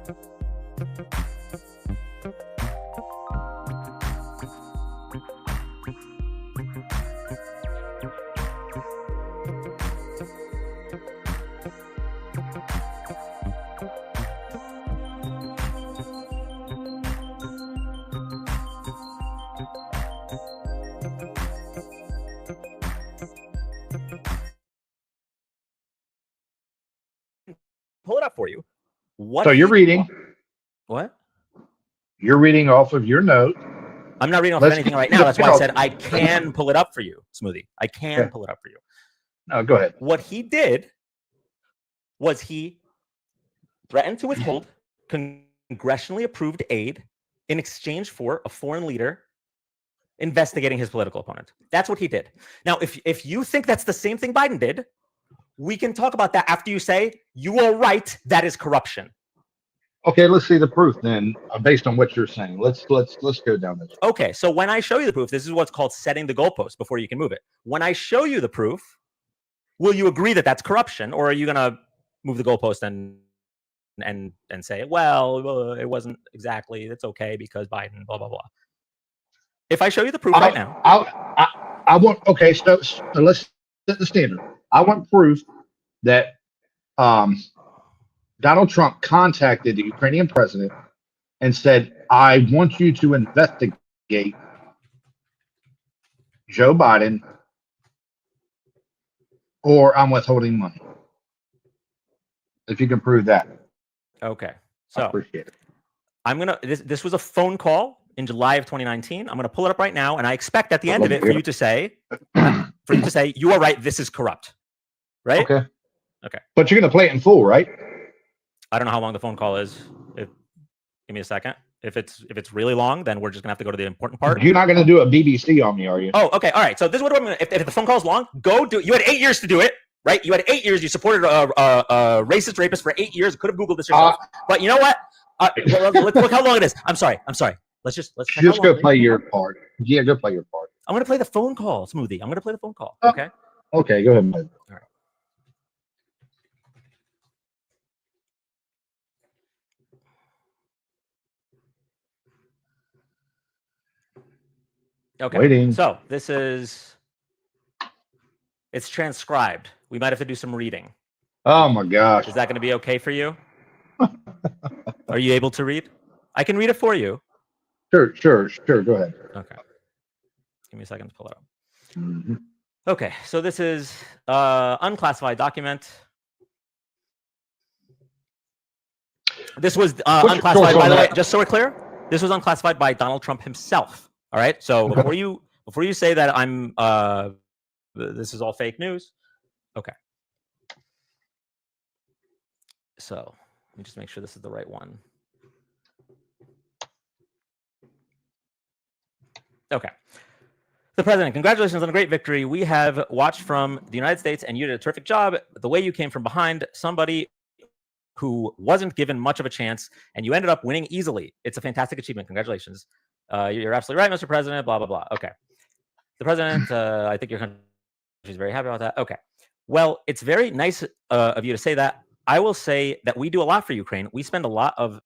Pull it up for you. So you're reading. What? You're reading off of your note. I'm not reading off of anything right now. That's why I said I can pull it up for you, Smoothie. I can pull it up for you. No, go ahead. What he did was he threatened to withhold congressionally approved aid in exchange for a foreign leader investigating his political opponent. That's what he did. Now, if you think that's the same thing Biden did, we can talk about that after you say you are right. That is corruption. Okay, let's see the proof then, based on what you're saying. Let's go down this. Okay, so when I show you the proof, this is what's called setting the goalpost before you can move it. When I show you the proof, will you agree that that's corruption, or are you gonna move the goalpost and say, well, it wasn't exactly. It's okay because Biden, blah blah blah. If I show you the proof right now, I want. Okay, so let's set the standard. I want proof that Donald Trump contacted the Ukrainian president and said, I want you to investigate Joe Biden, or I'm withholding money. If you can prove that. Okay. So I appreciate it. I'm gonna this was a phone call in July of 2019. I'm gonna pull it up right now, and I expect at the end of it for you to say you are right, this is corrupt. Right? Okay. Okay. But you're gonna play it in full, right? I don't know how long the phone call is. Give me a second. If it's really long, then we're just gonna have to go to the important part. You're not gonna do a BBC on me, are you? Oh, okay. All right. So this is what I'm gonna. If the phone call is long, go do it. You had 8 years to do it, right? You had 8 years. You supported a racist rapist for 8 years. Could have Googled this yourself. But you know what? Let's look how long it is. I'm sorry. Let's just go play your part. Yeah, go play your part. I'm gonna play the phone call, Smoothie. I'm gonna play the phone call. Okay. Okay. Go ahead. All right. Okay. Waiting. So this is. It's transcribed. We might have to do some reading. Oh my gosh. Is that going to be okay for you? Are you able to read? I can read it for you. Sure. Go ahead. Okay. Give me a second to pull it up. Mm-hmm. Okay. So this is unclassified document. This was unclassified, by the way, just so we're clear. This was unclassified by Donald Trump himself. All right. So before you say that I'm this is all fake news. Okay. So let me just make sure this is the right one. Okay. The president, congratulations on a great victory. We have watched from the United States, and you did a terrific job. The way you came from behind somebody who wasn't given much of a chance, and you ended up winning easily. It's a fantastic achievement. Congratulations. You're absolutely right, Mr. President, blah, blah, blah. Okay. The president, I think your country is very happy about that. Okay. Well, it's very nice of you to say that. I will say that we do a lot for Ukraine. We spend a lot of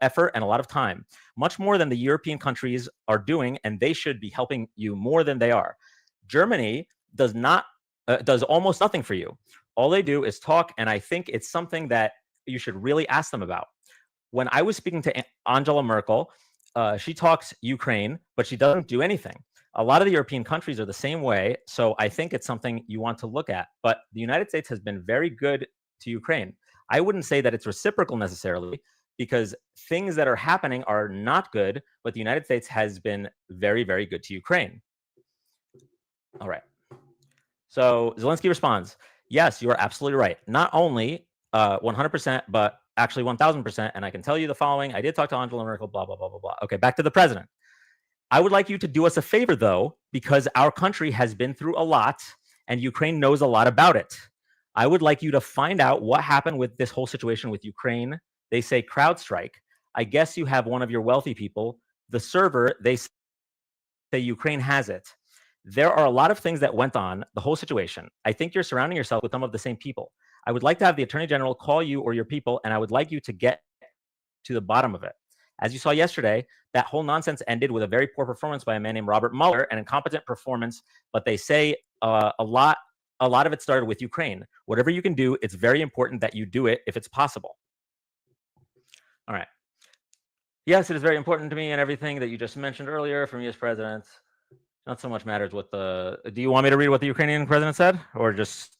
effort and a lot of time, much more than the European countries are doing, and they should be helping you more than they are. Germany does almost nothing for you. All they do is talk, and I think it's something that you should really ask them about. When I was speaking to Angela Merkel, she talks Ukraine, but she doesn't do anything. A lot of the European countries are the same way, so I think it's something you want to look at. But the United States has been very good to Ukraine. I wouldn't say that it's reciprocal necessarily, because things that are happening are not good, but the United States has been very, very good to Ukraine. All right. So Zelensky responds, yes, you are absolutely right. Not only 100%, but actually 1,000%. And I can tell you the following. I did talk to Angela Merkel, blah, blah, blah, blah, blah. Okay, back to the president. I would like you to do us a favor, though, because our country has been through a lot and Ukraine knows a lot about it. I would like you to find out what happened with this whole situation with Ukraine. They say CrowdStrike. I guess you have one of your wealthy people. The server, they say Ukraine has it. There are a lot of things that went on, the whole situation. I think you're surrounding yourself with some of the same people. I would like to have the Attorney General call you or your people, and I would like you to get to the bottom of it. As you saw yesterday, that whole nonsense ended with a very poor performance by a man named Robert Mueller, an incompetent performance. But they say a lot of it started with Ukraine. Whatever you can do, it's very important that you do it if it's possible. All right. Yes, it is very important to me, and everything that you just mentioned earlier from me as president. Not so much matters what the. Do you want me to read what the Ukrainian president said, or just?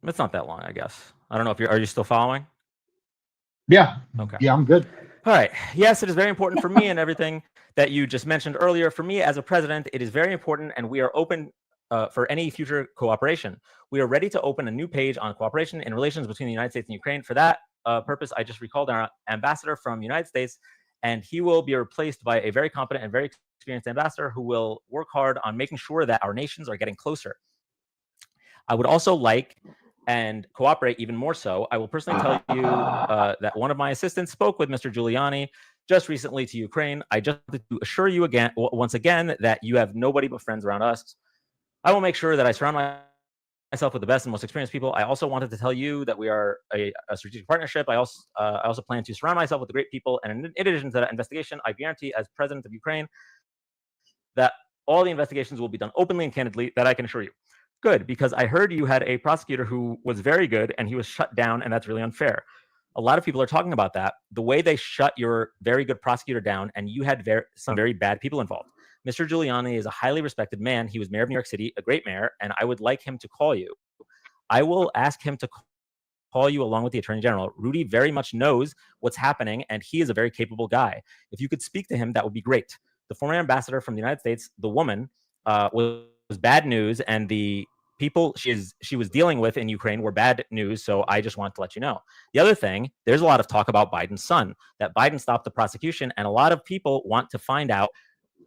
It's not that long, I guess. I don't know if you're. Are you still following? Yeah. Okay. Yeah, I'm good. All right. Yes, it is very important for me and everything that you just mentioned earlier. For me as a president, it is very important, and we are open for any future cooperation. We are ready to open a new page on cooperation in relations between the United States and Ukraine. For that purpose, I just recalled our ambassador from the United States, and he will be replaced by a very competent and very experienced ambassador who will work hard on making sure that our nations are getting closer. I would also like and cooperate even more so. I will personally tell you that one of my assistants spoke with Mr. Giuliani just recently to Ukraine. I just wanted to assure you again, once again, that you have nobody but friends around us. I will make sure that I surround myself with the best and most experienced people. I also wanted to tell you that we are a strategic partnership. I also plan to surround myself with the great people. And in addition to that investigation, I guarantee as president of Ukraine that all the investigations will be done openly and candidly, that I can assure you. Good, because I heard you had a prosecutor who was very good and he was shut down, and that's really unfair. A lot of people are talking about that. The way they shut your very good prosecutor down, and you had some very bad people involved. Mr. Giuliani is a highly respected man. He was mayor of New York City, a great mayor, and I would like him to call you. I will ask him to call you along with the Attorney General. Rudy very much knows what's happening, and he is a very capable guy. If you could speak to him, that would be great. The former ambassador from the United States, the woman, was bad news, and the people she was dealing with in Ukraine were bad news, so I just want to let you know. The other thing, there's a lot of talk about Biden's son, that Biden stopped the prosecution, and a lot of people want to find out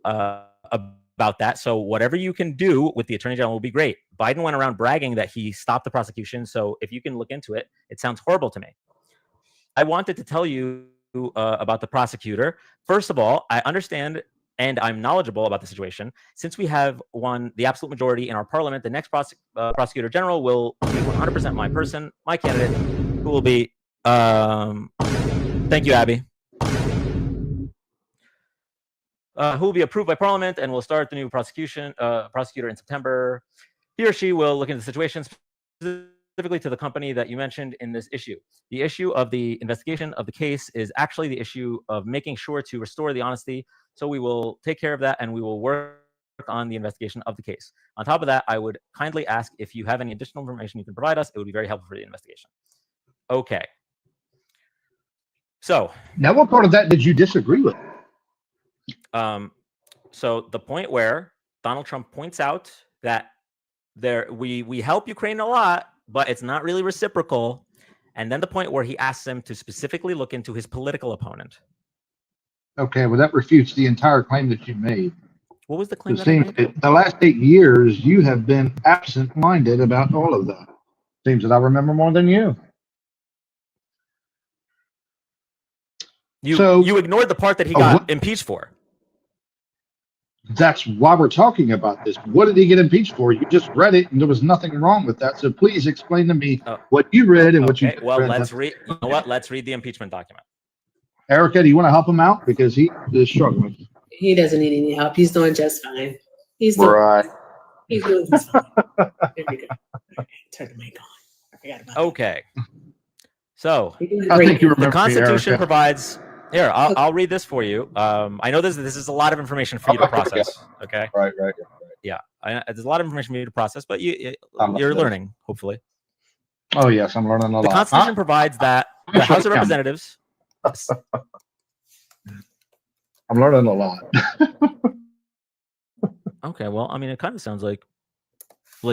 about that. So whatever you can do with the Attorney General will be great. Biden went around bragging that he stopped the prosecution, so if you can look into it, it sounds horrible to me. I wanted to tell you about the prosecutor. First of all, I understand and I'm knowledgeable about the situation. Since we have won the absolute majority in our parliament, the next prosecutor general will be 100% my person, my candidate, who will be, thank you, Abby, who will be approved by parliament and will start the new prosecutor in September. He or she will look into the situation specifically to the company that you mentioned in this issue. The issue of the investigation of the case is actually the issue of making sure to restore the honesty. So we will take care of that, and we will work on the investigation of the case. On top of that, I would kindly ask if you have any additional information you can provide us. It would be very helpful for the investigation. Okay. So now, what part of that did you disagree with? So the point where Donald Trump points out that we help Ukraine a lot, but it's not really reciprocal. And then the point where he asks him to specifically look into his political opponent. Okay, well, that refutes the entire claim that you made. What was the claim It that I seems made? the last 8 years, you have been absent-minded about all of that. Seems that I remember more than you. You ignored the part that he got impeached for. That's why we're talking about this. What did he get impeached for? You just read it, and there was nothing wrong with that. So please explain to me what you read and what you well, read. let's read. You know what? Let's read the impeachment document. Erica, do you want to help him out? Because he is struggling. He doesn't need any help. He's doing just fine. He's doing just fine. There we go. Okay, turn the mic on. I forgot about Okay. So I think you remember the Constitution Erica. provides. Here, I'll read this for you. I know this is a lot of information for you to process. Okay. Right. Yeah, there's a lot of information for you to process, but you're learning, hopefully. Oh yes, I'm learning a lot. The Constitution provides that the House of Representatives. I'm learning a lot. Okay, well, I mean, it kind of sounds like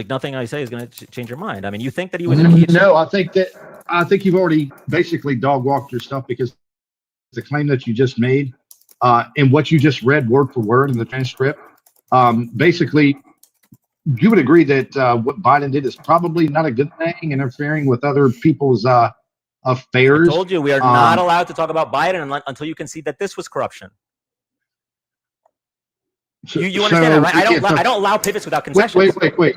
nothing I say is going to change your mind. I mean, you think that he was impeached? No, I think you've already basically dog walked your stuff, because the claim that you just made and what you just read word for word in the transcript, basically, you would agree that what Biden did is probably not a good thing, interfering with other people's affairs. I told you we are not allowed to talk about Biden until you can see that this was corruption. You understand that, right? I don't allow pivots without concessions. Wait.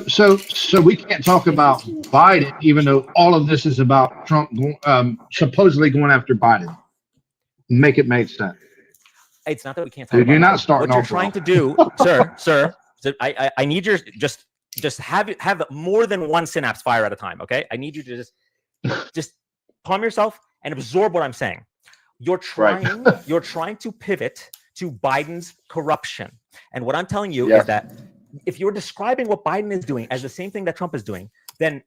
So we can't talk about Biden, even though all of this is about Trump supposedly going after Biden. Make it make sense. It's not that we can't talk Dude, about you're not Biden. starting What you're off trying wrong. to do, sir. So I need your just have more than one synapse fire at a time. Okay, I need you to just calm yourself and absorb what I'm saying. You're trying to pivot to Biden's corruption, and what I'm telling you is that if you're describing what Biden is doing as the same thing that Trump is doing, then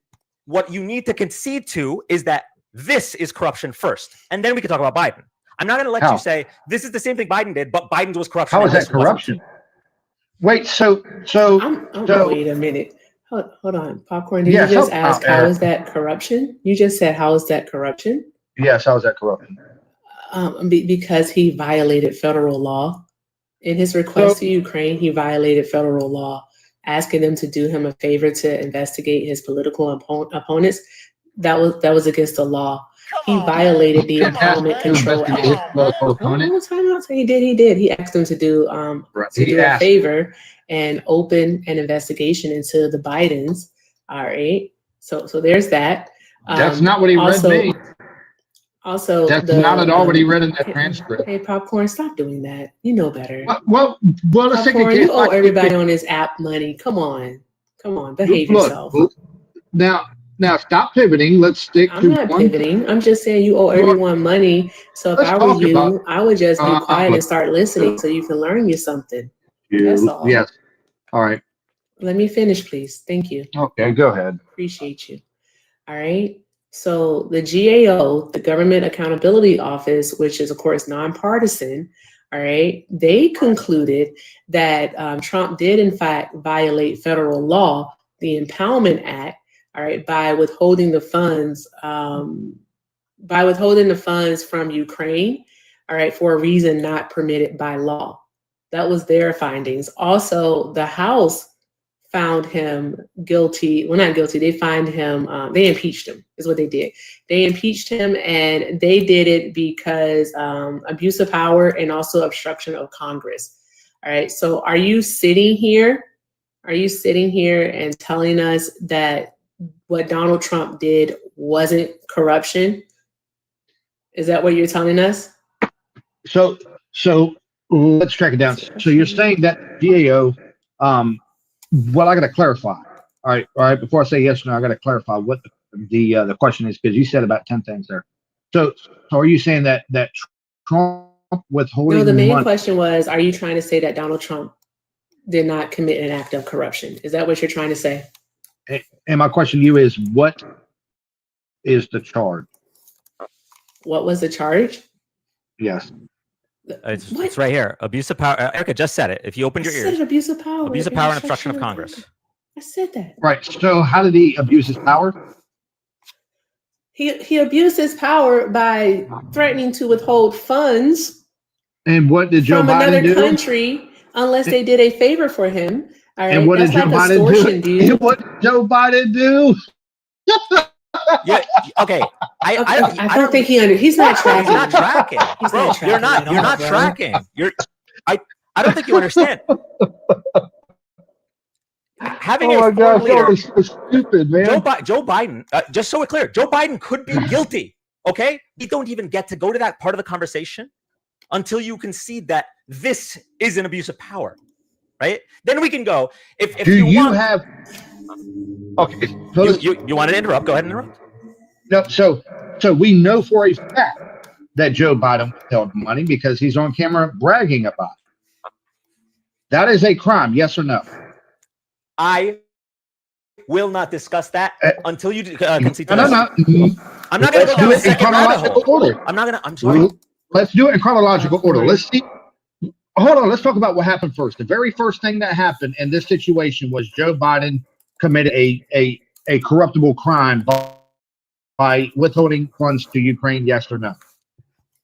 what you need to concede to is that this is corruption first, and then we can talk about Biden. I'm not going to let you say this is the same thing Biden did, but Biden's was corruption. How is that corruption? Wait, so wait a minute. Hold on, Popcorn. Did you just ask how is that corruption? You just said how is that corruption? Yes, how is that corruption? Because he violated federal law. In his request to Ukraine, he violated federal law, asking them to do him a favor to investigate his political opponents. That was against the law. He violated the Empowerment Control Act. He did. He asked them to do a favor and open an investigation into the Bidens. All right. So there's that. That's not what he read me. Also, that's not at all what he read in that transcript. Hey, Popcorn, stop doing that. You know better. Well, let's take a case. You owe everybody on this app money. Come on, behave yourself. Now, stop pivoting. Let's stick to. I'm not pivoting. I'm just saying you owe everyone money. So if I were you, I would just be quiet and start listening so you can learn you something. That's all. Yes. All right. Let me finish, please. Thank you. Okay, go ahead. Appreciate you. All right. So the GAO, the Government Accountability Office, which is, of course, nonpartisan, all right, they concluded that Trump did, in fact, violate federal law, the Empowerment Act, all right, by withholding the funds from Ukraine, all right, for a reason not permitted by law. That was their findings. Also, the House found him guilty. Well, not guilty. They they impeached him is what they did. They impeached him, and they did it because abuse of power and also obstruction of Congress. All right. So are you sitting here and telling us that what Donald Trump did wasn't corruption? Is that what you're telling us? So let's track it down. So you're saying that GAO, well, I got to clarify. All right. Before I say yes or no, I got to clarify what the question is, because you said about 10 things there. So are you saying that Trump withholding? No, the main question was: are you trying to say that Donald Trump did not commit an act of corruption? Is that what you're trying to say? And my question to you is, what is the charge? What was the charge? Yes. It's right here. Abuse of power. Erica just said it. If you opened your ears. Said abuse of power. Abuse of power and obstruction of Congress. I said that. Right. So how did he abuse his power? He abused his power by threatening to withhold funds. And what did Joe Biden do? From another country, unless they did a favor for him. All right. And what did Joe Biden do? Dude. What did Joe Biden do? Yeah. Okay. I don't think he's not tracking. He's not tracking. Bro, you're not tracking. I don't think you understand. Having a foreign leader, so stupid, man. Joe Biden, just so we're clear, Joe Biden could be guilty. Okay, we don't even get to go to that part of the conversation until you concede that this is an abuse of power, right? Then we can go. If you want. Okay. You wanted to interrupt? Go ahead and interrupt. No, so we know for a fact that Joe Biden withheld money because he's on camera bragging about it. That is a crime, yes or no? I will not discuss that until you concede to No. I'm not going to go down the second rabbit hole. I'm sorry. Let's do it in chronological order. Let's see. Hold on. Let's talk about what happened first. The very first thing that happened in this situation was Joe Biden committed a corruptible crime by withholding funds to Ukraine, yes or no?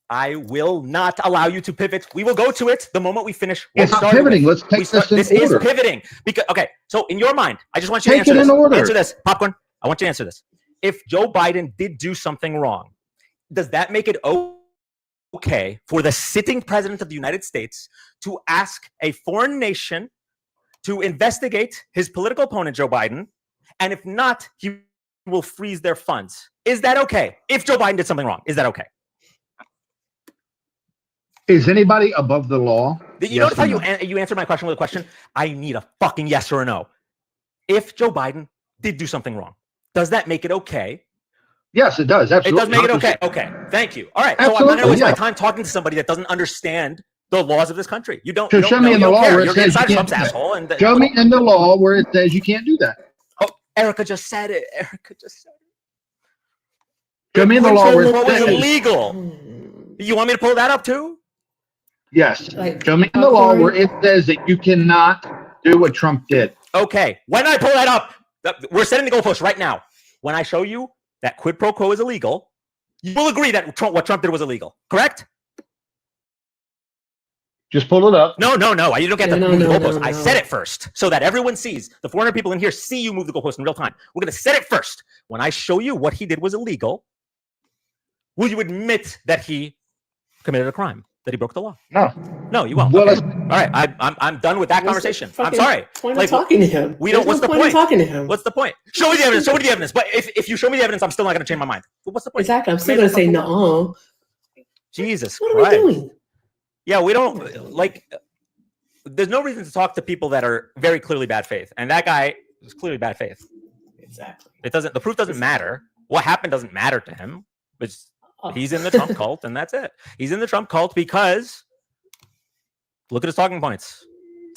I will not allow you to pivot. We will go to it the moment we finish. It's not pivoting. Let's take this in order. This is pivoting. Because, okay, so in your mind, I just want you to answer this. Answer this. Popcorn, I want you to answer this. If Joe Biden did do something wrong, does that make it okay for the sitting president of the United States to ask a foreign nation to investigate his political opponent, Joe Biden, and if not, he will freeze their funds. Is that okay? If Joe Biden did something wrong, is that okay? Is anybody above the law? You Yes notice how or no? you answered my question with a question? I need a fucking yes or a no. If Joe Biden did do something wrong, does that make it okay? Yes, it does. Absolutely. It does make it okay. Okay, thank you. All right. Absolutely, so I'm not going to waste yeah. my time talking to somebody that doesn't understand the laws of this country. You don't. So You don't show know, me in you the don't law care. where it You're says you inside can't Trump's do that. asshole. And Show me in the law where it says you can't do that. Oh, Erica just said it. Erica just said it. Show me in the law where it What was says. illegal? You want me to pull that up too? Yes. Like Show me in the law where it says that you cannot do what Trump did. Okay. When I pull that up, we're setting the goalpost right now. When I show you that quid pro quo is illegal, you will agree that what Trump did was illegal, correct? Just pull it up. No. You don't get to No, move the no, goalpost. no, I no. said it first so that everyone sees. The 400 people in here see you move the goalpost in real time. We're going to set it first. When I show you what he did was illegal, will you admit that he committed a crime, that he broke the law? No, you won't. Well, Okay. All right, I'm done with that conversation. I'm sorry. Point of talking to him. We don't. There's What's no the point? of talking to him. What's the point? Show me the evidence. Show me the evidence. But if you show me the evidence, I'm still not going to change my mind. But what's the point? Exactly. I'm still going to say no. Jesus What Christ. are we doing? Yeah, we don't like. There's no reason to talk to people that are very clearly bad faith, and that guy is clearly bad faith. Exactly. It doesn't. The proof doesn't matter. What happened doesn't matter to him. It's, he's in the Trump cult, and that's it. He's in the Trump cult because look at his talking points.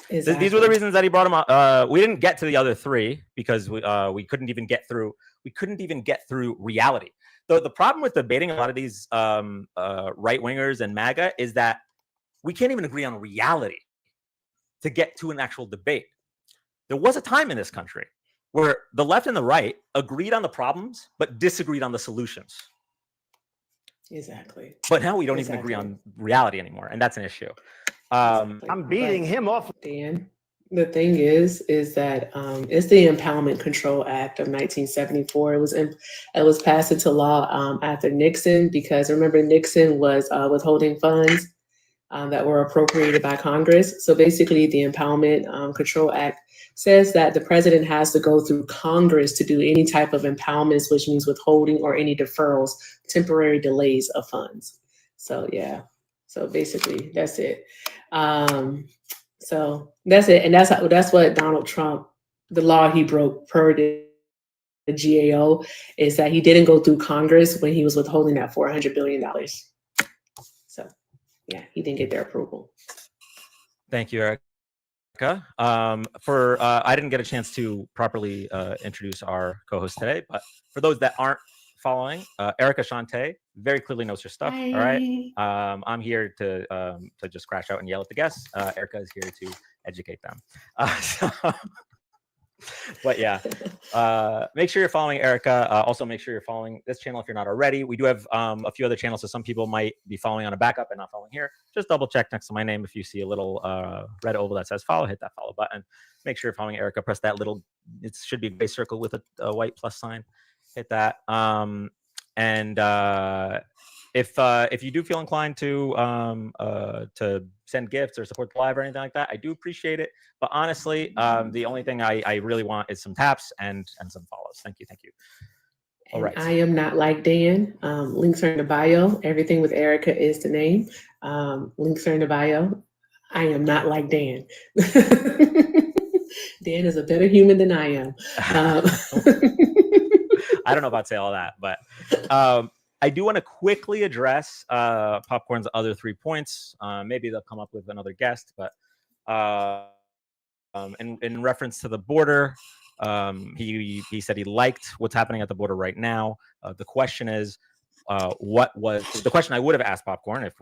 Exactly. These were the reasons that he brought him up. We didn't get to the other three because we couldn't even get through. We couldn't even get through reality. The problem with debating a lot of these right wingers and MAGA is that we can't even agree on reality to get to an actual debate. There was a time in this country where the left and the right agreed on the problems but disagreed on the solutions. Exactly. But now we don't even agree on reality anymore, and that's an issue. I'm beating him off. Dan, the thing is that it's the Empowerment Control Act of 1974. It was passed into law after Nixon, because remember Nixon was withholding funds that were appropriated by Congress. So basically, the Empowerment Control Act says that the president has to go through Congress to do any type of empowerments, which means withholding or any deferrals, temporary delays of funds. So yeah. So basically, that's it. So that's it, and that's what Donald Trump, the law he broke per the GAO, is that he didn't go through Congress when he was withholding that $400 billion. So yeah, he didn't get their approval. Thank you, Erica. I didn't get a chance to properly introduce our co-host today, but for those that aren't following, Erica Shante very clearly knows her stuff. Hi. All right, I'm here to just crash out and yell at the guests. Erica is here to educate them. But yeah, make sure you're following Erica. Also, make sure you're following this channel if you're not already. We do have a few other channels, so some people might be following on a backup and not following here. Just double check next to my name. If you see a little red oval that says follow, hit that follow button. Make sure you're following Erica. Press that little, it should be a gray circle with a white plus sign. Hit that. If you do feel inclined to send gifts or support the live or anything like that, I do appreciate it. But honestly, the only thing I really want is some taps and some follows. Thank you. All right. I am not like Dan. Links are in the bio. Everything with Erica is the name. Links are in the bio. I am not like Dan. Dan is a better human than I am. I don't know about say all that, but I do want to quickly address Popcorn's other 3 points. Maybe they'll come up with another guest, but in reference to the border, he said he liked what's happening at the border right now. The question is, what was the question I would have asked Popcorn if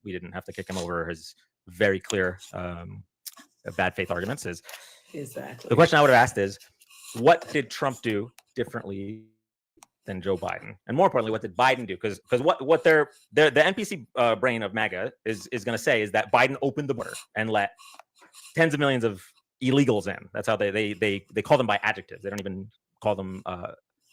we didn't have to kick him over his very clear bad faith arguments? Is exactly the question I would have asked is, what did Trump do differently than Joe Biden? And more importantly, what did Biden do? Because what the NPC brain of MAGA is going to say is that Biden opened the border and let tens of millions of illegals in. That's how they call them by adjectives. They don't even call them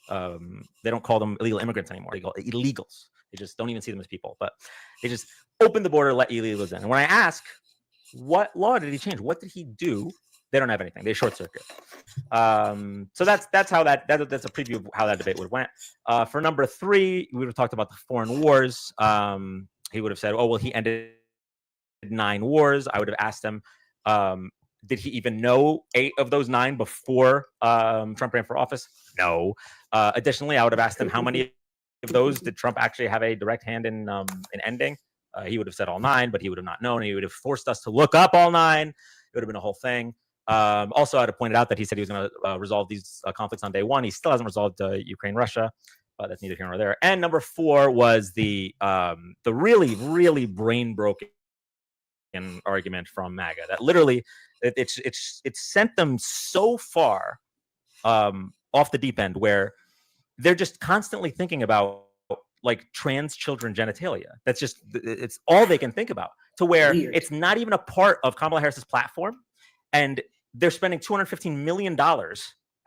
they don't call them illegal immigrants anymore. They call illegals. They just don't even see them as people. But they just opened the border, let illegals in. And when I ask, what law did he change? What did he do? They don't have anything. They short circuit. So that's how that's a preview of how that debate would have went. For number 3, we would have talked about the foreign wars. He would have said, "Oh well, he ended 9 wars." I would have asked him, did he even know 8 of those 9 before Trump ran for office? No. Additionally, I would have asked him how many of those did Trump actually have a direct hand in ending. He would have said all 9, but he would have not known. He would have forced us to look up all 9. It would have been a whole thing. Also, I'd have pointed out that he said he was going to resolve these conflicts on day 1. He still hasn't resolved Ukraine, Russia. That's neither here nor there. And number 4 was the really, really brain broken argument from MAGA that literally it sent them so far off the deep end where they're just constantly thinking about like trans children genitalia. That's just, it's all they can think about, to where it's not even a part of Kamala Harris's platform, and they're spending $215 million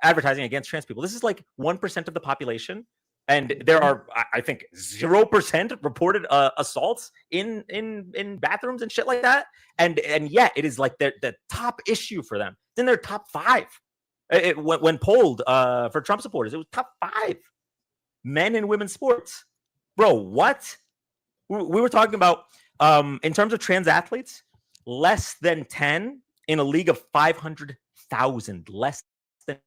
advertising against trans people. This is like 1% of the population. And there are, I think, 0% reported assaults in bathrooms and shit like that. And yet it is like the top issue for them. It's in their top 5. When polled for Trump supporters, it was top 5. Men and women's sports. Bro, what? We were talking about, in terms of trans athletes, less than 10 in a league of 500,000. Less than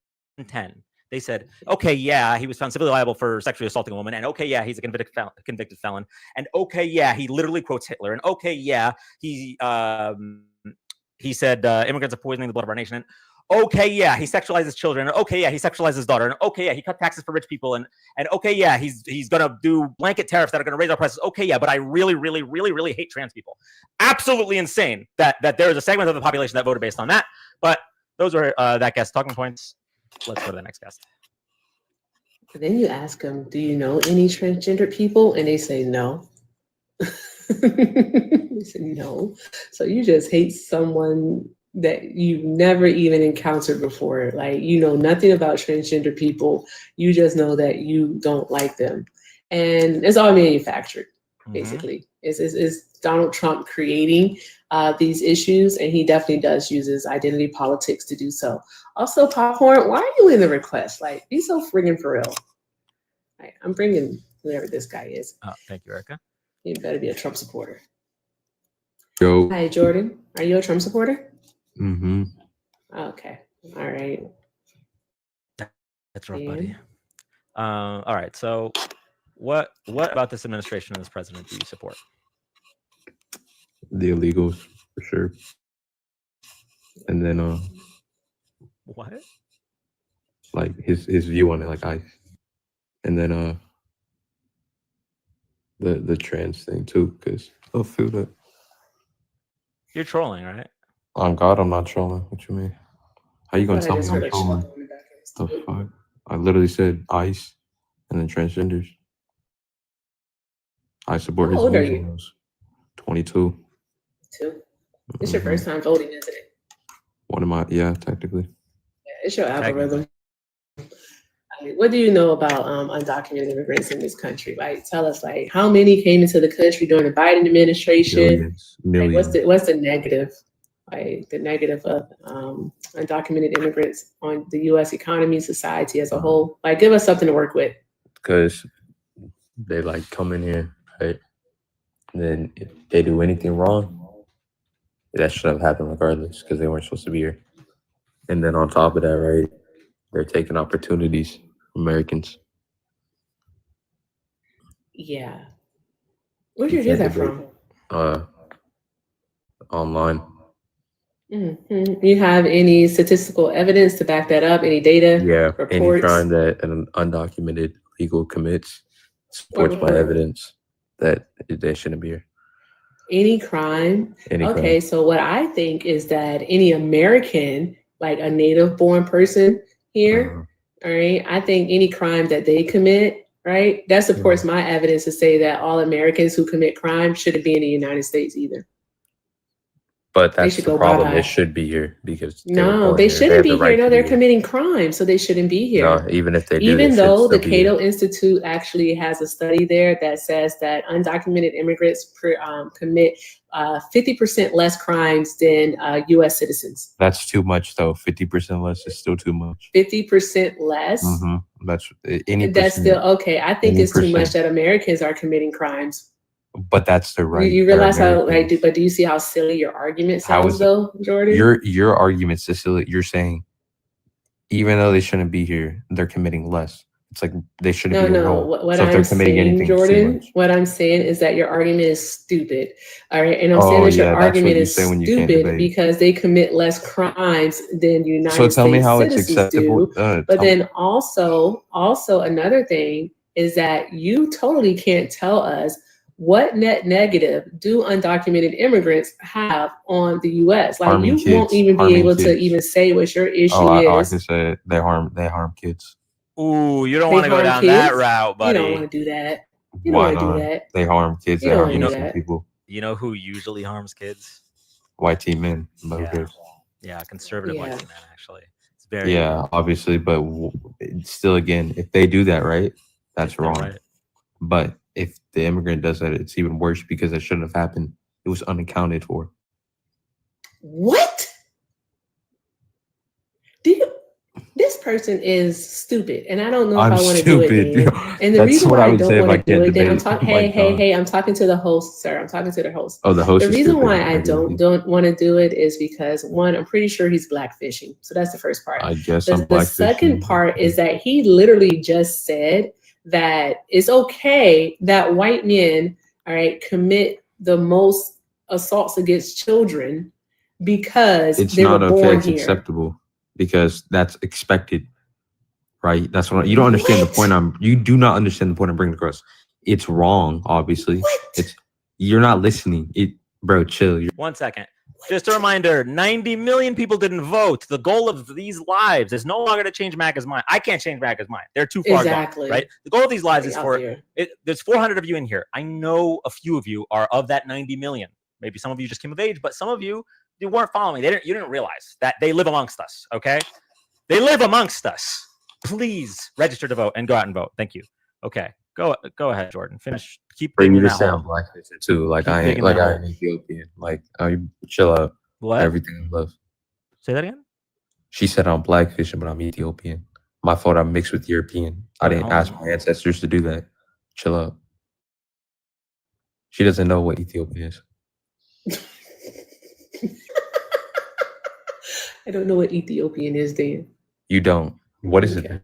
10. They said, okay, yeah, he was found civilly liable for sexually assaulting a woman. And okay, yeah, he's a convicted felon. And okay, yeah, he literally quotes Hitler. And okay, yeah, he said immigrants are poisoning the blood of our nation. And okay, yeah, he sexualizes children. And okay, yeah, he sexualizes his daughter. And okay, yeah, he cut taxes for rich people. And okay, yeah, he's gonna do blanket tariffs that are gonna raise our prices. Okay, yeah, but I really, really, really, really hate trans people. Absolutely insane that there is a segment of the population that voted based on that. But those are that guest's talking points. Let's go to the next guest. And then you ask them, do you know any transgender people? And they say no. They say no. So you just hate someone that you've never even encountered before. Like, you know nothing about transgender people. You just know that you don't like them. And it's all manufactured, basically. It's Donald Trump creating these issues, and he definitely does use his identity politics to do so. Also, Popcorn, why are you in the request? Like, be so friggin' for real. Right, I'm bringing whoever this guy is. Oh, thank you, Erica. He better be a Trump supporter. Yo. Hi, Jordan. Are you a Trump supporter? Mm-hmm. Okay. All right. That's rough, buddy. All right. So what about this administration and this president do you support? The illegals, for sure. And then What? like his view on it, like ICE. And then the trans thing too, because I'll feel that. You're trolling, right? On God, I'm not trolling. What you mean? How you gonna But I tell me just I'm heard a trolling? chuckle in the back The of his fuck? I literally said ICE and then transgenders. I support How his old are views you? on those. 22. too. It's your first time voting, isn't it? One of my, yeah, technically. Yeah, it's your algorithm. I mean, what do you know about undocumented immigrants in this country? Like, tell us, like, how many came into the country during the Biden administration? Millions. Like, what's the negative? Like, the negative of undocumented immigrants on the U.S. economy, society as a whole. Like, give us something to work with. Because they like come in here, right? And then if they do anything wrong, that should have happened regardless because they weren't supposed to be here. And then on top of that, right, they're taking opportunities from Americans. Yeah. Where'd you hear that from? Online. Mm-hmm. You have any statistical evidence to back that up? Any data? Yeah, reports? any crime that an undocumented legal commits supports my evidence that they shouldn't be here. Any crime? Any Okay, crime. so what I think is that any American, like a native-born person here, all right, I think any crime that they commit, right, that supports my evidence to say that all Americans who commit crime shouldn't be in the United States either. But They that's should the go problem. bye-bye. They should be here because they were No, born they here. shouldn't have be the here. right No, to they're be here. committing crimes, so they shouldn't be here. No, even if they do, Even they though should the still be here. Cato Institute actually has a study there that says that undocumented immigrants commit 50% less crimes than U.S. citizens. That's too much, though. 50% less is still too much. 50% less. That's any. That's still okay. I think any it's too much percent. that Americans are committing crimes. But that's the right. You They're realize how Americans. but do you see how silly your argument How sounds is it- though, Jordan? Your argument, Cecilia, you're saying even though they shouldn't be here, they're committing less. It's like they shouldn't be here at No. all. What So if they're I'm committing saying, anything, it's too Jordan, much. what I'm saying is that your argument is stupid. All right, and I'm saying Oh, that your yeah, that's what argument you is say when you can't stupid debate. because they commit less crimes than United So tell me States how it's citizens acceptable. do. But then also another thing is that you totally can't tell us what net negative do undocumented immigrants have on the U.S. Like Harming you won't kids, even be harming able to kids. even say what your issue I is. can say it. They harm kids. Ooh, you don't They want to go harm down kids? that route, You don't buddy. want to do that. You Why don't want to not? do that. They harm kids. You They don't harm wanna do innocent that. people. You know who usually harms kids? White team men. Voters. Yeah, conservative white Yeah. team men, actually. It's very Yeah, obviously, but still, again, if they do that, right, that's they're wrong. right. But if the immigrant does that, it's even worse because it shouldn't have happened. It was unaccounted for. What? This person is stupid, and I don't know if I'm I want to do it. stupid. Dan. And the That's reason what why I I would say don't if I want to do can't it, Dan, I'm debate. talking. My God. Hey, I'm talking to the host, sir. I'm talking to the host. Oh, the host The is reason stupid. why I agree with you. don't want to do it is because one, I'm pretty sure he's blackfishing. So that's the first part. I guess The I'm second blackfishing. part is that he literally just said that it's okay that white men, all right, commit the most assaults against children because It's they not were okay. born It's here. acceptable because that's expected, right? That's what you don't understand the What? point. You do not understand the point I'm bringing across. It's wrong, obviously. What? You're not listening. Bro, chill. 1 second. Just a reminder, 90 million people didn't vote. The goal of these lives is no longer to change MAGA's mind. I can't change MAGA's mind. They're too far Exactly. gone, right? The goal of these lives is Out for there. there's 400 of you in here. I know a few of you are of that 90 million. Maybe some of you just came of age, but some of you weren't following. You didn't realize that they live amongst us, okay? They live amongst us. Please register to vote and go out and vote. Thank you. Okay. Go ahead, Jordan. Finish. Keep For digging you in to that say hole. I'm blackfishing too. Like Keep I ain't digging like that I hole. ain't Ethiopian. Like chill out. What? Everything I love. Say that again? She said I'm blackfishing, but I'm Ethiopian. My fault. I'm mixed with European. I didn't ask my ancestors to do that. Chill out. She doesn't know what Ethiopia is. I don't know what Ethiopian is, Dan. You don't. What is Okay.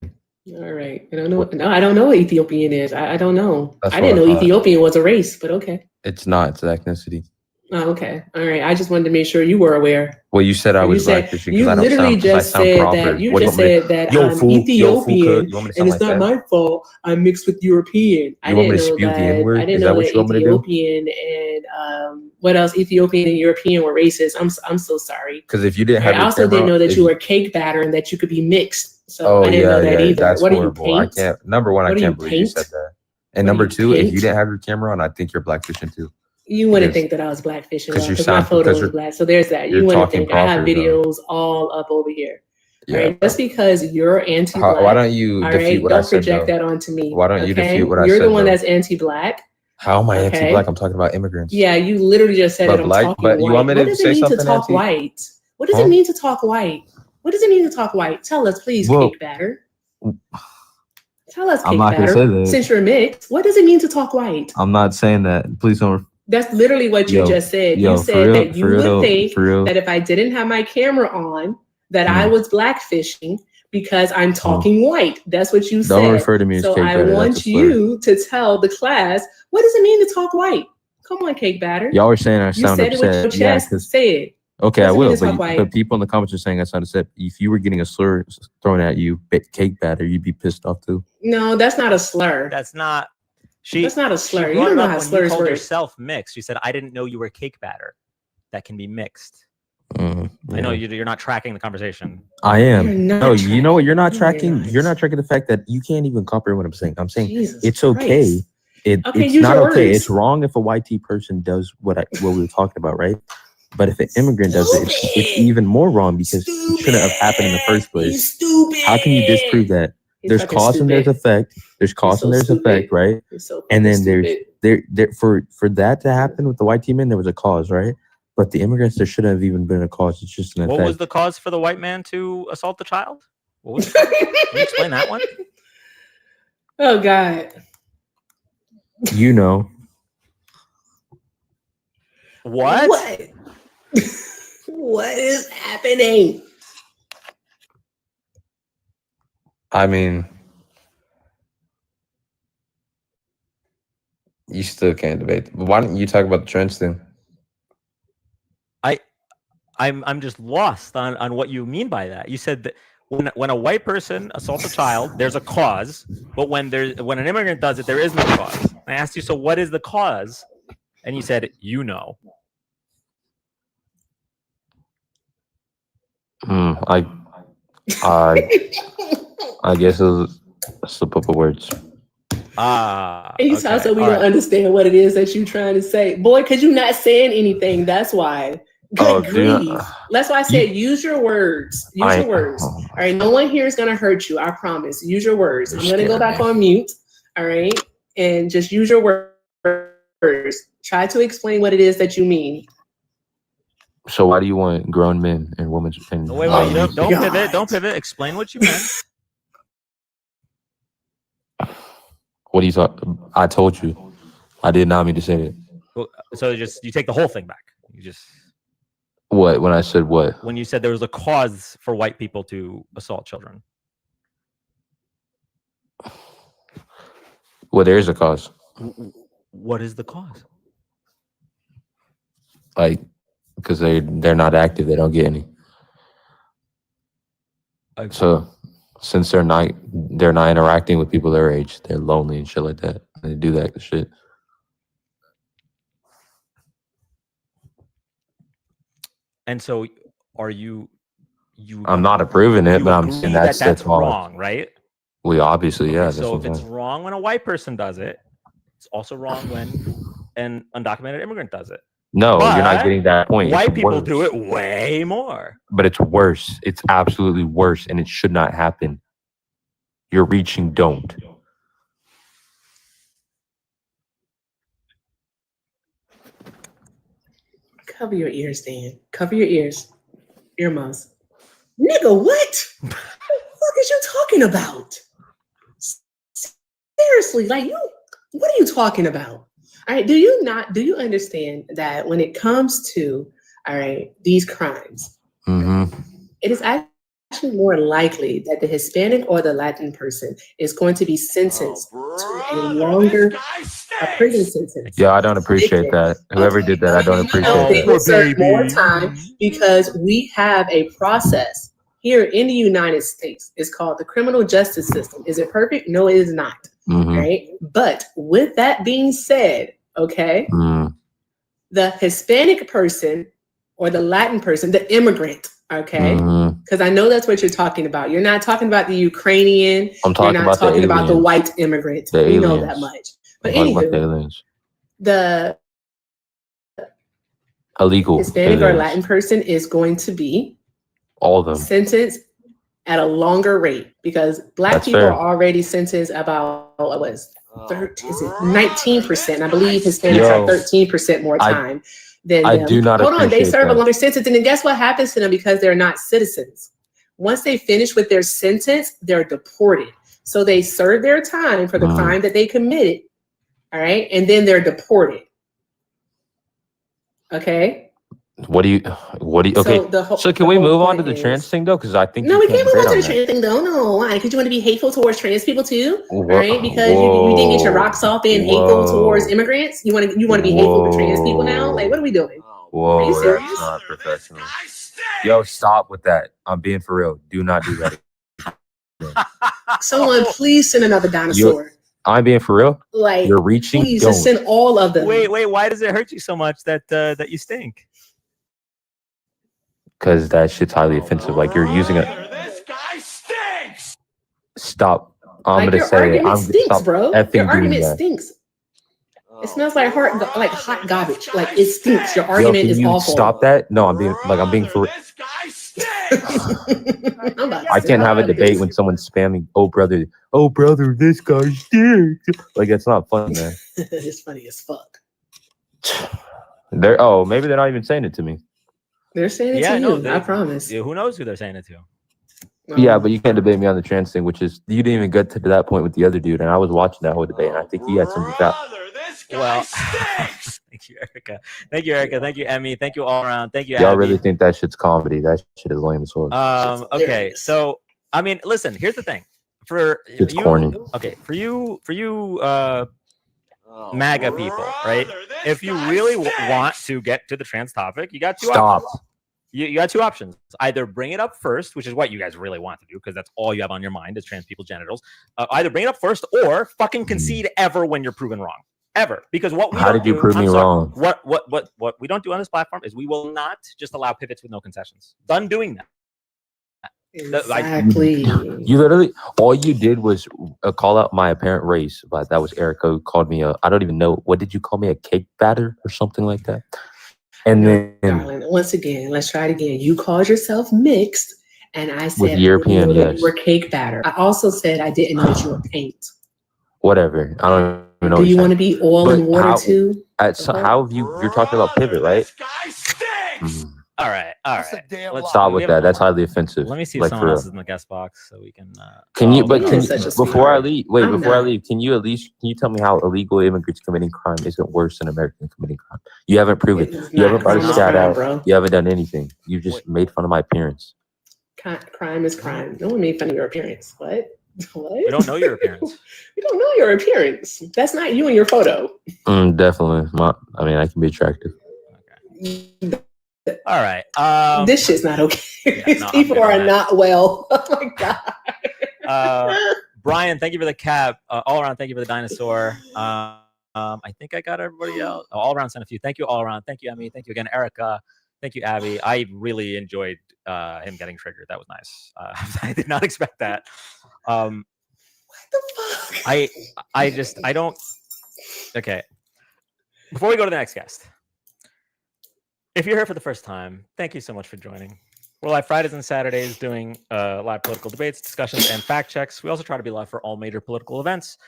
it? All right. I don't know. No, I don't know what Ethiopian is. I don't know. That's I what didn't I know thought. Ethiopian was a race, but okay. It's not. It's an ethnicity. Oh, okay. All right. I just wanted to make sure you were aware. Well, you said I You was said blackfishing you because I don't literally sound. 'Cause I just sound said proper. that you What do just want me to- said that Yo, I'm fool. Ethiopian, You want me to and sound it's like not that? my fault. I'm mixed with European. I You want me didn't to know spew the that. N-word? I didn't Is know that what that you want me to do? Ethiopian and what else? Ethiopian and European were racist. I'm so sorry. Because if you didn't I have your also camera, didn't know that if you were cake batter and that you could be mixed. So Oh I didn't know that either. that's What horrible. do you I paint? can't. Number one, I What do you can't believe you said paint? that. And What do number you two, if you paint? didn't have your camera on, I think you're blackfishing too. You wouldn't Because- think that I was blackfishing 'cause you because my sound- photo because was you're- black. So there's that. You you're wouldn't talking think I have proper, though. videos all up over here. Yeah. All right. Just because you're anti-black. Why don't you all defeat right, what I don't said? project Though? that onto me. Why don't you okay? defeat what I You're said? the one though? that's anti-black. How am I okay? anti-black? I'm talking about immigrants. Yeah, you literally just said But that I'm black- talking but you white. want me to What does it say mean to something, talk Nancy? white? What does Huh? it mean to talk white? What does it mean to talk white? Tell us, please, Well- cake batter. Tell us, I'm cake not gonna batter. say that. Since you're mixed, what does it mean to talk white? I'm not saying that. Please don't. That's literally what you Yo, just said. yo, You for said real- that you for real would though, think for real. that if I didn't have my camera on, that I was blackfishing because I'm talking white. That's what you said. Don't refer to me as so cake I batter. want That's a slur. you to tell the class, what does it mean to talk white? Come on, cake batter. Y'all were saying I you sound said upset. it with your Yeah, chest. 'cause- Say it. okay, I What does it will. mean to talk white? But people in the comments are saying I sound upset. If you were getting a slur thrown at you, cake batter, you'd be pissed off too. No, that's not a slur. That's not. That's not a slur. She You brought don't it know up how when you slurs called work. yourself mixed. She said, "I didn't know you were cake batter. That can be mixed." Yeah. I know you're not tracking the conversation. I am. You're not No, you know what? You're not tracking. tracking. You're not tracking the fact that you can't even comprehend what I'm saying. I'm saying Jesus it's okay. Christ. Okay, It's use not your okay. words. It's wrong if a white person does what we were talking about, right? But if an immigrant does it, it's even more wrong because it shouldn't have happened in the first place. How can you disprove that? There's cause and there's effect. There's cause and there's effect, right? And then there's for that to happen with the white team in, there was a cause, right? But the immigrants, there shouldn't have even been a cause. It's just an effect. What was the cause for the white man to assault the child? What was Can you explain that one? Oh God. You know. What? What is happening? I mean, you still can't debate. But why don't you talk about the trends thing? I'm just lost on what you mean by that. You said that when a white person assaults a child, there's a cause, but when an immigrant does it, there is no cause. I asked you, so what is the cause? And you said, you know. I guess it was a slip up of words. He's also we don't understand what it is that you're trying to say, boy. Because you're not saying anything. That's why. Good grief. That's why I said use your words. Use your words. All right. No one here is gonna hurt you. I promise. Use your words. I'm gonna go back on mute. All right, and just use your words. Try to explain what it is that you mean. So why do you want grown men and women? Wait, don't pivot. Explain what you meant. What are you talking? I told you, I did not mean to say it. Well, so you take the whole thing back. You just what? When I said what? When you said there was a cause for white people to assault children. Well, there is a cause. What is the cause? Like, because they're not active, they don't get any. Okay. So since they're not interacting with people their age, they're lonely and shit like that. They do that shit. And so, are you? I'm not approving it, but I'm saying that's wrong, right? We obviously, yeah. So if it's wrong when a white person does it, it's also wrong when an undocumented immigrant does it. No, but you're not getting that point. White people do it way more. But it's worse. It's absolutely worse, and it should not happen. You're reaching don't. Cover your ears, Dan. Cover your ears. Earmuffs. Nigga, what? What the fuck is you talking about? Seriously, like what are you talking about? All right, do you understand that when it comes to, all right, these crimes, it is actually more likely that the Hispanic or the Latin person is going to be sentenced to a longer prison sentence. Yeah, I don't appreciate that. Whoever did that, I don't appreciate that. They will serve more time because we have a process here in the United States. It's called the criminal justice system. Is it perfect? No, it is not. Right? But with that being said, okay, the Hispanic person or the Latin person, the immigrant, okay, because I know that's what you're talking about. You're not talking about the Ukrainian. You're not talking about the white immigrant. We know that much. But anywho, the illegal Hispanic or Latin person is going to be all of them sentenced at a longer rate because Black people are already sentenced about 19%. I believe Hispanics are 13% more time than them. I do not Hold on, they serve that. a longer sentence, and then guess what happens to them because they're not citizens? Once they finish with their sentence, they're deported. So they serve their time for the crime that they committed, all right, and then they're deported. Okay. What do you okay? So can we move on to the trans thing though? Because I think no, we can't move on to the trans thing though. No, why? Because you want to be hateful towards trans people too, right? Because you didn't get your rocks off being hateful towards immigrants. You want to be hateful to trans people now? Like, what are we doing? Whoa, are you serious? That's not professional. Yo, stop with that. I'm being for real. Do not do that. Someone please send another dinosaur. I'm being for real. Like, you're reaching. Please just send all of them. Wait. Why does it hurt you so much that you stink? Because that shit's highly offensive. Like you're using it. This guy stinks. Stop. I'm gonna say it. Stinks, bro. Your argument stinks. It smells like like hot garbage. Like it stinks. Your argument can is you awful. stop that? No, I'm being for. This guy stinks. I'm about to I can't have a stop debate this. when someone's spamming. Oh brother, this guy stinks. Like that's not funny, man. It's funny as fuck. Maybe they're not even saying it to me. They're saying it to you. I promise. Who knows who they're saying it to? Yeah, but you can't debate me on the trans thing, which is you didn't even get to that point with the other dude, and I was watching that whole debate, and I think he had some Brother, this guy Well, stinks. thank you, Erica. Thank you, Erica. Thank you, Emmy. Thank you all around. Thank you, Y'all Abby. really think that shit's comedy? That shit is lame as fuck. Okay, hilarious. so I mean, listen. Here's the thing. For It's you, corny. okay, for you, MAGA people, right? Brother, this If you guy really stinks. want to get to the trans topic, you got two Stop. options. You got two options. Either bring it up first, which is what you guys really want to do, because that's all you have on your mind is trans people's genitals. Either bring it up first or fucking concede ever when you're proven wrong. Ever. Because what we How don't did you do- prove I'm me sorry, wrong? What we don't do on this platform is we will not just allow pivots with no concessions. Done doing that. Exactly. You literally, all you did was call out my apparent race, but that was Erica who called me I don't even know, what did you call me, a cake batter or something like that? And then Darling, once again, let's try it again. You called yourself mixed, and I said European, I didn't know that yes. you were cake batter. I also said I didn't know that you were paint. whatever, I don't even know. Do you want to be oil But and water how- too? How have you're talking about pivot, right? This guy stinks. All right. Let's Stop we with have- that. That's highly offensive. Let me see if Like, someone for else real. is in the guest box so we can. Can you? oh, But You're can such a before I sweetheart. leave? Wait, I'm before I not. leave, can you tell me how illegal immigrants committing crime isn't worse than Americans committing crime? You haven't proven. It is You haven't not. brought a Crime is stat crime, out. bro. You haven't done anything. You just made fun of my appearance. Crime is crime. No one made fun of your appearance. What? What? we don't know your appearance. We don't know your appearance. That's not you in your photo. Definitely. I mean, I can be attractive. All right. This shit's not okay. yeah, These no, I'm people good on are that. not well. Oh my god. Brian, thank you for the cap. All around, thank you for the dinosaur. I think I got everybody else. All around sent a few. Thank you, all around. Thank you, Emmy. Thank you again, Erica. Thank you, Abby. I really enjoyed him getting triggered. That was nice. I did not expect that. What the fuck? I don't. Okay. Before we go to the next guest, if you're here for the first time, thank you so much for joining. We're live Fridays and Saturdays doing live political debates, discussions, and fact checks. We also try to be live for all major political events,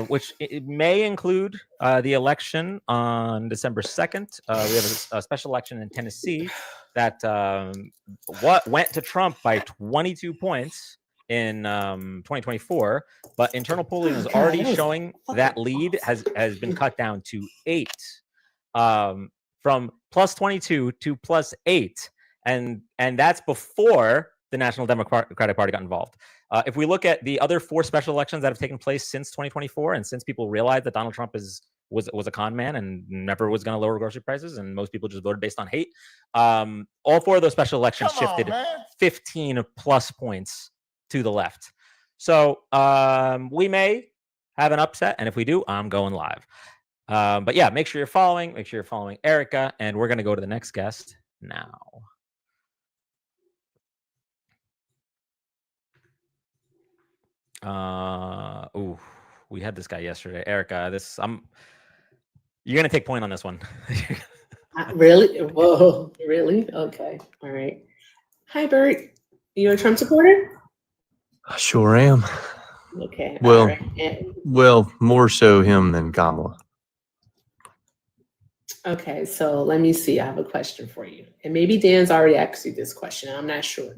which it may include the election on December 2nd. We have a special election in Tennessee that went to Trump by 22 points in 2024, but internal polling is God, already that was showing fucking that lead has been cut down to 8, from plus 22 to plus 8. And that's before the National Democratic Party got involved. If we look at the other 4 special elections that have taken place since 2024, and since people realized that Donald Trump was a con man and never was going to lower grocery prices, and most people just voted based on hate, all 4 of those special elections shifted 15 plus points to the left. So we may have an upset, and if we do, I'm going live. But yeah, make sure you're following. Make sure you're following Erica, and we're going to go to the next guest now. We had this guy yesterday, Erica. You're gonna take point on this one. Really? Whoa, really? Okay. All right. Hi, Bert. You a Trump supporter? I sure am. Okay. Well, all right. And- Well, more so him than Kamala. okay, so let me see. I have a question for you. And maybe Dan's already asked you this question. I'm not sure.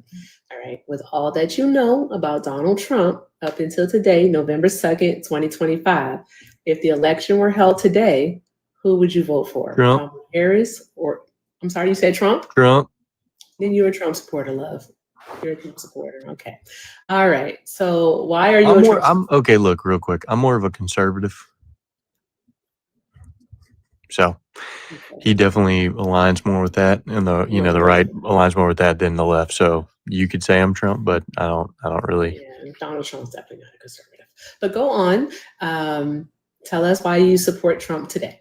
All right. With all that you know about Donald Trump up until today, November 2nd, 2025, if the election were held today, who would you vote for? Trump. Kamala Harris or, I'm sorry, you said Trump? Trump. Then you're a Trump supporter, love. You're a Trump supporter. Okay. All right. So why are you a Trump Okay, look, real quick. I'm more of a conservative. So he definitely aligns more with that, and the right aligns more with that than the left. So you could say I'm Trump, but I don't really. Yeah, Donald Trump's definitely not a conservative. But go on. Tell us why you support Trump today.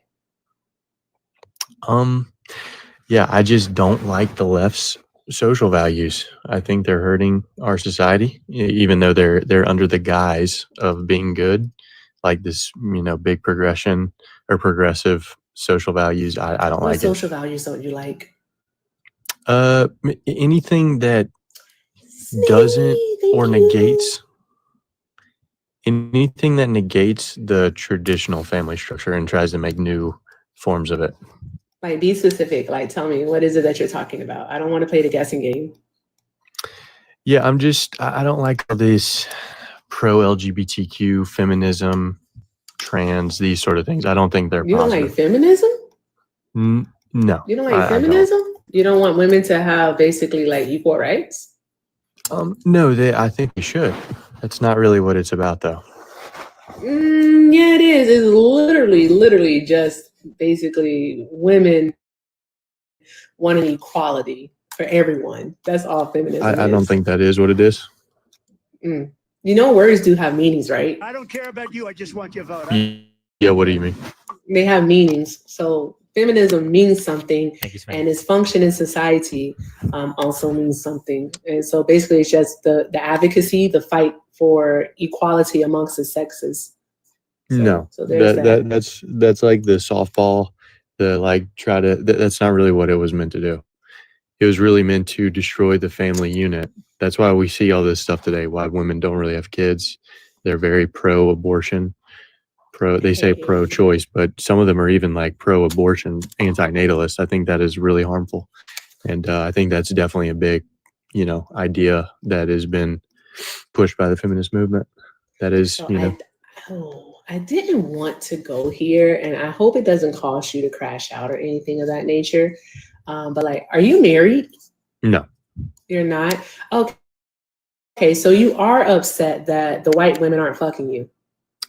Yeah, I just don't like the left's social values. I think they're hurting our society, even though they're under the guise of being good. like this, big progression or progressive social values. I don't What like social values don't you like? anything that doesn't Thank or you. negates anything that negates the traditional family structure and tries to make new forms of it. Like, be specific. Like, tell me, what is it that you're talking about? I don't want to play the guessing game. Yeah, I don't like all this pro LGBTQ feminism, trans, these sort of things. I don't think they're You don't positive. like feminism? No. You don't I like feminism? You don't want women to have basically like equal rights? No, I think they should. That's not really what it's about, though. Yeah, it is. It's literally just basically women wanting equality for everyone. That's all feminism I is. don't think that is what it is. You know, words do have meanings, right? I don't care about you. I just want your vote. Yeah, what do you mean? They have meanings. So feminism means something, Thank you, Sven. and its function in society also means something. And so basically it's just the advocacy, the fight for equality amongst the sexes. So there's that. That's like the softball, that's not really what it was meant to do. It was really meant to destroy the family unit. That's why we see all this stuff today, why women don't really have kids. They're very pro-abortion. They say pro-choice, but some of them are even like pro-abortion, anti-natalist. I think that is really harmful. And I think that's definitely a big, idea that has been pushed by the feminist movement. That is, I didn't want to go here, and I hope it doesn't cause you to crash out or anything of that nature. But like, are you married? No. You're not? Okay, so you are upset that the white women aren't fucking you.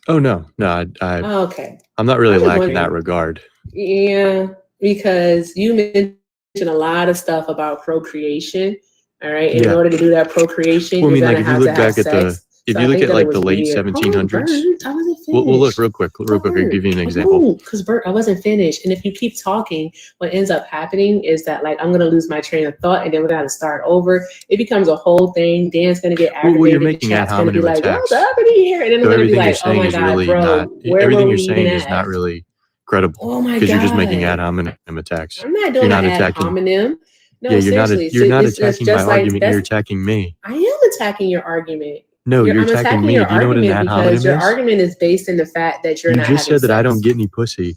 Oh, no. Okay. I'm not really I was lacking that wondering. regard. Yeah, because you mentioned a lot of stuff about procreation. All right. And in order to do that procreation, Well, I mean, you're like gonna if you have look to have back at sex. if So you I look think at that like it the was late weird. 1700s. Bert, I wasn't finished. Well, look real quick. I'll give you an example. Because Bert, I wasn't finished. And if you keep talking, what ends up happening is that like I'm gonna lose my train of thought, and then we're gonna start over. It becomes a whole thing. Dan's gonna get aggravated. Well, you're making ad Chat's gonna be hominem like, attacks. "What's happening here?" And then So I'm gonna be everything you're like, "Oh saying my is god, really bro, not. where Everything were you're we saying even is at?" not really credible. Oh my god! Because you're just making ad hominem attacks. I'm not doing You're an not ad attacking. hominem. No, Yeah, seriously. you're not It's attacking my just like argument. You're attacking me. I am attacking your argument. No, you're I'm attacking me. your Do you know what an argument ad because hominem your is? argument is based in the fact that you're You not just having said that I sex. don't get any pussy.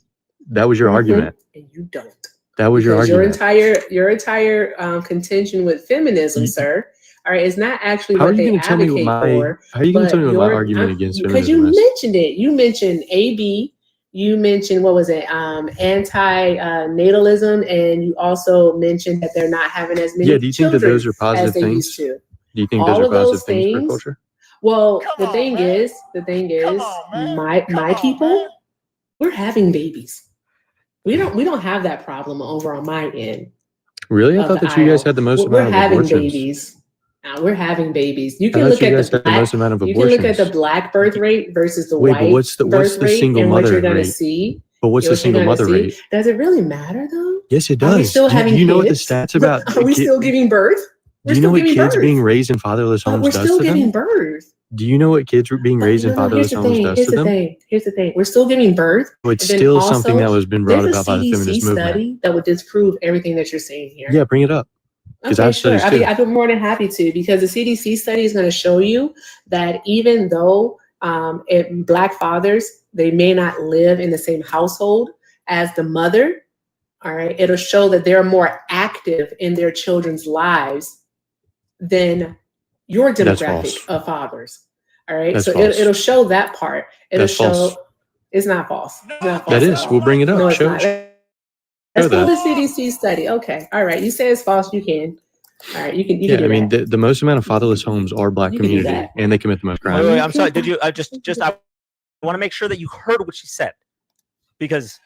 That was your Mhm. argument. And you don't. That was your Because argument. your entire contention with feminism, sir. All right, it's not actually How are what you they going to tell me advocate what for. How are you going to tell me what my argument I'm- against because feminism you is? mentioned it. You mentioned AB. You mentioned what was it? Anti-natalism, and you also mentioned that they're not having as many Yeah, do you think that children those are as positive they things? used to. Do you think All those are of those positive things for things- culture? Well, Come the on, thing man. is, Come on, man. my Come on, people, man. we're having babies. We don't have that problem over on my end. Really? I Of thought the that you guys aisle. had the most We're amount of having abortions. babies. We're having babies. You I can thought look you at guys the had the most amount of You can look at abortions. the black birth rate versus the Wait, but white what's the birth rate, single and what mother you're going to rate? see. But what's the what you're single gonna mother see. rate? Does it really matter though? Yes, it Are we does. still having Do you know what the kids? stats about? Are we still giving birth? Do you know what kids being raised in fatherless But homes we're does still to giving them? birth. Do you know what kids being raised in No, here's fatherless the homes thing. does Here's to the them? thing. Here's the thing. We're still giving birth. Well, it's and then still something also, that was been brought there's about by the a feminist CDC movement. study that would disprove everything that you're saying here. Yeah, bring it up. Because Okay, I've sure. studies too. I'd be more than happy to, because the CDC study is going to show you that even though Black fathers, they may not live in the same household as the mother, all right, it'll show that they're more active in their children's lives than your demographic of fathers. All right, That's so false. it'll show that part. It'll That's show false. it's not false. It's not false That at is. all. We'll bring it up. No, it's Show not. that. Let's go to the CDC study. Okay, all right. You say it's false. You can. All right, you can. Yeah, do I mean, that. the most amount of fatherless homes are Black You can do community, that. and they commit the most crimes. Wait, I'm sorry. Did you? I want to make sure that you heard what she said, because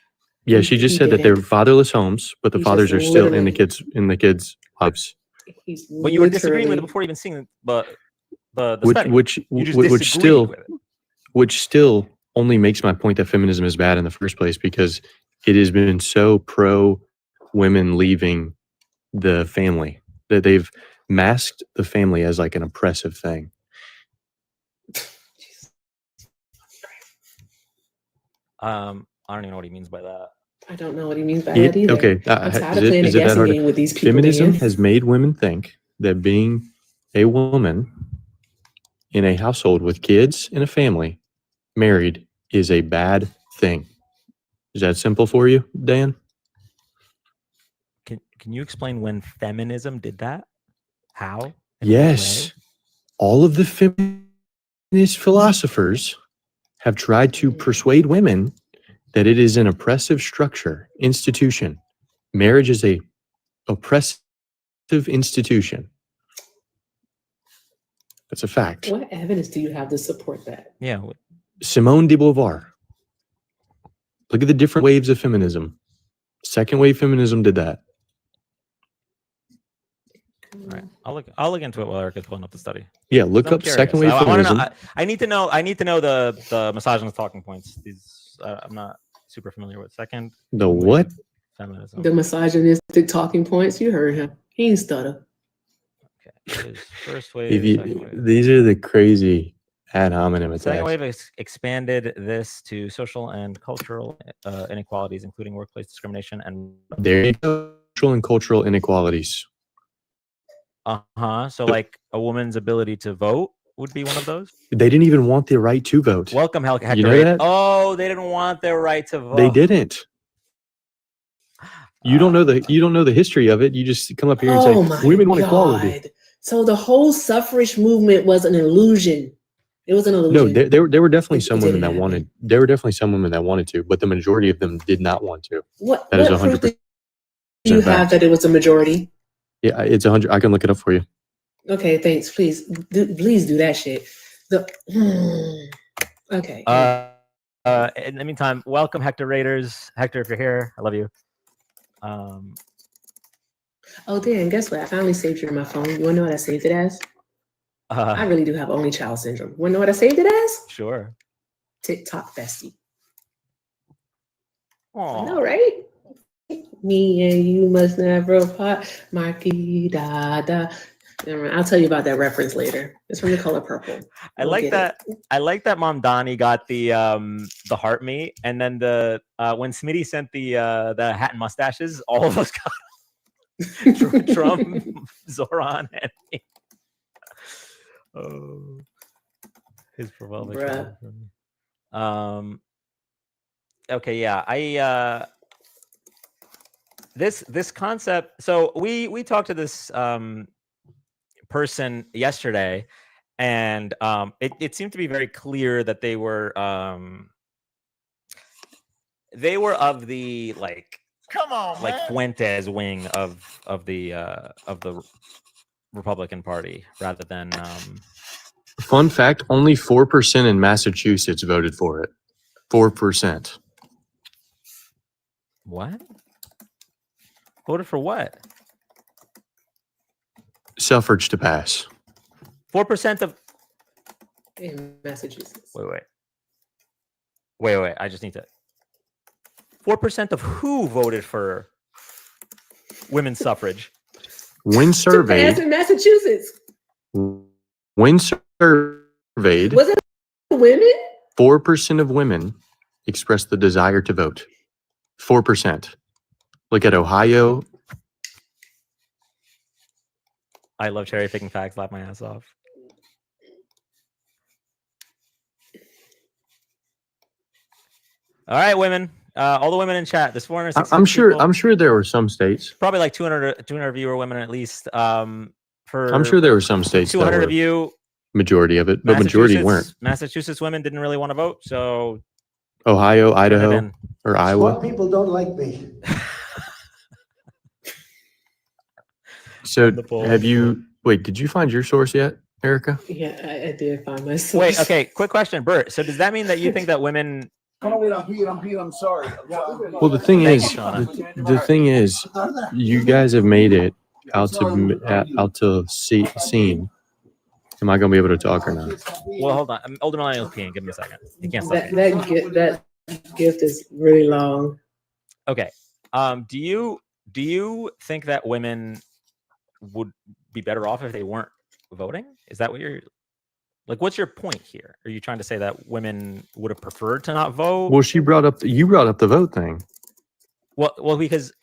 Yeah, she just He said that they're didn't. fatherless homes, but the He fathers just are still in the literally- kids' lives. He's but you were disagreeing with it literally- before even seeing the study. Which You just which disagreed still with it. which still only makes my point that feminism is bad in the first place, because it has been so pro women leaving the family that they've masked the family as like an oppressive thing. I don't even know what he means by that. I don't know what he means by that either. Okay, I'm tired of playing a is it that guessing hard? game with these people. Feminism Dan. has made women think that being a woman in a household with kids and a family, married, is a bad thing. Is that simple for you, Dan? Can you explain when feminism did that? How? In what Yes. way? All of the feminist philosophers have tried to persuade women that it is an oppressive structure, institution. Marriage is a oppressive institution. That's a fact. What evidence do you have to support that? Yeah. Simone de Beauvoir. Look at the different waves of feminism. Second wave feminism did that. All right. I'll look into it while Erica's pulling up the study. Yeah, look I'm up curious. second wave I wanna feminism. know, I need to know. I need to know the misogynist talking points. These I'm not super familiar with. Second The wave what? feminism. The misogynistic talking points. You heard him. He ain't stutter. Okay. It is first wave. Second wave. These are the crazy ad hominem Second attacks. wave expanded this to social and cultural inequalities, including workplace discrimination and. There you go. Social and cultural inequalities. So like a woman's ability to vote would be one of those. They didn't even want the right to vote. Welcome, Hector. You know that? Oh, they didn't want their right to vote. They didn't. You don't know the history of it. You just come up here and say women want equality. So the whole suffrage movement was an illusion. It was an illusion. No, there were definitely some women didn't that happen. wanted. There were definitely some women that wanted to, but the majority of them did not want to. What That is proof 100% do you have fact. that it was a majority? Yeah, it's 100. I can look it up for you. Okay, thanks. Please do that shit. Okay. In the meantime, welcome, Hector Raiders. Hector, if you're here, I love you. Oh, Dan, guess what? I finally saved you in my phone. You wanna know what I saved it as? I really do have only child syndrome. Wanna know what I saved it as? Sure. TikTok bestie. Aw. I know, right? Me and you must never part. Marky da da. Never mind. I'll tell you about that reference later. It's from The Color Purple. I You'll like get that. I like that Mom Donnie got the heart me, and then the when Smitty sent the hat and mustaches, all of us got Trump, Zoran, and me. Oh, his profile picture. Okay, yeah, this concept. So we talked to this person yesterday, and it seemed to be very clear that they were of the Come on, like man. Fuentes wing of the Republican Party rather than Fun fact: only 4% in Massachusetts voted for it. 4%. what? Voted for what? Suffrage to pass. 4% of in Massachusetts. Wait. I just need to. 4% of who voted for women's suffrage? When To pass surveyed, in Massachusetts. when surveyed, Was it women? 4% of women expressed the desire to vote. 4%. Look at Ohio. I love cherry picking facts. Laugh my ass off. All right, women. All the women in chat. There's 460. I'm sure. people. I'm sure there were some states. Probably like 200 viewer women at least. I'm sure there were some states. 200 that of were you. majority of it, but majority weren't. Massachusetts women didn't really want to vote, so Ohio, turn it Idaho, in. or Smart Iowa. people don't like me. So the poll. have you? Wait, did you find your source yet, Erica? Yeah, I did find myself. Wait, okay, quick question, Bert. So does that mean that you think that women? I'm sorry. Well, the thing Thank is, you, Shauna. the thing is, you guys have made it out to seen. Am I gonna be able to talk or not? Well, hold on. I'm older millennials peeing. Give me a second. You can't stop me. that gift is really long. Okay. Do you think that women would be better off if they weren't voting? Is that what you're? Like, what's your point here? Are you trying to say that women would have preferred to not vote? Well, you brought up the vote thing. Well, because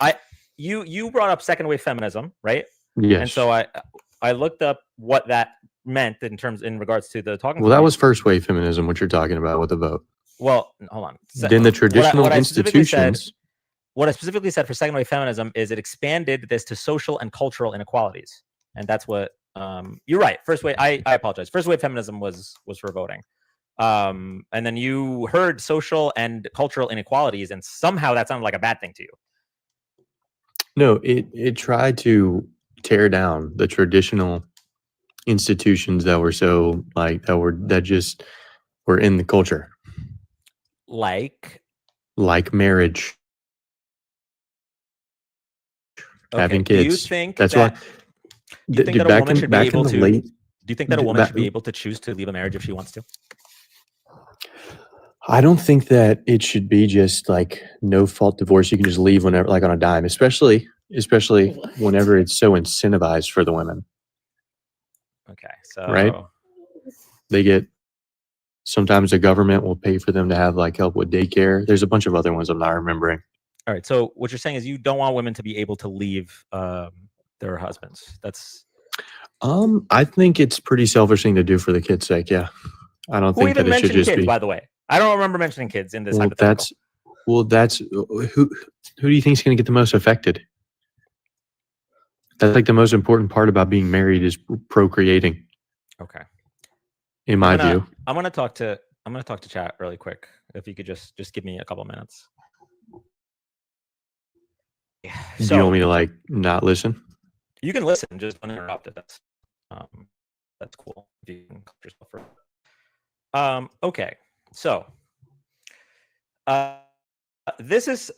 you brought up second wave feminism, right? Yes. And so I looked up what that meant in regards to the talking. Well, that was first wave feminism, what you're talking about with the vote. Well, hold on. Then the traditional institutions. What I specifically said for second wave feminism is it expanded this to social and cultural inequalities, and that's what. You're right. First wave. I apologize. First wave feminism was for voting, and then you heard social and cultural inequalities, and somehow that sounded like a bad thing to you. No, it tried to tear down the traditional institutions that were so that just were in the culture, like marriage, having kids. Do you think that's that, why? Do you think that a woman should be able to? Do you think that a woman should be able to choose to leave a marriage if she wants to? I don't think that it should be just like no fault divorce. You can just leave whenever, like on a dime, especially whenever it's so incentivized for the women. Okay, so right, they get. Sometimes the government will pay for them to have like help with daycare. There's a bunch of other ones I'm not remembering. All right, so what you're saying is you don't want women to be able to leave their husbands. That's. I think it's pretty selfish thing to do for the kids' sake. Yeah, I don't think that it should just be. By the way, I don't remember mentioning kids in this hypothetical. That's who do you think is going to get the most affected? That's like the most important part about being married is procreating. Okay. In my view, I'm gonna talk to chat really quick. If you could just give me a couple minutes. Do you want me to like not listen? You can listen, just uninterrupted. That's cool. If you can cut yourself for. Okay, so this is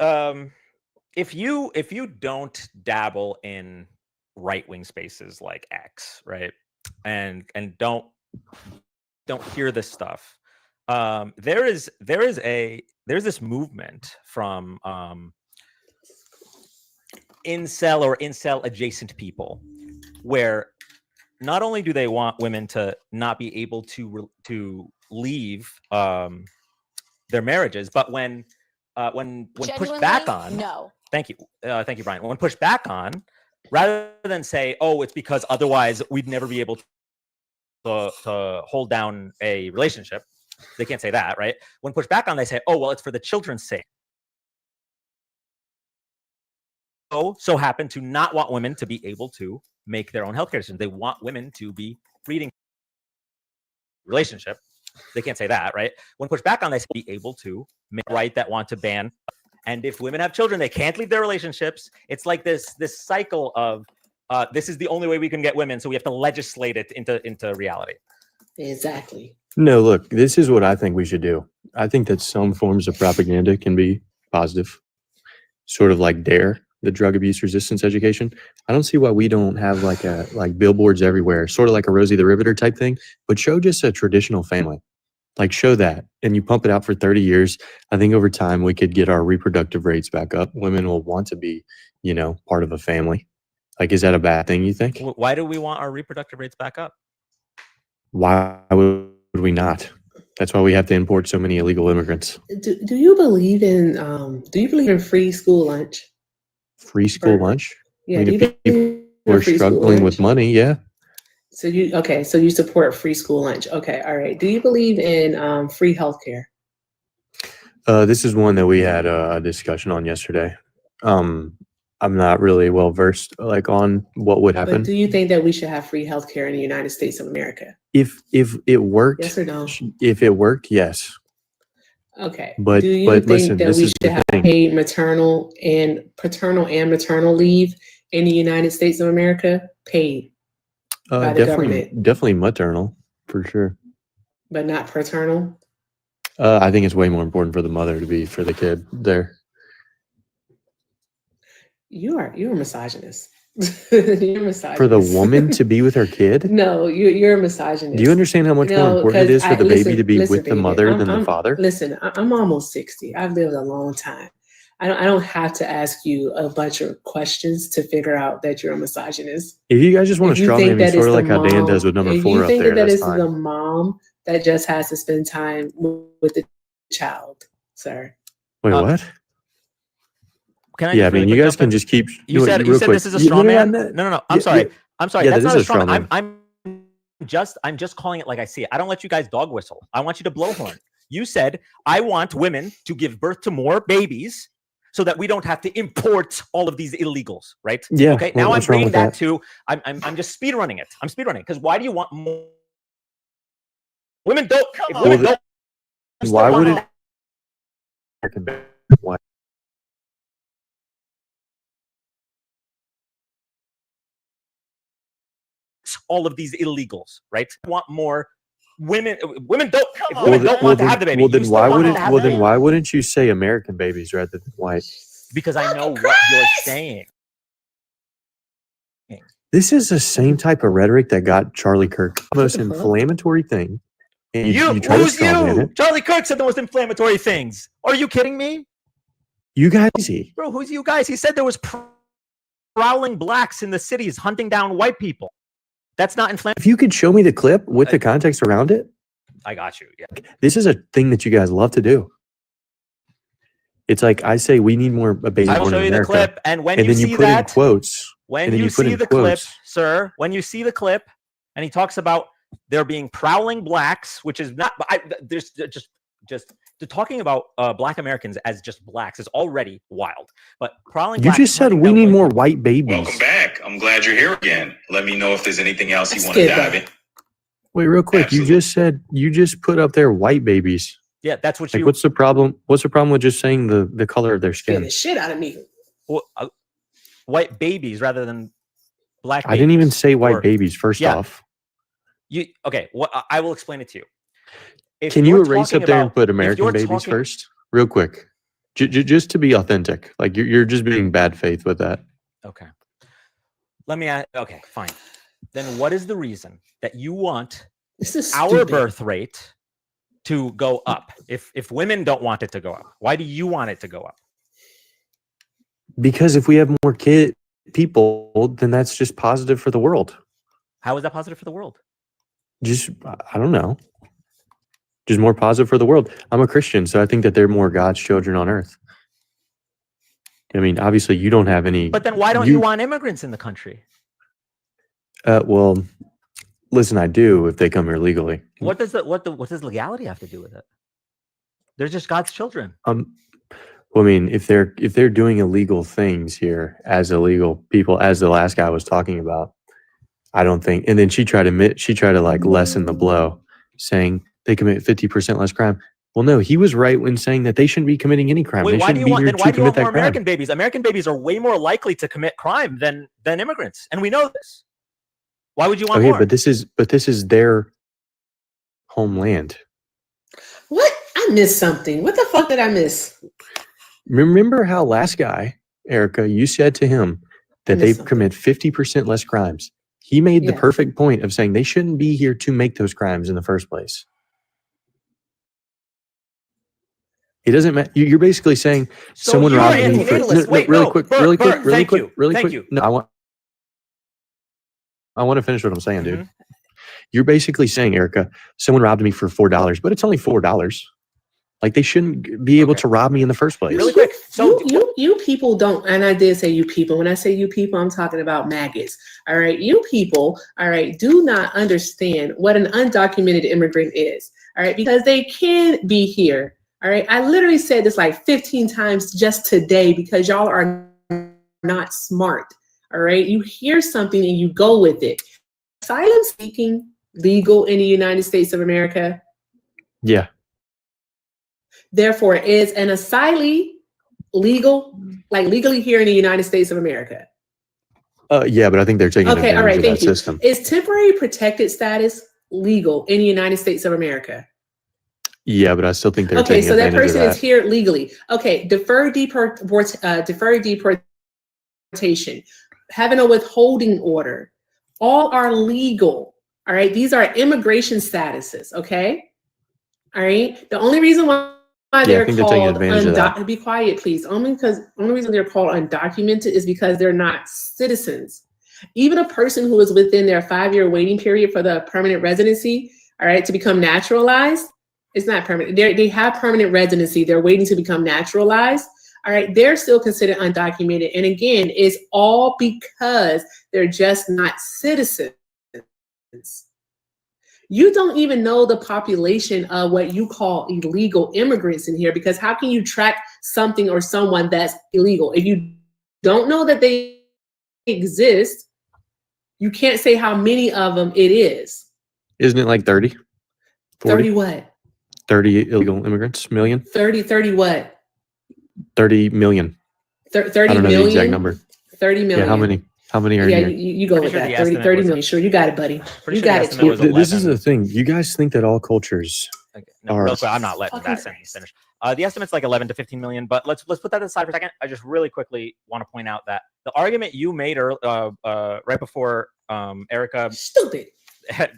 if you don't dabble in right-wing spaces like X, right, and don't hear this stuff. There's this movement from incel or incel adjacent people, where not only do they want women to not be able to leave their marriages, but when pushed back on, thank you, Brian. When pushed back on, rather than say, oh, it's because otherwise we'd never be able to hold down a relationship. They can't say that, right? When pushed back on, they say, oh, well, it's for the children's sake. So happen to not want women to be able to make their own healthcare decisions. They want women to be reading relationship. They can't say that, right? When pushed back on, they say be able to make a right that want to ban. And if women have children, they can't leave their relationships. It's like this cycle of this is the only way we can get women, so we have to legislate it into reality. Exactly. No, look, this is what I think we should do. I think that some forms of propaganda can be positive, sort of like DARE, the drug abuse resistance education. I don't see why we don't have like billboards everywhere, sort of like a Rosie the Riveter type thing, but show just a traditional family. Like show that, and you pump it out for 30 years. I think over time we could get our reproductive rates back up. Women will want to be, part of a family. Like, is that a bad thing, you think? Why do we want our reproductive rates back up? Why would we not? That's why we have to import so many illegal immigrants. Do you believe in free school lunch? Free school lunch? Yeah, I mean, if people are struggling with money, yeah. So you support free school lunch. Okay, all right. Do you believe in free healthcare? This is one that we had a discussion on yesterday. I'm not really well versed on what would happen. But do you think that we should have free healthcare in the United States of America? If it worked, yes or no? If it worked, yes. Okay. But do you think listen, that we should have paid paternal and maternal leave in the United States of America? Paid by the government? Definitely maternal, for sure. But not paternal? I think it's way more important for the mother to be for the kid there. You're a misogynist. You're a misogynist. For the woman to be with her kid? No, you're a misogynist. Do you understand how much more important it is for the baby to be with the mother than the father? Listen, I'm almost 60. I've lived a long time. I don't have to ask you a bunch of questions to figure out that you're a misogynist. If you guys just want If to you straw think man me, that sort it's of the like how Dan does with mom, number if 4 you up think there, that that's it's fine. the mom that just has to spend time with the child, sir. Wait, Uh, what? Can I Yeah, I just really mean, you quick guys jump can in? just keep. You know, said real quick. this is a straw man. No. I'm sorry. I'm sorry. Yeah, That's that not is a straw man. man. I'm just calling it like I see it. I don't let you guys dog whistle. I want you to blow horn. You said I want women to give birth to more babies so that we don't have to import all of these illegals, right? Yeah. Okay. Now I'm what's wrong bringing with that to. I'm just speed running it. I'm speed running because why do you want more? Women don't. If women don't. Why wouldn't? Why? All of these illegals, right? Want more women. Women don't. If on, women don't want to have the baby, Well, then you still why want them wouldn't? to have Well, the then baby. why wouldn't you say American babies rather than white? Because I know what you're saying. This is the same type of rhetoric that got Charlie Kirk the most the fuck? inflammatory thing. And you try to Who's straw man you? it. Charlie Kirk said the most inflammatory things. Are you kidding me? You guys, Bro, who's you guys? He said there was prowling blacks in the cities hunting down white people. That's not inflammatory. if you could show me the clip with the context around it, I got you. Yeah. this is a thing that you guys love to do. It's like I say, we need more babies I will born show in you the America, clip, and when and you then you see put in that, quotes. when and then you you put see in the clip, quotes. sir, when you see the clip, and he talks about there being prowling blacks, which is not. There's just talking about black Americans as just blacks is already wild. But prowling You blacks. just said hunting we down need white more people. white babies. Welcome back. I'm glad you're here again. Let me know if there's anything else you Let's want to get dive that. in. Wait, real quick. Absolutely. You just put up there white babies. Yeah, that's what Like, you. what's the problem? What's the problem with just saying the color of their Scared skin? the shit out of me. Well, white babies rather than black. I didn't even babies, say white or- babies. First yeah. off, You okay? What I will explain it to you. If can you you're erase talking up there and about- put if American you're babies talking- first, real quick, just to be authentic? Like you're just being bad faith with that. Okay. Let me ask. Okay, fine. Then what is the reason that you want This is our stupid. birth rate to go up? If women don't want it to go up, why do you want it to go up? Because if we have more people, then that's just positive for the world. How is that positive for the world? Just I don't know. Just more positive for the world. I'm a Christian, so I think that they're more God's children on earth. I mean, obviously, you don't have any. But then why don't you want immigrants in the country? Well, listen, I do if they come here legally. What does legality have to do with it? They're just God's children. Well, I mean, if they're doing illegal things here as illegal people, as the last guy was talking about, I don't think. And then she tried to like lessen the blow, saying they commit 50% less crime. Well, no, he was right when saying that they shouldn't be committing any crime. Wait, They why do shouldn't you be want? here Then to why do you commit want more that crime. American babies? American babies are way more likely to commit crime than immigrants, and we know this. Why would you want Okay, more? but this is their homeland. What? I missed something. What the fuck did I miss? Remember how last guy, Erica, you said to him that they missed something. commit 50% less crimes. He made the Yes. perfect point of saying they shouldn't be here to make those crimes in the first place. It doesn't matter. You're basically saying So someone you're robbed me. anti-natalist. Wait, really no, quick, Bert, really quick, Bert, really thank quick, you, really thank quick. you. No, I want to finish what I'm saying, dude. Mhm. You're basically saying, Erica, someone robbed me for $4, but it's only $4. Like they shouldn't be able Okay. to rob me in the first place. Really quick. So you people don't, and I did say you people. When I say you people, I'm talking about maggots. All right, you people, all right, do not understand what an undocumented immigrant is. All right, because they can be here. All right, I literally said this like 15 times just today because y'all are not smart. All right, you hear something and you go with it. Asylum seeking legal in the United States of America. Yeah. Therefore, is an asylee legal, like legally here in the United States of America? Yeah, but I think they're taking Okay, advantage all right, of thank that you. system. Is temporary protected status legal in the United States of America? Yeah, but I still think they're Okay, taking so that advantage person of is that. here legally. Okay, deferred deportation, having a withholding order, all are legal. All right, these are immigration statuses. Okay, all right. The only reason why why Yeah, I they're think they're taking called advantage of that. be quiet, please. Only reason they're called undocumented is because they're not citizens. Even a person who is within their 5-year waiting period for the permanent residency, all right, to become naturalized, it's not permanent. They have permanent residency. They're waiting to become naturalized. All right, they're still considered undocumented. And again, it's all because they're just not citizens. You don't even know the population of what you call illegal immigrants in here, because how can you track something or someone that's illegal? If you don't know that they exist, you can't say how many of them it is. Isn't it like 30? 40? 30 what? 30 illegal immigrants, million? 30 what? 30 million. 30 I don't know million? the exact number. 30 million. Yeah, how many? How many are Yeah, in here? you go with Pretty sure that. the 30 estimate was- million. Sure, you got it, buddy. Pretty You sure the got it. estimate was Too. This is 11. the thing. You guys think that all cultures Okay, no, are- real quick, I'm not letting Fucking that sentence finish. The estimate's like 11 to 15 million, but let's put that aside for a second. I just really quickly want to point out that the argument you made right before Erica Stupid. had,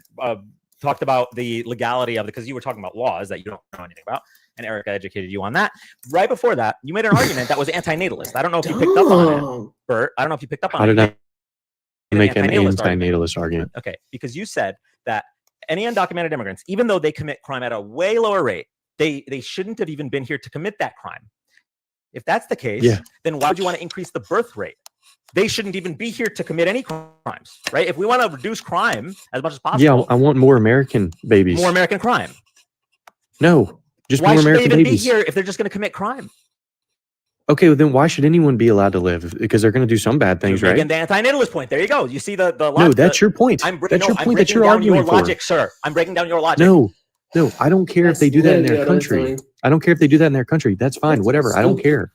talked about the legality of it, because you were talking about laws that you don't know anything about, and Erica educated you on that. Right before that, you made an argument that was antinatalist. I don't know if you picked up on it, Bert. I don't know if you picked up on How it. did I make an Antinatalist argument. antinatalist argument? Okay, because you said that any undocumented immigrants, even though they commit crime at a way lower rate, they shouldn't have even been here to commit that crime. If that's the case, Yeah. then why would you want to increase the birth rate? They shouldn't even be here to commit any crimes, right? If we want to reduce crime as much as possible, Yeah, I want more American babies. more American crime. No, just Why more should American they even babies. be here if they're just going to commit crime? Okay, well, then why should anyone be allowed to live? Because they're going to do some bad things, You're right? making the antinatalist point. There you go. You see the No, that's your point. I'm That's your point that breaking you're down arguing your for. logic, sir. I'm breaking down your logic. No, I don't care if they do that in their That's literally what I was country. doing. I don't care if they do that in their country. That's fine, That's whatever. I don't stupid. care.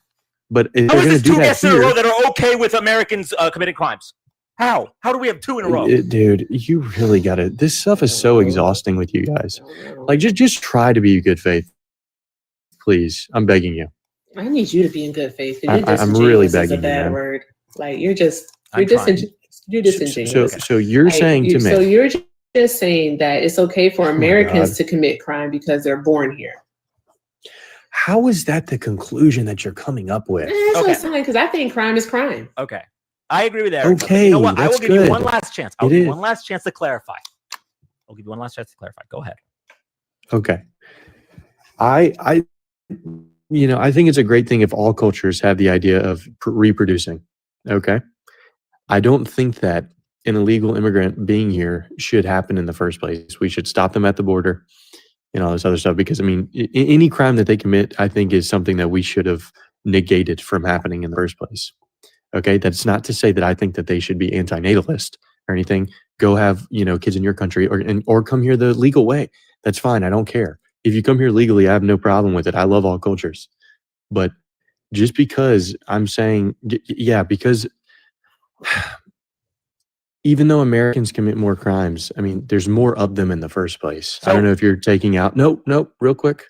But if How they're is going to this do two that guests in a row here, that are okay with Americans committing crimes? How? How do we have two in a row? dude, you really got to. This stuff is so exhausting with you guys. Like, just try to be in good faith, please. I'm begging you. I need you to be in good faith. I'm really begging you, bad man. word. Like you're I'm trying. disingenuous. So you're Like, saying to me, So you're just saying that it's okay for Oh my Americans God. to commit crime because they're born here. how is that the conclusion that you're coming up with? That's what Okay. I'm saying, because I think crime is crime. Okay. I agree with Eric. Okay, You know what? I will that's give you good. one last chance. I'll It give you is. one last chance to clarify. I'll give you one last chance to clarify. Go ahead. Okay. I think it's a great thing if all cultures have the idea of reproducing. Okay. I don't think that an illegal immigrant being here should happen in the first place. We should stop them at the border and all this other stuff, because I mean, any crime that they commit, I think, is something that we should have negated from happening in the first place. Okay. That's not to say that I think that they should be antinatalist or anything. Go have, kids in your country or come here the legal way. That's fine. I don't care. If you come here legally, I have no problem with it. I love all cultures. But just because I'm saying, because even though Americans commit more crimes, I mean, there's more of them in the first place. I don't know if you're taking out, nope, real quick.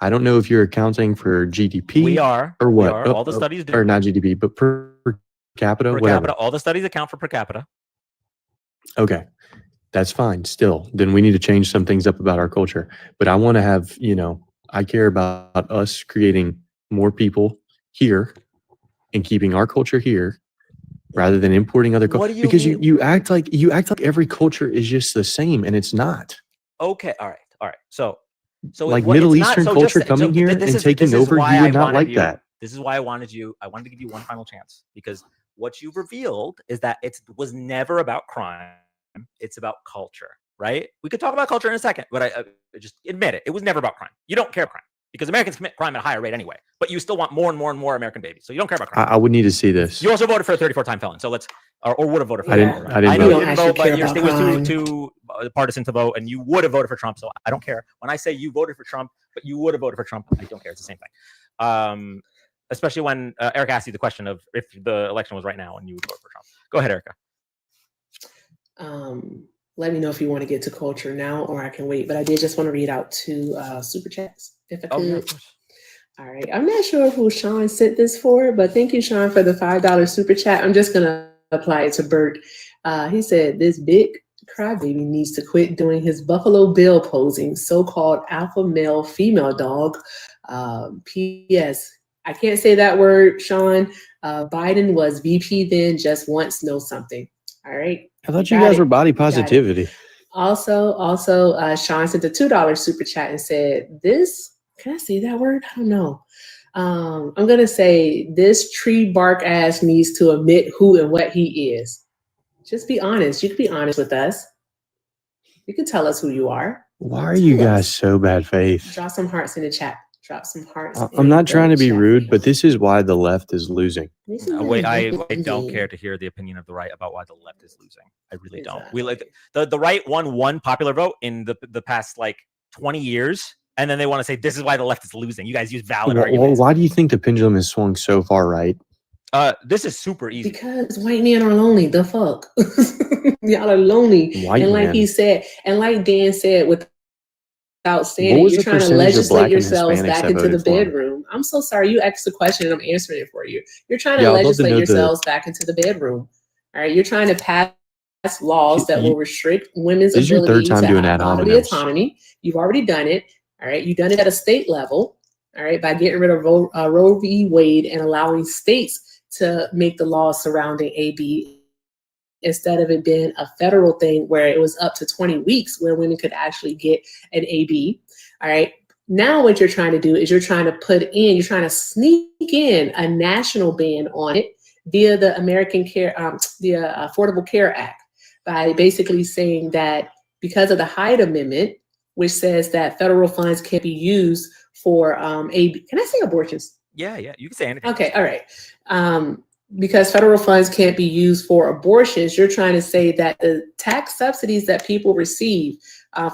I don't know if you're accounting for GDP We are. or what. We are. All the studies do. Or not GDP, but per capita, Per whatever. capita. All the studies account for per capita. Okay. That's fine. Still, then we need to change some things up about our culture. But I want to have, I care about us creating more people here and keeping our culture here rather than importing other What culture. do you Because mean? you act like every culture is just the same, and it's not. Okay. All right. So Like what- Middle it's not- Eastern so culture just- coming so here this and is- taking this is over, why you I would not wanted like you- that. This is why I wanted to give you one final chance, because what you revealed is that it was never about crime. It's about culture, right? We could talk about culture in a second, but I just admit it. It was never about crime. You don't care about crime because Americans commit crime at a higher rate anyway, but you still want more and more and more American babies. So you don't care about crime. I would need to see this. You also voted for a 34-time felon. So let's, or would have voted for I that. didn't I know vote. you You didn't don't actually vote, but care your about state was crime. too partisan to vote, and you would have voted for Trump. So I don't care. When I say you voted for Trump, but you would have voted for Trump, I don't care. It's the same thing. Especially when Erica asked you the question of if the election was right now and you would vote for Trump. Go ahead, Erica. Let me know if you want to get to culture now, or I can wait. But I did just want to read out two super chats, if I could. yeah, of course. All right. I'm not sure who Sean sent this for, but thank you, Sean, for the $5 super chat. I'm just gonna apply it to Bert. He said this big crybaby needs to quit doing his Buffalo Bill posing, so-called alpha male female dog. P.S. I can't say that word, Sean. Biden was VP then, just once know something. All right. I thought you Got guys it. were body Got it. positivity. Also, Sean sent a $2 super chat and said, "This, can I say that word? I don't know. I'm gonna say this tree bark ass needs to admit who and what he is. Just be honest. You can be honest with us. You can tell us who you are. Why are you Tell guys us. so bad faith? Drop some hearts in the chat. Drop some hearts. I'm not in trying the to be chat. rude, but this is why the left is losing. This is Wait, I losing. don't care to hear the opinion of the right about why the left is losing. I really don't. We Exactly. like the right won one popular vote in the past like 20 years, and then they want to say this is why the left is losing. You guys use valid arguments. Why do you think the pendulum has swung so far right? This is super easy. Because white men are lonely. The fuck, y'all are lonely. White and like men. he said, and like Dan said, without saying What it, was you're the trying to percentage of legislate Black and yourselves Hispanics back that into the voted for him? bedroom. I'm so sorry. You asked the question and I'm answering it for you. You're trying to Yeah, I'd love to legislate know yourselves back into the bedroom. All right. You're trying to pass laws that will restrict women's This is your ability third time to doing have ad bodily hominems. autonomy. You've already done it. All right. You've done it at a state level. All right. By getting rid of Roe v. Wade and allowing states to make the laws surrounding AB instead of it being a federal thing where it was up to 20 weeks where women could actually get an AB. All right. Now what you're trying to do is you're trying to sneak in a national ban on it via the Affordable Care Act by basically saying that because of the Hyde Amendment, which says that federal funds can't be used for AB. Can I say abortions? Yeah, you can say anything. Okay, all right. Because federal funds can't be used for abortions, you're trying to say that the tax subsidies that people receive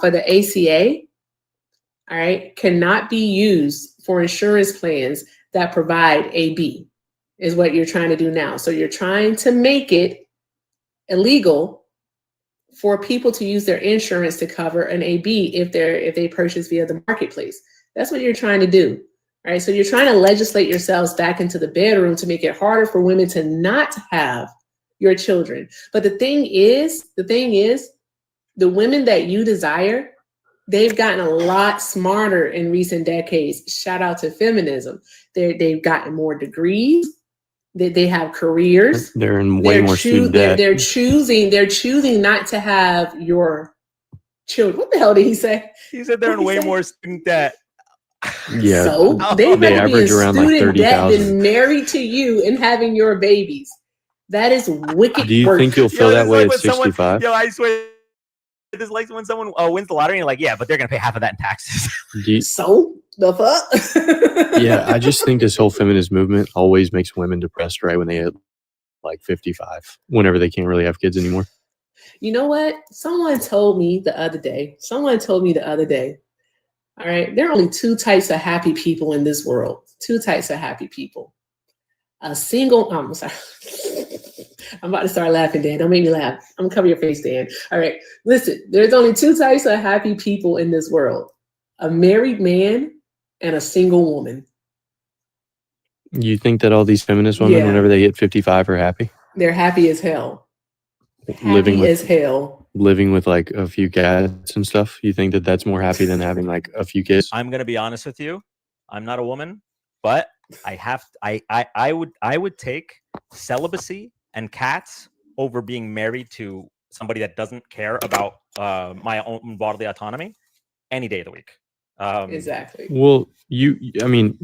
for the ACA, all right, cannot be used for insurance plans that provide AB, is what you're trying to do now. So you're trying to make it illegal for people to use their insurance to cover an AB if they purchase via the marketplace. That's what you're trying to do. All right, so you're trying to legislate yourselves back into the bedroom to make it harder for women to not have your children. But the thing is, the women that you desire, they've gotten a lot smarter in recent decades. Shout out to feminism. They've gotten more degrees. They have careers. They're in way more student debt. They're choosing not to have your children. What the hell did he say? He said they're in way more student debt. Yeah. So they They better be in average around like student debt 30,000. than married to you and having your babies. That is wicked. Do you work. think you'll feel Yo, that this is way like at when someone- 65? Yo, I swear, this is like when someone wins the lottery and you're like, yeah, but they're gonna pay half of that in taxes. So the fuck? Yeah, I just think this whole feminist movement always makes women depressed right when they hit like 55, whenever they can't really have kids anymore. You know what? Someone told me the other day. All right, there are only two types of happy people in this world. Two types of happy people. I'm sorry. I'm about to start laughing, Dan. Don't make me laugh. I'm gonna cover your face, Dan. All right, listen, there's only two types of happy people in this world: a married man and a single woman. You think that all these feminist women, Yeah. whenever they hit 55, are happy? They're happy as hell. Living Happy with- as hell. Living with like a few cats and stuff? You think that that's more happy than having like a few kids? I'm gonna be honest with you. I'm not a woman, but I would take celibacy and cats over being married to somebody that doesn't care about my own bodily autonomy any day of the week. Exactly. Well, I mean,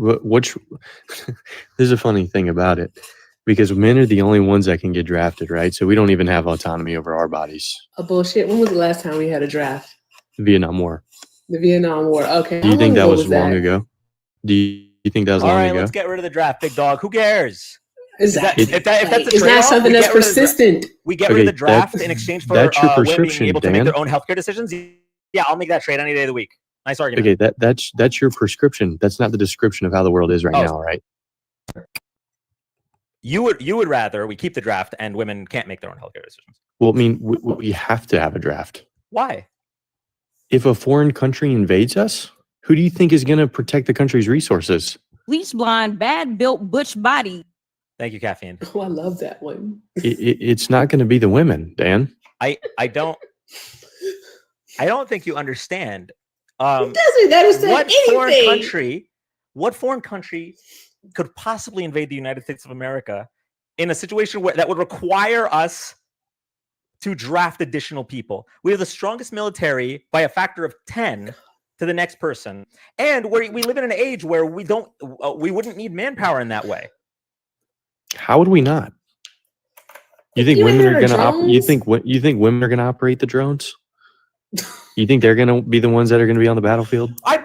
there's a funny thing about it because men are the only ones that can get drafted, right? So we don't even have autonomy over our bodies. Bullshit. When was the last time we had a draft? The Vietnam War. The Vietnam War. Okay. Do you How think long that ago was long ago? Do you think that was All long right, ago? let's get rid of the draft, big dog. Who cares? Exactly. If that's a it's not trade-off, something we that's get rid of the persistent. We get rid of Okay, the draft in exchange for that's your women being prescription, able to make Dan. their own healthcare decisions. Yeah, I'll make that trade any day of the week. Nice argument. Okay, that's your prescription. That's not the description of how the world is right Oh. now, right? You would rather we keep the draft and women can't make their own healthcare decisions. Well, I mean, we have to have a draft. Why? If a foreign country invades us, who do you think is going to protect the country's resources? Bleach blonde, bad built butch body. Thank you, caffeine. Oh, I love that one. It's not going to be the women, Dan. I don't think you understand. He doesn't understand What anything. What foreign country could possibly invade the United States of America in a situation where that would require us to draft additional people? We have the strongest military by a factor of 10 to the next person, and we live in an age where we wouldn't need manpower in that way. How would we not? You think You women hear are the gonna? You drones? think women are gonna operate the drones? You think they're gonna be the ones that are gonna be on the battlefield? I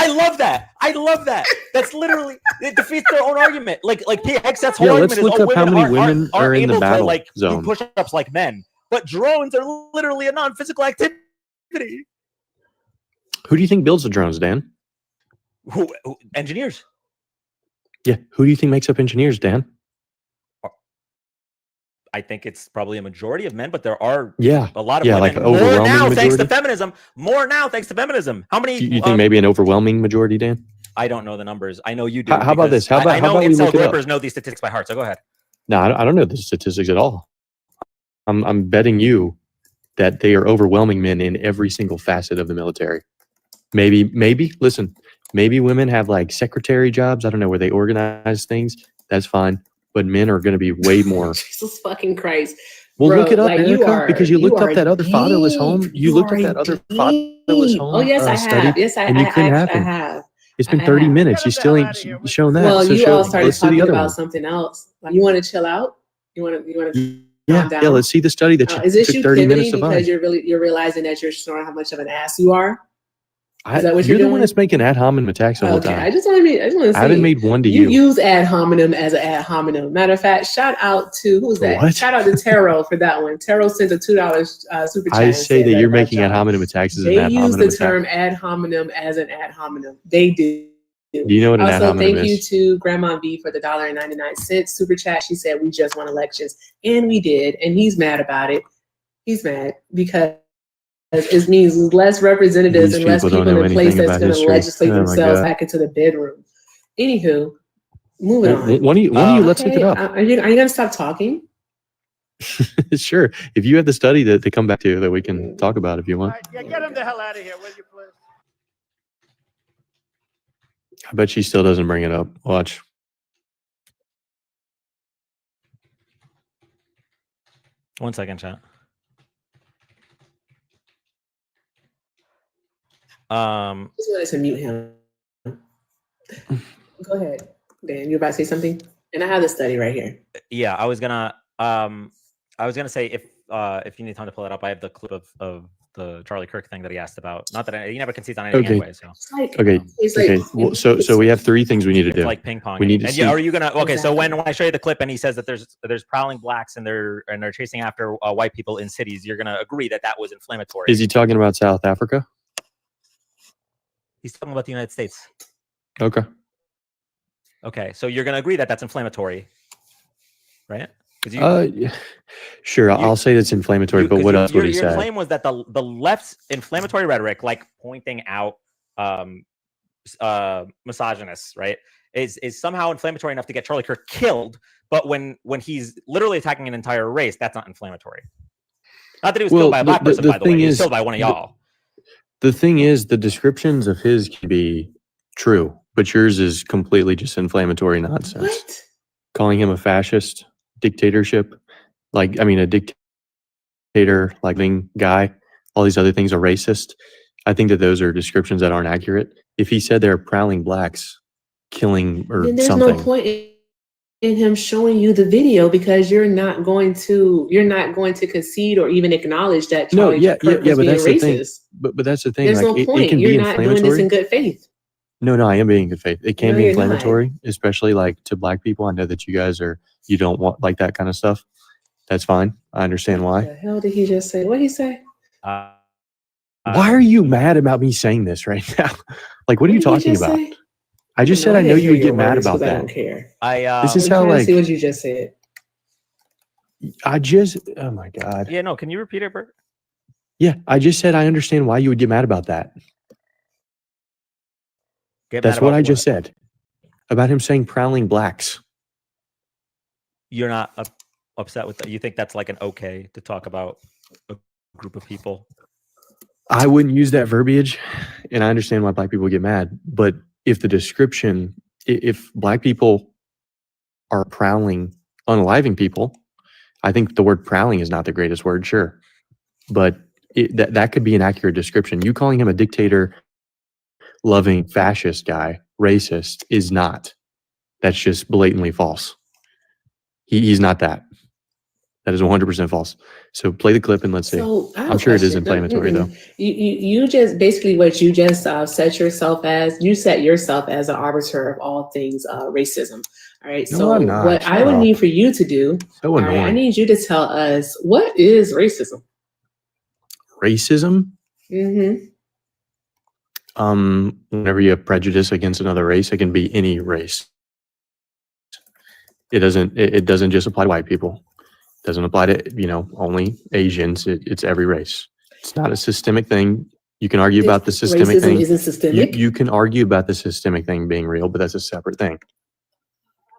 love that. I love that. That's literally, it defeats their own argument. Like PXF's whole Yeah, argument let's is, look up how many women are in the able battle to like zone. do push-ups like men, but drones are literally a non-physical activity. Who do you think builds the drones, Dan? Who engineers? Yeah, who do you think makes up engineers, Dan? I think it's probably a majority of men, but there are a lot of yeah, women. like an More overwhelming now, thanks to majority? feminism. More now, thanks to feminism. How many? You think maybe an overwhelming majority, Dan? I don't know the numbers. I know you do. How about this? How about I know we look incel it up? grippers know these statistics by heart. So go ahead. No, I don't know the statistics at all. I'm betting you that they are overwhelming men in every single facet of the military. Maybe listen, maybe women have like secretary jobs. I don't know, where they organize things. That's fine. But men are going to be way more. Jesus fucking Christ. Well, Bro, look it up, like, Erica, because you looked up are that other fatherless home. deep. You looked up that are other fatherless deep. home. Oh, yes, I study, have. Yes, and you couldn't I happen. have. It's been I 30 have. minutes. You Get still the hell ain't outta here. shown that. Well, So you all started let's do the talking other about one. something else. Like, you want to chill out? You want to Yeah, calm down? yeah. Let's see the study that Is this took you 30 minutes pivoting to find. because you're realizing that you're showing how much of an ass you are? Is that what You're you're the doing? one that's making ad hominem attacks the whole Okay, time. I just want to say I haven't made one to you you. use ad hominem as an ad hominem. Matter of fact, shout out to who's that? What? Shout out to Taro for that one. Taro sent a $2 super chat. I and say said that you're that making ad job. hominem attacks as an They ad use hominem the attack. term ad hominem as an ad hominem. They do. Do you know what an ad Also, hominem thank you is? to Grandma V for the $1.99 super chat. She said we just won elections, and we did, and he's mad about it. He's mad because it means less representatives These and less people don't people know in place anything that's about going to history. legislate Oh my themselves God. back into the bedroom. Anywho, moving on. One of you, let's look Okay, it up. are you going to stop talking? Sure. If you have the study to come back to that we can talk about if you All want. right, yeah, get him the hell out of here, will you, please? I bet she still doesn't bring it up. Watch. One second, chat. Just wanted to mute him. Go ahead, Dan. You about to say something? And I have the study right here. Yeah, I was gonna say if you need time to pull it up, I have the clip of the Charlie Kirk thing that he asked about. Not that he never concedes on anything Okay. anyway. So It's like, Okay. it's like, Okay. Well, so we have three things we need to it's do. like ping pong. We need to and see. yeah, are you gonna? Okay, so Exactly. when I show you the clip and he says that there's prowling blacks and they're chasing after white people in cities, you're gonna agree that was inflammatory. Is he talking about South Africa? He's talking about the United States. Okay. Okay, so you're gonna agree that that's inflammatory, right? Because Yeah. Sure. I'll say it's inflammatory, but what else would he your say? claim was that the left's inflammatory rhetoric, like pointing out misogynists, right, is somehow inflammatory enough to get Charlie Kirk killed. But when he's literally attacking an entire race, that's not inflammatory. Not that he was killed by a black person, by the way. He was killed by one of y'all. The thing is, the descriptions of his can be true, but yours is completely just inflammatory nonsense. what? Calling him a fascist, dictatorship, a dictator, guy, all these other things are racist. I think that those are descriptions that aren't accurate. If he said they're prowling blacks, killing or Then there's something, no point in him showing you the video because you're not going to concede or even acknowledge that No, Charlie yeah, Kirk yeah, was but being that's the thing. racist. But that's the thing. There's no it point. can You're be not doing this inflammatory. in good faith. No, I am being in good faith. It can No, be you're not. inflammatory, especially to black people. I know that you don't want like that kind of stuff. That's fine. I understand What why. the hell did he just say? What did he say? Why are you mad about me saying this right now? What are you talking about? I just said I know you would get mad about I that. don't care. This is I'm how trying to see what you just said. oh my God. Yeah, no. Can you repeat it, Bert? Yeah, I just said I understand why you would get mad about that. That's what I just said about him saying prowling blacks. You're not upset with that. You think that's like an okay to talk about a group of people? I wouldn't use that verbiage, and I understand why black people get mad. But if the description, if black people are prowling, unaliving people, I think the word prowling is not the greatest word, sure. But that could be an accurate description. You calling him a dictator, loving fascist guy, racist, is not. That's just blatantly false. He's not that. That is 100% false. So play the clip and let's see. So I have I'm a sure it is question. inflammatory though. You just basically what you just set yourself as. You set yourself as an arbiter of all things racism. All right. No, So I'm not. what I would need for you to do, So all right, I annoying. need you to tell us what is racism. Racism. Mm-hmm. Whenever you have prejudice against another race, it can be any race. It doesn't just apply to white people. It doesn't apply to, only Asians. It's every race. It's not a systemic thing. You can argue about the systemic Racism thing. isn't systemic. You can argue about the systemic thing being real, but that's a separate thing.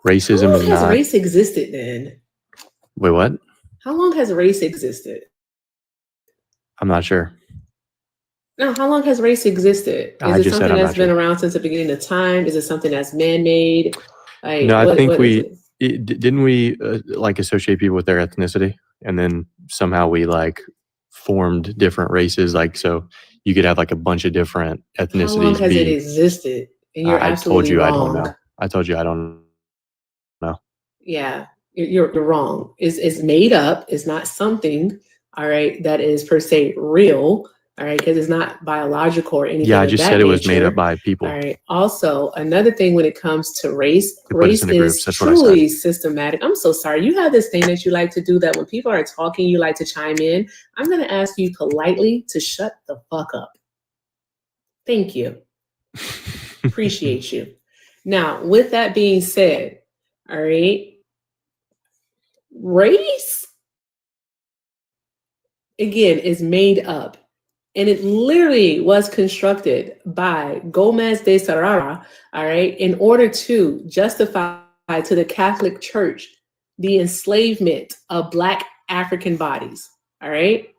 How Racism long is has not. race existed then? Wait, what? How long has race existed? I'm not sure. No, how long has race existed? I Is it just said something I'm that's not been sure. around since the beginning of time? Is it something that's man-made? Like, No, I think what is it? didn't we like associate people with their ethnicity, and then somehow we like formed different races. Like, so you could have like a bunch of different ethnicities. How long has it existed? And you're I told absolutely you wrong. I don't know. I told you I don't know. Yeah, you're wrong. It's made up. It's not something, all right, that is per se real, all right, because it's not biological or anything. Yeah, I of just that said it was made nature. up by people. All right. Also, another thing when it comes to race, To put us race into is groups. That's what I said. truly systematic. I'm so sorry. You have this thing that you like to do that when people are talking, you like to chime in. I'm going to ask you politely to shut the fuck up. Thank you. Appreciate you. Now, with that being said, all right, race, again, is made up. And it literally was constructed by Gomez de Serrara, all right, in order to justify to the Catholic Church the enslavement of Black African bodies, all right?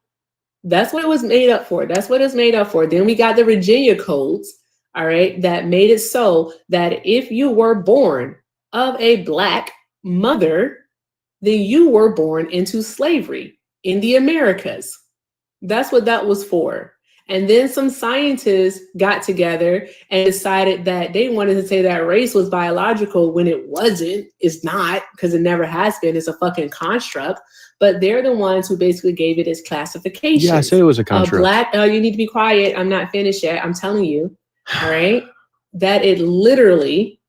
That's what it was made up for. That's what it's made up for. Then we got the Virginia codes, all right, that made it so that if you were born of a Black mother, then you were born into slavery in the Americas. That's what that was for. And then some scientists got together and decided that they wanted to say that race was biological when it wasn't. It's not, because it never has been. It's a fucking construct. But they're the ones who basically gave it its classification. Yeah, I said it was a construct. Black, you need to be quiet. I'm not finished yet. I'm telling you, all right, that it literally,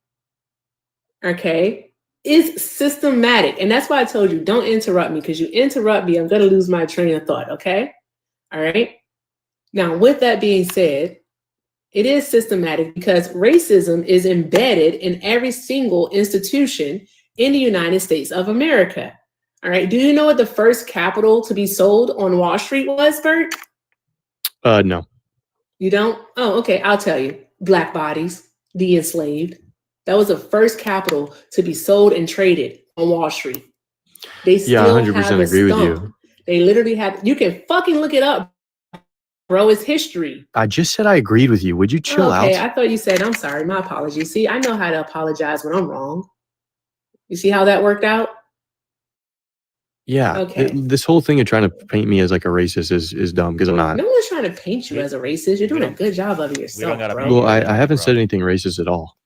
okay, is systematic. And that's why I told you, don't interrupt me, because you interrupt me, I'm going to lose my train of thought, okay? All right. Now, with that being said, it is systematic because racism is embedded in every single institution in the United States of America. All right. Do you know what the first capital to be sold on Wall Street was, Bert? No. You don't? Oh, okay. I'll tell you. Black bodies, the enslaved. That was the first capital to be sold and traded on Wall Street. They still 100% have a agree with stump. you. They literally have, you can fucking look it up, bro. It's history. I just said I agreed with you. Would you chill Okay, out? I thought you said, I'm sorry, my apologies. See, I know how to apologize when I'm wrong. You see how that worked out? Yeah. Okay. This whole thing of trying to paint me as like a racist is dumb, because I'm not. No one's trying to paint you as a racist. You're doing a good job of it yourself, gotta bro. be- Well, I haven't said anything racist at all.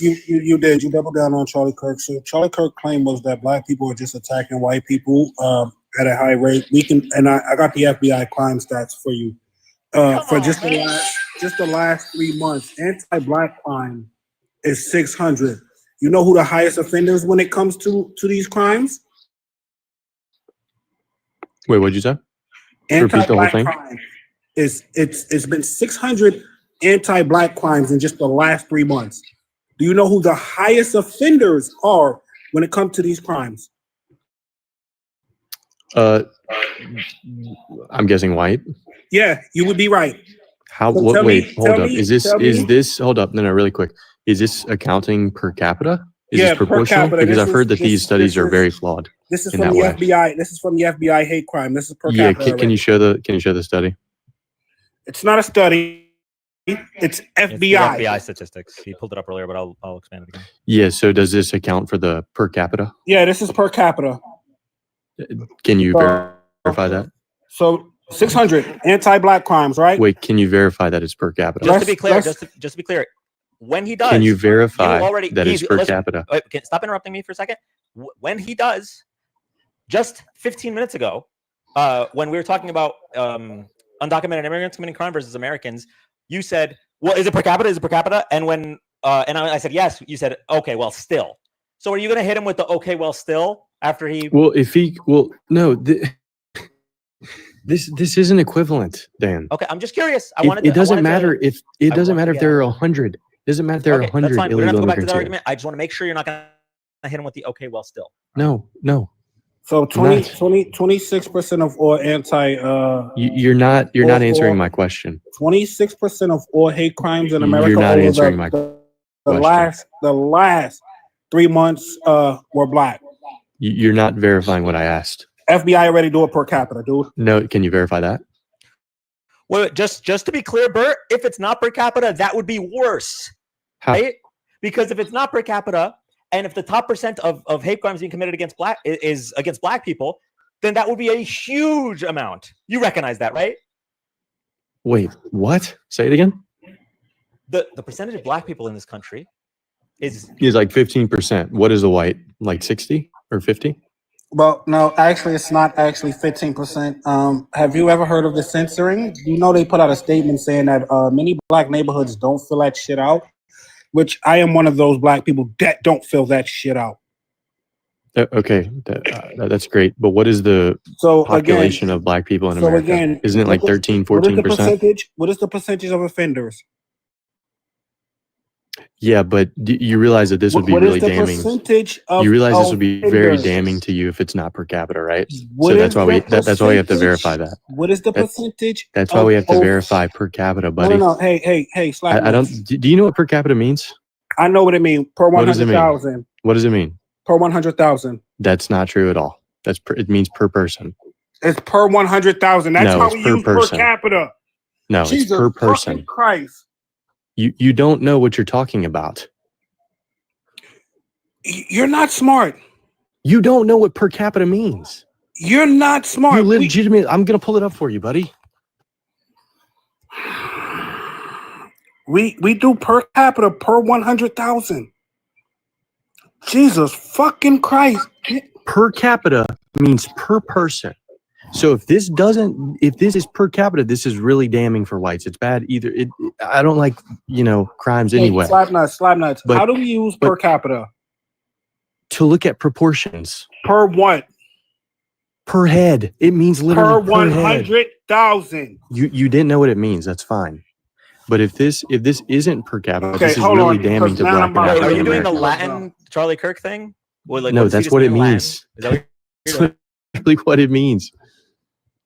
You did. You doubled down on Charlie Kirk. So Charlie Kirk's claim was that Black people are just attacking white people at a high rate. We can, and I got the FBI crime stats for you. For just the last 3 months, anti-Black crime is 600. You know who the highest offenders when it comes to these crimes? Wait, what'd you say? Repeat the whole Anti-Black thing. crime it's been 600 anti-Black crimes in just the last 3 months. Do you know who the highest offenders are when it comes to these crimes? I'm guessing white. Yeah, you would be right. How? So What? tell Wait, me- hold tell up. me- Is this? tell Is me- this? Hold up. No, really quick. Is this accounting per capita? Is Yeah, this per proportional? capita. Because This I've is- heard that this- these studies this are is- very flawed. This is in from that the way. FBI. This is from the FBI hate crime. This is per Yeah. capita. Can you show the study? It's not a study. It's It's the FBI. FBI statistics. He pulled it up earlier, but I'll expand it again. Yeah. So does this account for the per capita? Yeah, this is per capita. Can you So- verify that? So 600 anti-black crimes, right? Wait, can you verify that it's per capita? Just to be clear, let's- just to be clear, when he does, Can you verify already- that it's he's- per listen, capita? wait, stop interrupting me for a second. When he does, just 15 minutes ago, when we were talking about undocumented immigrants committing crime versus Americans, you said, "Well, is it per capita? Is it per capita?" And when I said yes, you said, "Okay, well, still." So are you going to hit him with the "Okay, well, still" after he? Well, no, this isn't equivalent, Dan. Okay, I'm just curious. It doesn't matter if I want- there are 100. It doesn't matter if there are Okay, that's 100 fine. We don't have to illegal go back to that immigrants here. argument. I just want to make sure you're not going to hit him with the "Okay, well, still." No. So Not. 26% of all You're not Or- answering or- my question. 26% of all hate crimes in America. You're not over answering my the question. last 3 months were black. You're not verifying what I asked. FBI already do it per capita, dude. No, can you verify that? Well, just to be clear, Bert, if it's not per capita, that would be worse, How? right? Because if it's not per capita, and if the top percent of hate crimes being committed against is against black people, then that would be a huge amount. You recognize that, right? Wait, what? Say it again. The percentage of black people in this country is He's like 15%. What is the white? Like 60 or 50? Well, no, actually, it's not actually 15%. Have you ever heard of the censoring? You know, they put out a statement saying that many black neighborhoods don't fill that shit out, which I am one of those black people that don't fill that shit out. Okay, that's great. But what is the So population of black people in so America? again, Isn't it like what is- 13, what is the 14%? percentage? What is the percentage of offenders? Yeah, but you realize that this would be What really is the damning. percentage of You realize this would be very offenders? damning to you if it's not per capita, right? What So that's is why the we have to percentage? verify that. What is the That- percentage? That's why we have to verify per capita, buddy. No. Hey, slap I don't. nuts. Do you know what per capita means? I know what it means. Per What does it mean? 100,000. What does it mean? Per 100,000. That's not true at all. It means per person. It's per 100,000. That's No, how it's we per use person. per capita. No, Jesus it's per fucking person. Christ. You don't know what you're talking about. You're not smart. You don't know what per capita means. You're not smart. You legitimately. I'm gonna pull it up for you, buddy. We do per capita per 100,000. Jesus fucking Christ. Per capita means per person. So if this is per capita, this is really damning for whites. It's bad either. I don't like, crimes anyway. Hey, slap nuts. But- How do we use per capita? To look at proportions. Per what? Per head. It means Per literally per head. 100,000. You didn't know what it means. That's fine. But if this isn't per capita, Okay, this is hold really on, damning because to now black I'm and about- Wait, are African you doing the Americans. Latin Charlie Kirk thing? Or No, does he that's just what it mean Latin? means. Is that what That's you're doing? exactly what it means.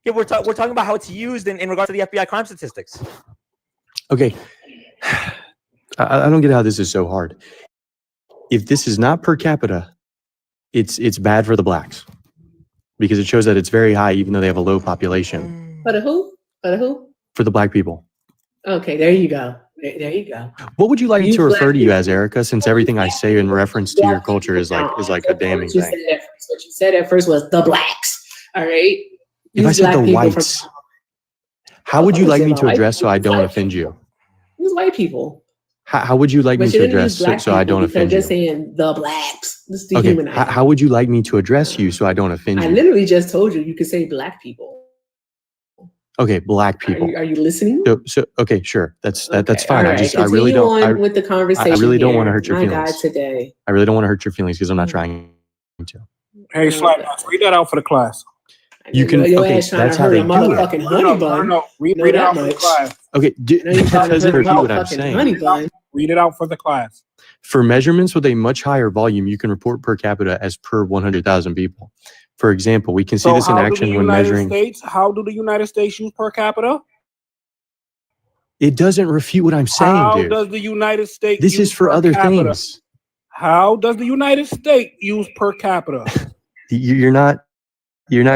Yeah, we're talking about how it's used in regards to the FBI crime statistics. Okay. I don't get how this is so hard. If this is not per capita, it's bad for the blacks because it shows that it's very high, even though they have a low population. For the who? For the who? For the black people. Okay, there you go. There you go. What would you like me You to refer black to you people. as, Erica? Since everything I say in reference to your culture is like a damning What you thing. said at first- What you said at first was the blacks. All right. If I Use said black the people whites, how would you I like said me the to white address so I people. don't offend you? Use white people. How would you like me But to you didn't address use black so I people don't because offend you're you? saying the blacks. This is Okay, dehumanizing. how would you like me to address you so I don't offend I you? literally just told you could say black people. Okay, black people. Are you listening? So okay, sure. That's Okay, fine. all I right. really Continue don't. on with the conversation. really don't here. wanna hurt your My feelings. God, today. I really don't want to hurt your feelings because I'm not trying to. Hey, slap nuts. Read that out for the class. You can- Your okay, ass trying that's to how hurt they a do it. motherfucking honey bun. No. Read Know it that out for the much. class. Okay, Now you that trying to doesn't hurt a repeat what I'm motherfucking saying. honey bun. Read it out for the class. For measurements with a much higher volume, you can report per capita as per 100,000 people. For example, we can see this in action when measuring. How do the United States use per capita? It doesn't refute what I'm saying, How dude. does the United States This use is for per other capita? things. How does the United States use per capita? You're not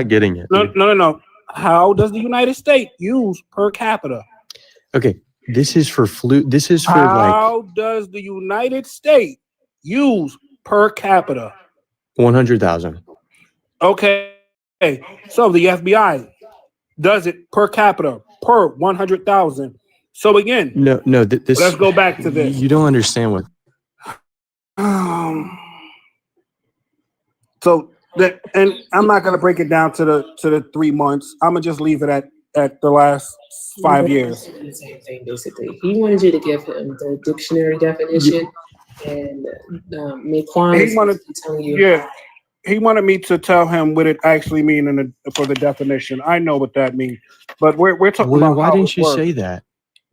getting it. No. How does the United States use per capita? Okay, This is for flu. This is for How does the United States use per capita? 100,000. Okay. So the FBI does it per capita per 100,000. So again, No. This. let's go back to this. You don't understand what. So that, and I'm not gonna break it down to the 3 months. I'm gonna just leave it at the last 5 years. The same thing, basically. He wanted you to give him the dictionary definition, and Mequan He wanted- is telling you. Yeah, he wanted me to tell him what it actually means for the definition. I know what that means, but we're talking Well, about why how didn't it you works. say that?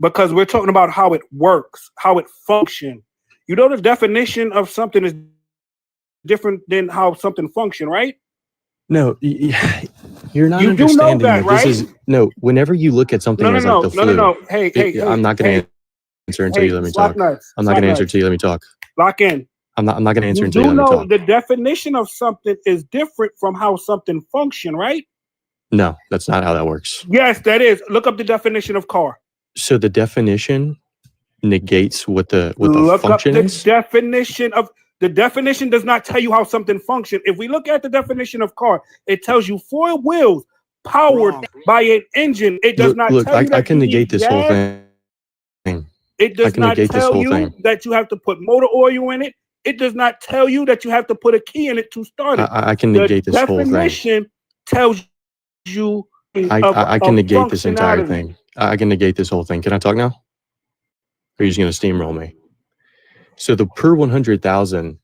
Because we're talking about how it works, how it functions. You know, the definition of something is different than how something function, right? No, you're not You do know understanding that, this is right? no. Whenever you look at something No. as like the flu, No. Hey, I'm not going to hey, answer until hey, you let me slap talk. nuts, I'm not slap going to answer nuts. until you let me talk. Lock in. I'm not going to answer You until you do let me know talk. the definition of something is different from how something function, right? No, that's not how that works. Yes, that is. Look up the definition of car. So the definition negates what the Look up function the is. definition of the definition does not tell you how something functions. If we look at the definition of car, it tells you 4 wheels powered by an engine. It does not Look, tell you that I can you negate need this whole gas. thing. It does can not negate this tell whole you thing. that you have to put motor oil in it. It does not tell you that you have to put a key in it to start it. I can The negate this whole thing. definition tells you I can negate this entire functionality. thing. I can negate this whole thing. Can I talk now? Or are you just going to steamroll me? So the per 100,000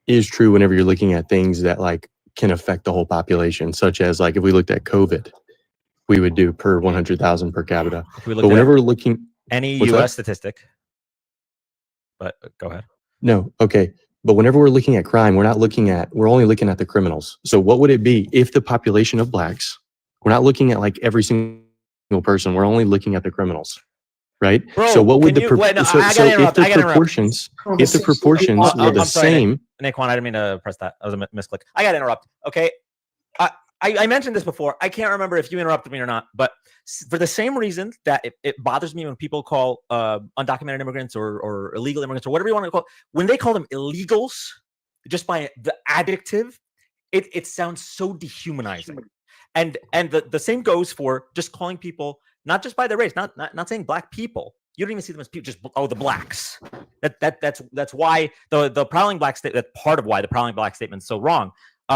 is true whenever you're looking at things that like can affect the whole population, such as like if we looked at COVID, we would do per 100,000 per capita. If we But looked whenever at we're looking, any what's U.S. that? statistic, but go ahead. No, okay. But whenever we're looking at crime, we're only looking at the criminals. So what would it be if the population of blacks, we're not looking at like every single person, we're only looking at the criminals, right? Bro, so what would can you- wait, no, so, I gotta so if interrupt, the I gotta interrupt. proportions, if the proportions were the I'm sorry, same, Naquan, I didn't mean to press that. That was a misclick. I got to interrupt. Okay. I mentioned this before. I can't remember if you interrupted me or not, but for the same reason that it bothers me when people call undocumented immigrants or illegal immigrants or whatever you want to call, when they call them illegals, just by the adjective, it sounds so dehumanizing. And the same goes for just calling people not just by their race, not saying black people. You don't even see them as people, just the blacks. That's why the prowling black statement. That's part of why the prowling black statement is so wrong.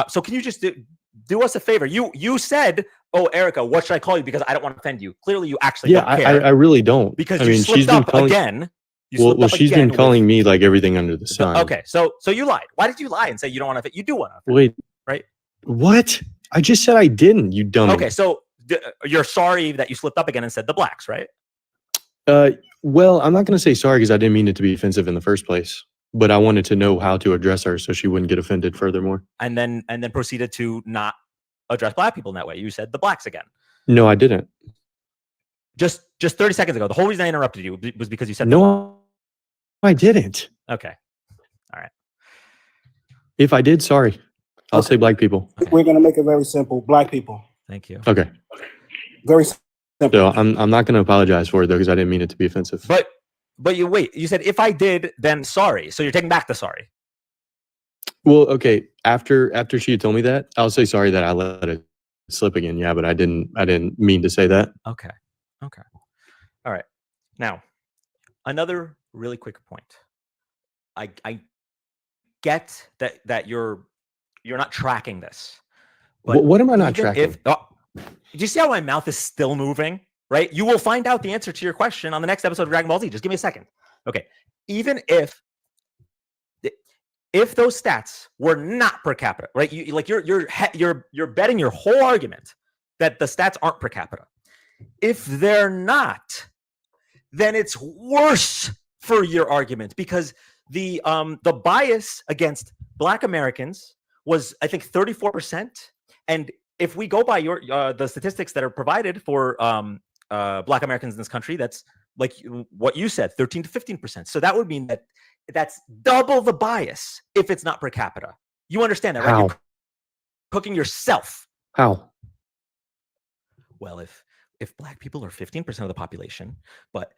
So can you just do us a favor? You said, "Oh, Erica, what should I call you?" Because I don't want to offend you. Clearly, you actually don't care. I really don't. Because I you mean, slipped she's been up calling again. Well, she's been calling me like everything under the sun. Okay, so you lied. Why did you lie and say you don't want to? You do want to. Wait, right? What? I just said I didn't. You dummy. Okay, so you're sorry that you slipped up again and said the blacks, right? Well, I'm not going to say sorry because I didn't mean it to be offensive in the first place. But I wanted to know how to address her so she wouldn't get offended furthermore. And then proceeded to not address black people in that way. You said the blacks again. No, I didn't. Just 30 seconds ago. The whole reason I interrupted you was because you said no, I didn't. Okay. All right. If I did, sorry. I'll say black people. Okay. We're gonna make it very simple. Black people. Thank you. Okay. Very simple. So I'm not going to apologize for it though because I didn't mean it to be offensive. But you said if I did, then sorry. So you're taking back the sorry. Well, okay. After she had told me that, I'll say sorry that I let it slip again. Yeah, but I didn't mean to say that. Okay. All right. Now, another really quick point. I get that you're not tracking this. But what am I not tracking? Do you see how my mouth is still moving? Right? You will find out the answer to your question on the next episode of Dragon Ball Z. Just give me a second. Okay. Even if those stats were not per capita, right? You're betting your whole argument that the stats aren't per capita. If they're not, then it's worse for your argument because the bias against Black Americans was, I think, 34%. And if we go by the statistics that are provided for Black Americans in this country, that's like what you said, 13 to 15%. So that would mean that that's double the bias if it's not per capita. You understand that, right? How? You're cooking yourself. How? Well, if Black people are 15% of the population, but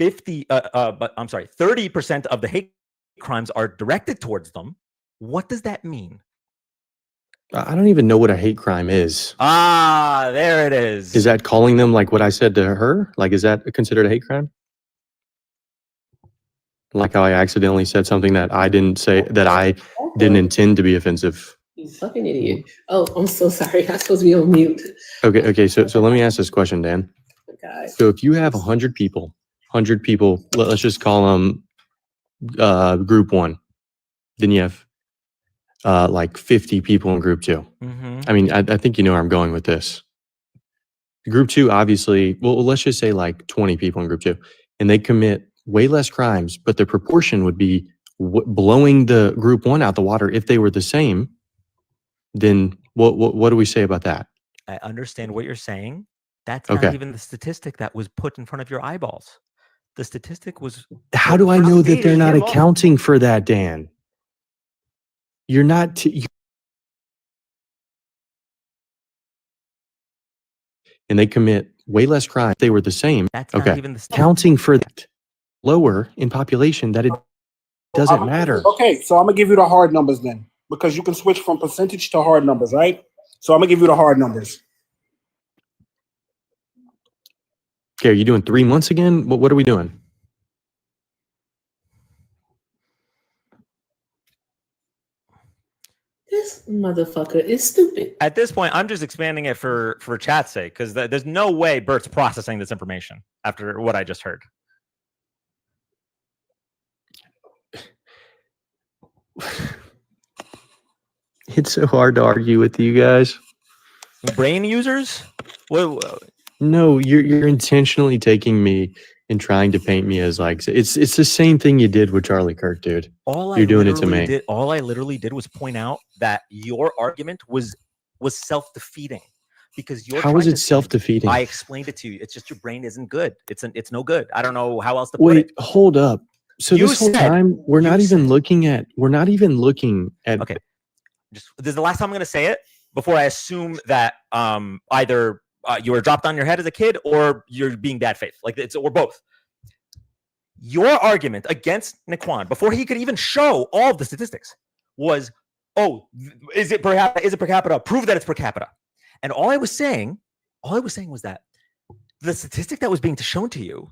30% of the hate crimes are directed towards them. What does that mean? I don't even know what a hate crime is. Ah, there it is. Is that calling them like what I said to her? Like, is that considered a hate crime? Like how I accidentally said something that I didn't say, that I didn't intend to be offensive. You fucking idiot. Oh, I'm so sorry. I'm supposed to be on mute. Okay. So let me ask this question, Dan. Oh, God. So if you have 100 people, let's just call them group 1. Then you have like 50 people in group 2. I mean, I think you know where I'm going with this. Group 2, obviously, well, let's just say like 20 people in group 2, and they commit way less crimes, but the proportion would be blowing the group 1 out the water. If they were the same, then what do we say about that? I understand what you're saying. That's Okay. not even the statistic that was put in front of your eyeballs. The statistic was. How do I know that they're not accounting for that, Dan? You're not. And they commit way less crime. If they were the same. That's not even the Counting for that lower in population that it doesn't matter. Okay, so I'm gonna give you the hard numbers then, because you can switch from percentage to hard numbers, right? So I'm gonna give you the hard numbers. Okay, are you doing 3 months again? What are we doing? This motherfucker is stupid. At this point, I'm just expanding it for chat's sake, because there's no way Bert's processing this information after what I just heard. It's so hard to argue with you guys. Brain users? Well, No, you're intentionally taking me and trying to paint me as like it's the same thing you did with Charlie Kirk, dude. You're doing it to me. All I literally did was point out that your argument was self-defeating, because you're. How is it self-defeating? I explained it to you. It's just your brain isn't good. It's no good. I don't know how else to put Wait, it. hold up. So You this whole said- time we're not even looking at. Okay. This is the last time I'm going to say it before I assume that either you were dropped on your head as a kid or you're being bad faith. Like it's or both. Your argument against Naquan before he could even show all of the statistics was, "Oh, is it per capita? Prove that it's per capita." And all I was saying was that the statistic that was being shown to you,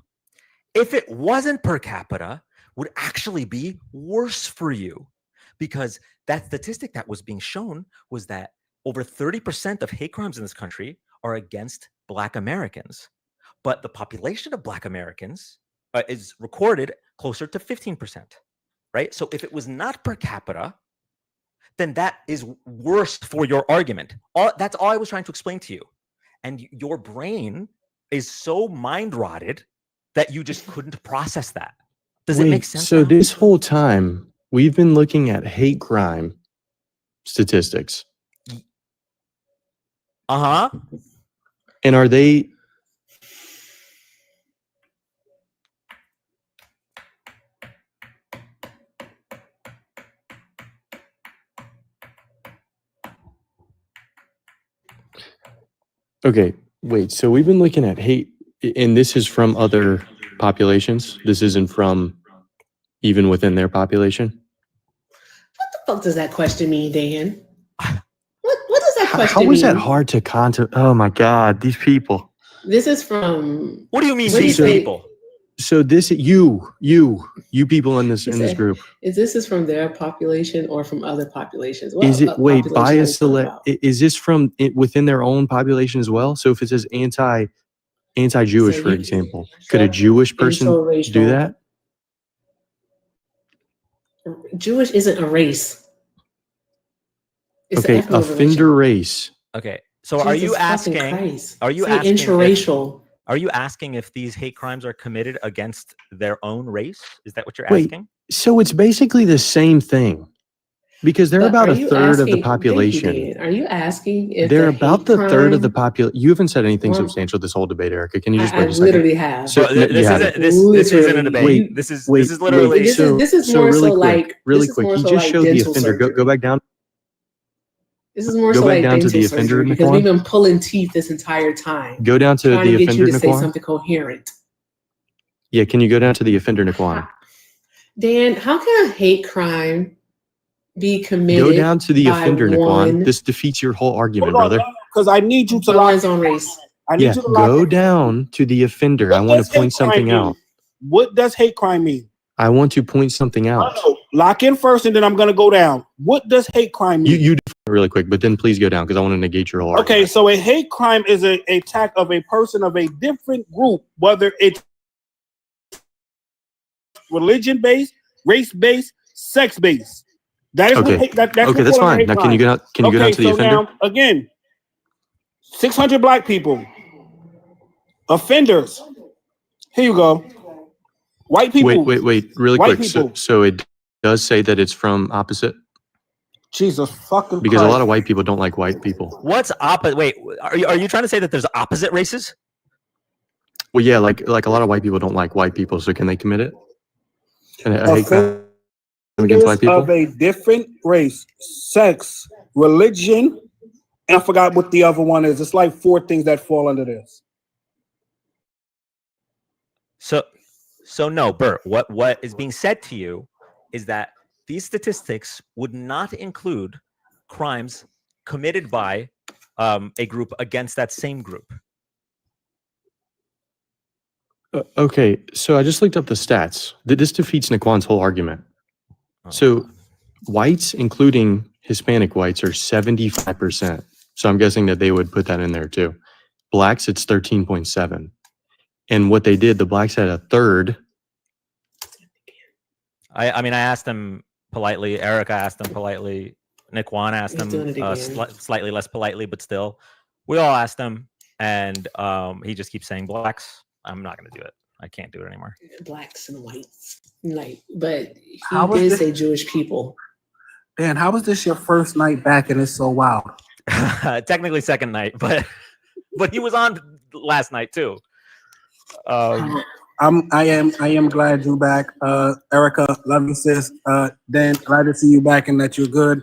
if it wasn't per capita, would actually be worse for you, because that statistic that was being shown was that over 30% of hate crimes in this country are against Black Americans, but the population of Black Americans is recorded closer to 15%, right? So if it was not per capita, then that is worse for your argument. That's all I was trying to explain to you. And your brain is so mind rotted that you just couldn't process that. Does it make sense? So now? this whole time we've been looking at hate crime statistics. And are they? Okay, wait. So we've been looking at hate, and this is from other populations. This isn't from even within their population. What the fuck does that question mean, Dan? What does that question mean? How is that hard to contemplate? Oh my God, these people. This is from. What do you mean What do these you say? people? So this you people in this group. Is this from their population or from other populations? What Is it wait population by are a we select? talking about? Is this from within their own population as well? So if it says anti-Jewish, So for you- example, could a Jewish person do Interracial. that? Jewish isn't a race. It's Okay, an ethno-religion. offender race. Okay, so are you Jesus fucking asking? Christ. Are you Say asking? interracial? Are you asking if these hate crimes are committed against their own race? Is that what you're Wait, asking? So it's basically the same thing, because they're But about are a you third of the asking- population. Thank you, Dan. Are you asking if They're the about hate the third of the crime- population. You haven't said anything Well, substantial this whole debate, Erica. Can you just I wait a second? literally have. So- So no, this you isn't haven't. this isn't a debate. Literally. This is Wait, literally. wait, This is so more really so quick, like really this is quick. more He so just like showed the dental offender. Go surgery. back down. This is more Go so back like down to dental the offender, surgery because Naquan. we've been pulling teeth this entire time, Go down to trying the to get you offender, to say Naquan. something coherent. Yeah, can you go down to the offender, Nikwan? Dan, how can a hate crime be committed Go down to the by offender, one Nikwan. This defeats your whole argument, Hold on, brother. because I need you to for lock. one's own race? I need Yeah, you to lock. go in. down to the offender. What I want does to point hate crime something mean? out. What does hate crime mean? I want to point something out. Lock in first, and then I'm gonna go down. What does hate crime mean? You define it really quick, but then please go down because I want to negate your whole Okay, argument. so a hate crime is a attack of a person of a different group, whether it's religion-based, race-based, sex-based. That is Okay. what hate, that's Okay, what that's we call a fine. hate Now, can you crime. go down? Can you go down to the so offender? now again, 600 black people, offenders. Here you go. White people. Wait, really White quick. So, people. so it does say that it's from opposite Jesus fucking because Christ. a lot of white people don't like white people. What's opposite? Wait, are you trying to say that there's opposite races? Well, yeah, like a lot of white people don't like white people. So can they commit it? And a hate crime against white people? Of a different race, sex, religion, and I forgot what the other one is. It's like 4 things that fall under this. So no, Bert, what is being said to you is that these statistics would not include crimes committed by a group against that same group. Okay, so I just looked up the stats. This defeats Nikwan's whole argument. So whites, including Hispanic whites, are 75%. So I'm guessing that they would put that in there too. Blacks, it's 13.7. And what they did, the blacks had a third. I mean, I asked him politely. Erica asked him politely. Nikwan asked He's doing it him again. slightly less politely, but still. We all asked him, and he just keeps saying blacks. I'm not going to do it. I can't do it anymore. Blacks and whites, like, but he How was did this- say Jewish people. Dan, how was this your first night back and it's so wild? Technically second night, but he was on last night too. I am glad you're back. Erica, love you, sis. Dan, glad to see you back and that you're good.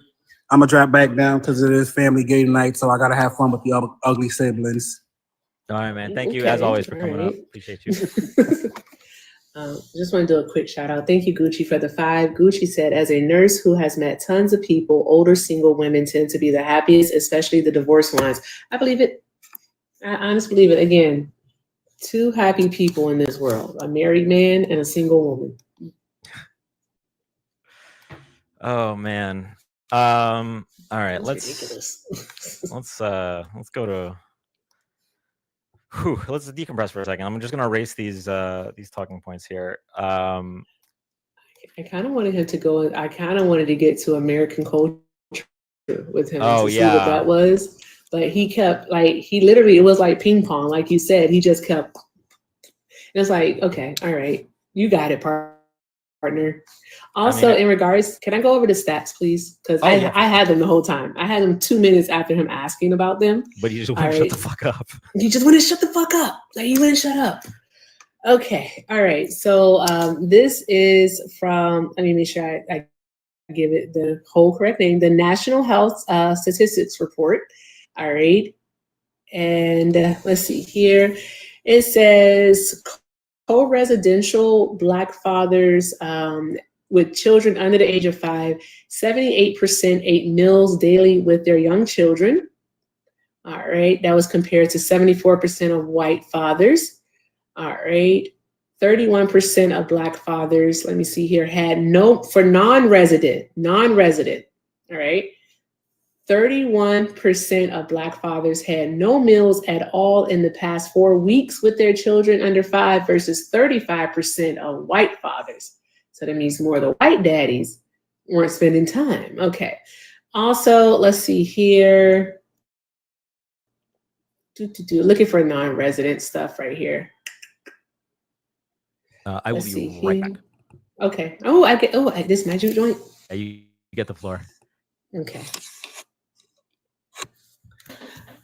I'm gonna drop back down because it is family game night, so I gotta have fun with the ugly siblings. All right, man. Thank you as Okay, always for all coming up. right. Appreciate you. Just want to do a quick shout out. Thank you, Gucci, for the 5. Gucci said, as a nurse who has met tons of people, older single women tend to be the happiest, especially the divorced ones. I believe it. I honestly believe it. Again, 2 happy people in this world, a married man and a single woman. Oh man. All right, That's let's ridiculous. let's go to let's decompress for a second. I'm just gonna erase these talking points here. I kind of wanted him to go. I kind of wanted to get to American culture with him Oh, to see what yeah. that was, but he kept he literally, it was like ping pong, like you said. He just kept. And it's like, okay, all right, you got it, partner. Also, in regards, can I go over the stats, please? Because I had them the whole time. I had them 2 minutes after him asking about them. But you just want to shut the fuck up. You just want to shut the fuck up. Like, you want to shut up. Okay. All right. So this is from, let me make sure I give it the whole correct name, the National Health Statistics Report. All right. And let's see here. It says co-residential Black fathers with children under the age of 5, 78% ate meals daily with their young children. All right. That was compared to 74% of white fathers. All right. 31% of Black fathers, let me see here, had for non-resident. All right. 31% of Black fathers had no meals at all in the past 4 weeks with their children under 5 versus 35% of white fathers. So that means more of the white daddies weren't spending time. Okay. Also, let's see here. Looking for non-resident stuff right here. I will be right back. Okay. This my juke joint. You get the floor. Okay.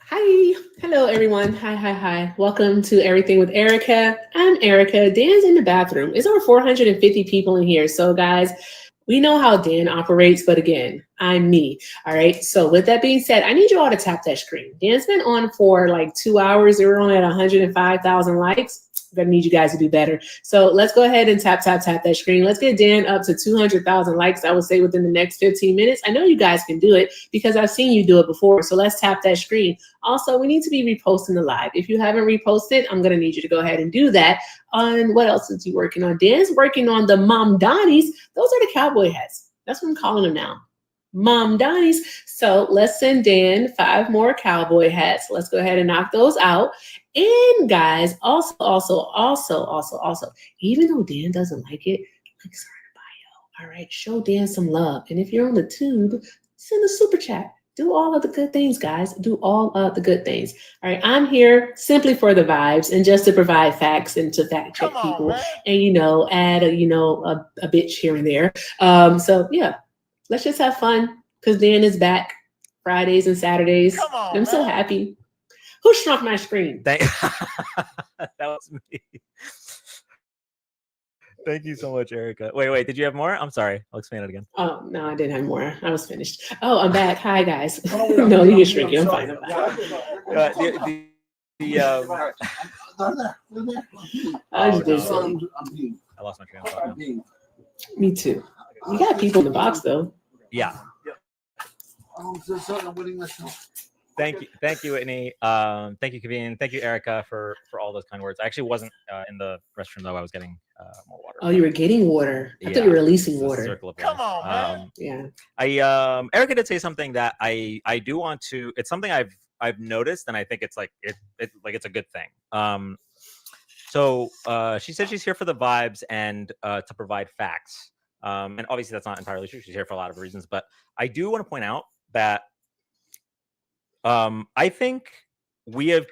Hi. Hello, everyone. Hi. Welcome to Everything with Erica. I'm Erica. Dan's in the bathroom. It's over 450 people in here. So, guys, we know how Dan operates, but again, I'm me. All right. So, with that being said, I need you all to tap that screen. Dan's been on for like 2 hours. We're only at 105,000 likes. I'm gonna need you guys to do better. So let's go ahead and tap that screen. Let's get Dan up to 200,000 likes, I would say, within the next 15 minutes. I know you guys can do it because I've seen you do it before. So let's tap that screen. Also, we need to be reposting the live. If you haven't reposted, I'm gonna need you to go ahead and do that. On what else is he working on? Dan's working on the Mom Donnies. Those are the cowboy hats. That's what I'm calling them now. Mom Donnies. So let's send Dan 5 more cowboy hats. Let's go ahead and knock those out. And guys, also, even though Dan doesn't like it, links are in the bio. All right, show Dan some love. And if you're on the tube, send a super chat. Do all of the good things, guys. Do all of the good things. All right, I'm here simply for the vibes and just to provide facts and to fact check people and, add a bitch here and there. So yeah, let's just have fun because Dan is back Fridays and Saturdays. I'm so happy. Who shrunk my screen? That was me. Thank you so much, Erica. Wait, did you have more? I'm sorry. I'll explain it again. Oh, no, I didn't have more. I was finished. Oh, I'm back. Hi, guys. No, you can shrink it. I'm fine. I lost my train of thought. Me too. You got people in the box, though. Yeah. Thank you, Whitney. Thank you, Kaveen. Thank you, Erica, for all those kind words. I actually wasn't in the restroom though. I was getting more water. Oh, you were getting water. I thought you were releasing water. Circle of life. Come on, man. Yeah. Erica did say something that I do want to. It's something I've noticed, and I think it's it's a good thing. So she said she's here for the vibes and to provide facts. And obviously that's not entirely true. She's here for a lot of reasons, but I do want to point out that I think we have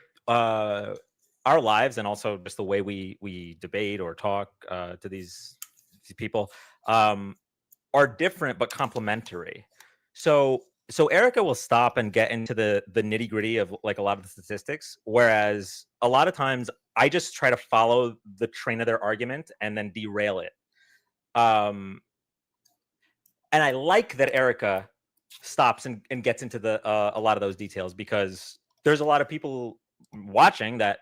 our lives and also just the way we debate or talk to these people are different but complementary. So Erica will stop and get into the nitty gritty of like a lot of the statistics, whereas a lot of times I just try to follow the train of their argument and then derail it. And I like that Erica stops and gets into the a lot of those details because there's a lot of people watching that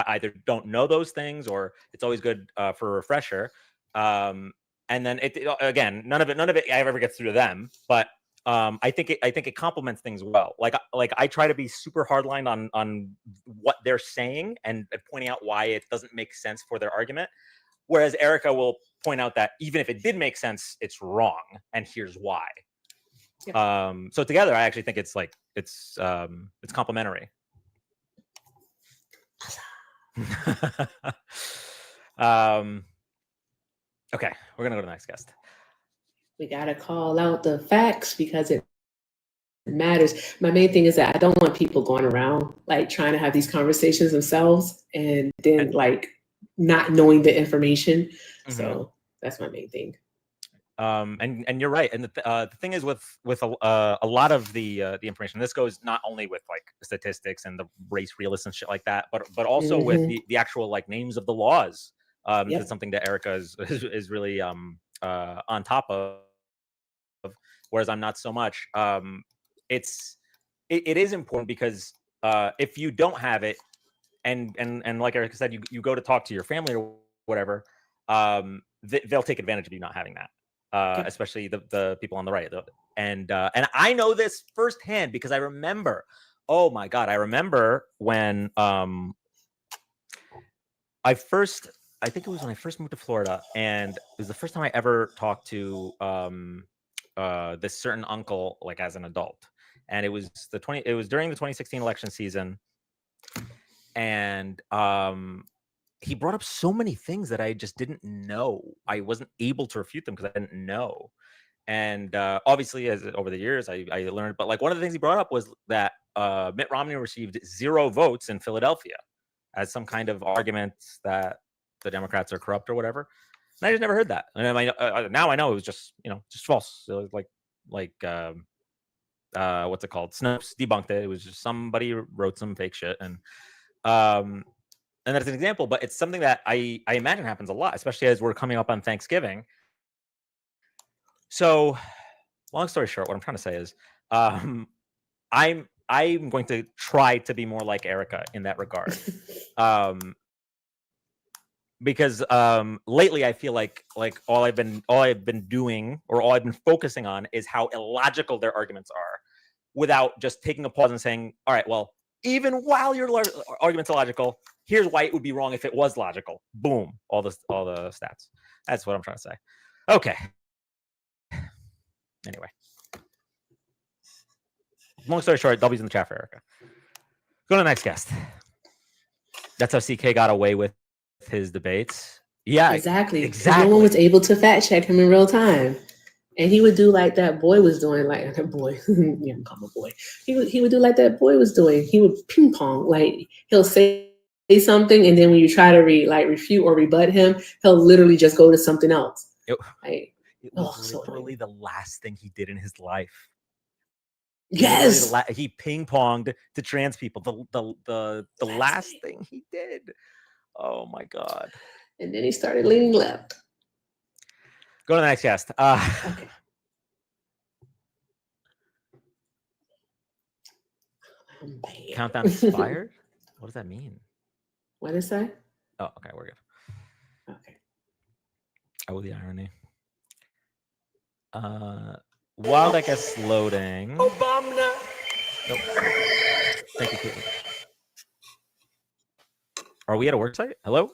either don't know those things or it's always good for a refresher. And then again, none of it ever gets through to them, but I think it complements things well. Like I try to be super hardline on what they're saying and pointing out why it doesn't make sense for their argument. Whereas Erica will point out that even if it did make sense, it's wrong, and here's why. Yeah. So together, I actually think it's complementary. Okay, we're gonna go to the next guest. We gotta call out the facts because it matters. My main thing is that I don't want people going around like trying to have these conversations themselves and then like not knowing the information. Mm-hmm. So that's my main thing. And you're right. And the thing is with a lot of the information, this goes not only with like statistics and the race realists and shit like that, but also mm-hmm. with the actual like names of the laws. Yep. It's something that Erica is really on top of, whereas I'm not so much. It is important because if you don't have it, and like Erica said, you go to talk to your family or whatever, they'll take advantage of you not having that. Especially the people on the right, and I know this firsthand because I remember. Oh my God, I remember when I think it was when I first moved to Florida, and it was the first time I ever talked to this certain uncle like as an adult, and it was during the 2016 election season, and he brought up so many things that I just didn't know. I wasn't able to refute them because I didn't know. And obviously, as over the years, I learned. But like one of the things he brought up was that Mitt Romney received 0 votes in Philadelphia as some kind of argument that the Democrats are corrupt or whatever. And I just never heard that. And now I know it was just false. It was like what's it called? Snopes debunked it. It was just somebody wrote some fake shit and that's an example, but it's something that I imagine happens a lot, especially as we're coming up on Thanksgiving. So, long story short, what I'm trying to say is, I'm going to try to be more like Erica in that regard. because lately I feel like all I've been doing, or all I've been focusing on, is how illogical their arguments are, without just taking a pause and saying, all right, well, even while your argument's illogical, here's why it would be wrong if it was logical. Boom, all the stats. That's what I'm trying to say. Okay. Anyway, long story short, W's in the chat for Erica. Go to the next guest. That's how CK got away with his debates. Yeah, exactly. exactly. No one was able to fact check him in real time. And he would do like that boy was doing, like that boy. Yeah, I'm calling him a boy. He would do like that boy was doing. He would ping pong. Like he'll say something, and then when you try to refute or rebut him, he'll literally just go to something else. It was literally the last thing he did in his life. Yes, he ping ponged to trans people. The last thing he did. Oh my god! And then he started leaning left. Go to the next guest. Okay. Countdown expired? What does that mean? What did it say? Oh, okay, we're good. Okay. Oh, the irony. While that gets loading. Obama. Nope. Thank you, Caitlin. Are we at a work site? Hello?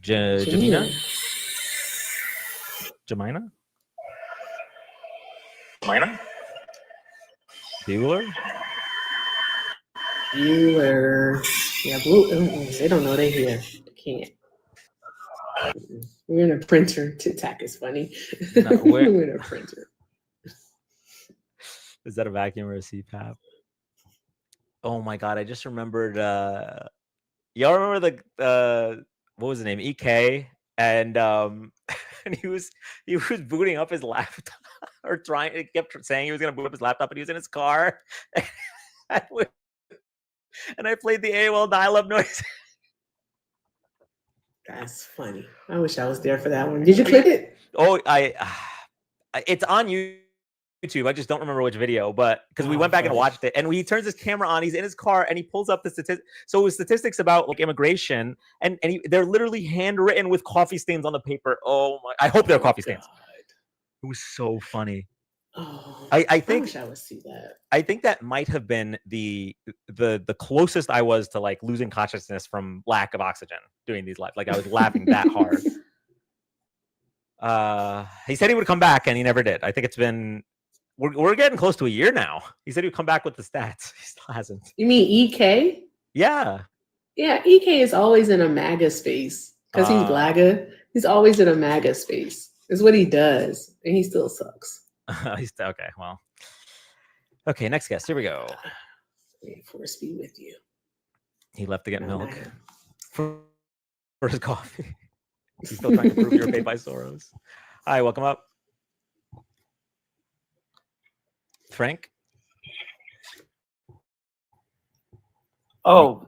Jamina? Jamina? Mina? Bueller? Yeah, they don't know they're here. They can't. We're in a printer. TikTok is funny. No, we're in a printer. Is that a vacuum or a CPAP? Oh my god, I just remembered y'all remember the what was his name? EK, and and he was booting up his laptop, or he kept saying he was gonna boot up his laptop, and he was in his car. And I played the AOL dial-up noise. That's funny. I wish I was there for that one. Did you click it? Oh, it's on YouTube. I just don't remember which video, but because we went back and watched it, and he turns his camera on, he's in his car, and he pulls up the statistics. So it was statistics about like immigration, and they're literally handwritten with coffee stains on the paper. Oh my! I hope they're coffee stains. It was so funny. Oh, I think I wish I would see that. I think that might have been the closest I was to like losing consciousness from lack of oxygen doing these live. Like I was laughing that hard. He said he would come back, and he never did. I think it's been we're getting close to a year now. He said he would come back with the stats. He still hasn't. You mean EK? Yeah. Yeah, EK is always in a MAGA space because he's MAGA. He's always in a MAGA space. It's what he does, and he still sucks. Okay, well. Okay, next guest. Here we go. Force be with you. He left to get milk for his coffee. He's still trying to prove you're paid by Soros. Hi, welcome up. Frank? Oh,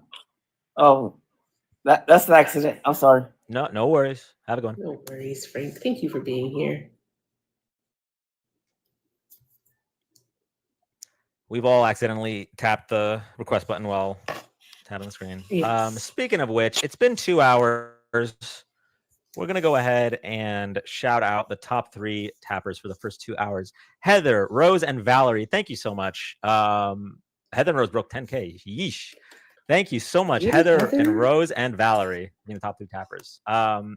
that's an accident. I'm sorry. No worries. Have a good one. No worries, Frank. Thank you for being here. We've all accidentally tapped the request button while tapping the screen. Yes. Speaking of which, it's been 2 hours. We're going to go ahead and shout out the top 3 tappers for the first 2 hours. Heather, Rose, and Valerie, thank you so much. Heather and Rose broke 10K. Yeesh. Thank you so much, Heather and Rose and Valerie, being the top 3 tappers.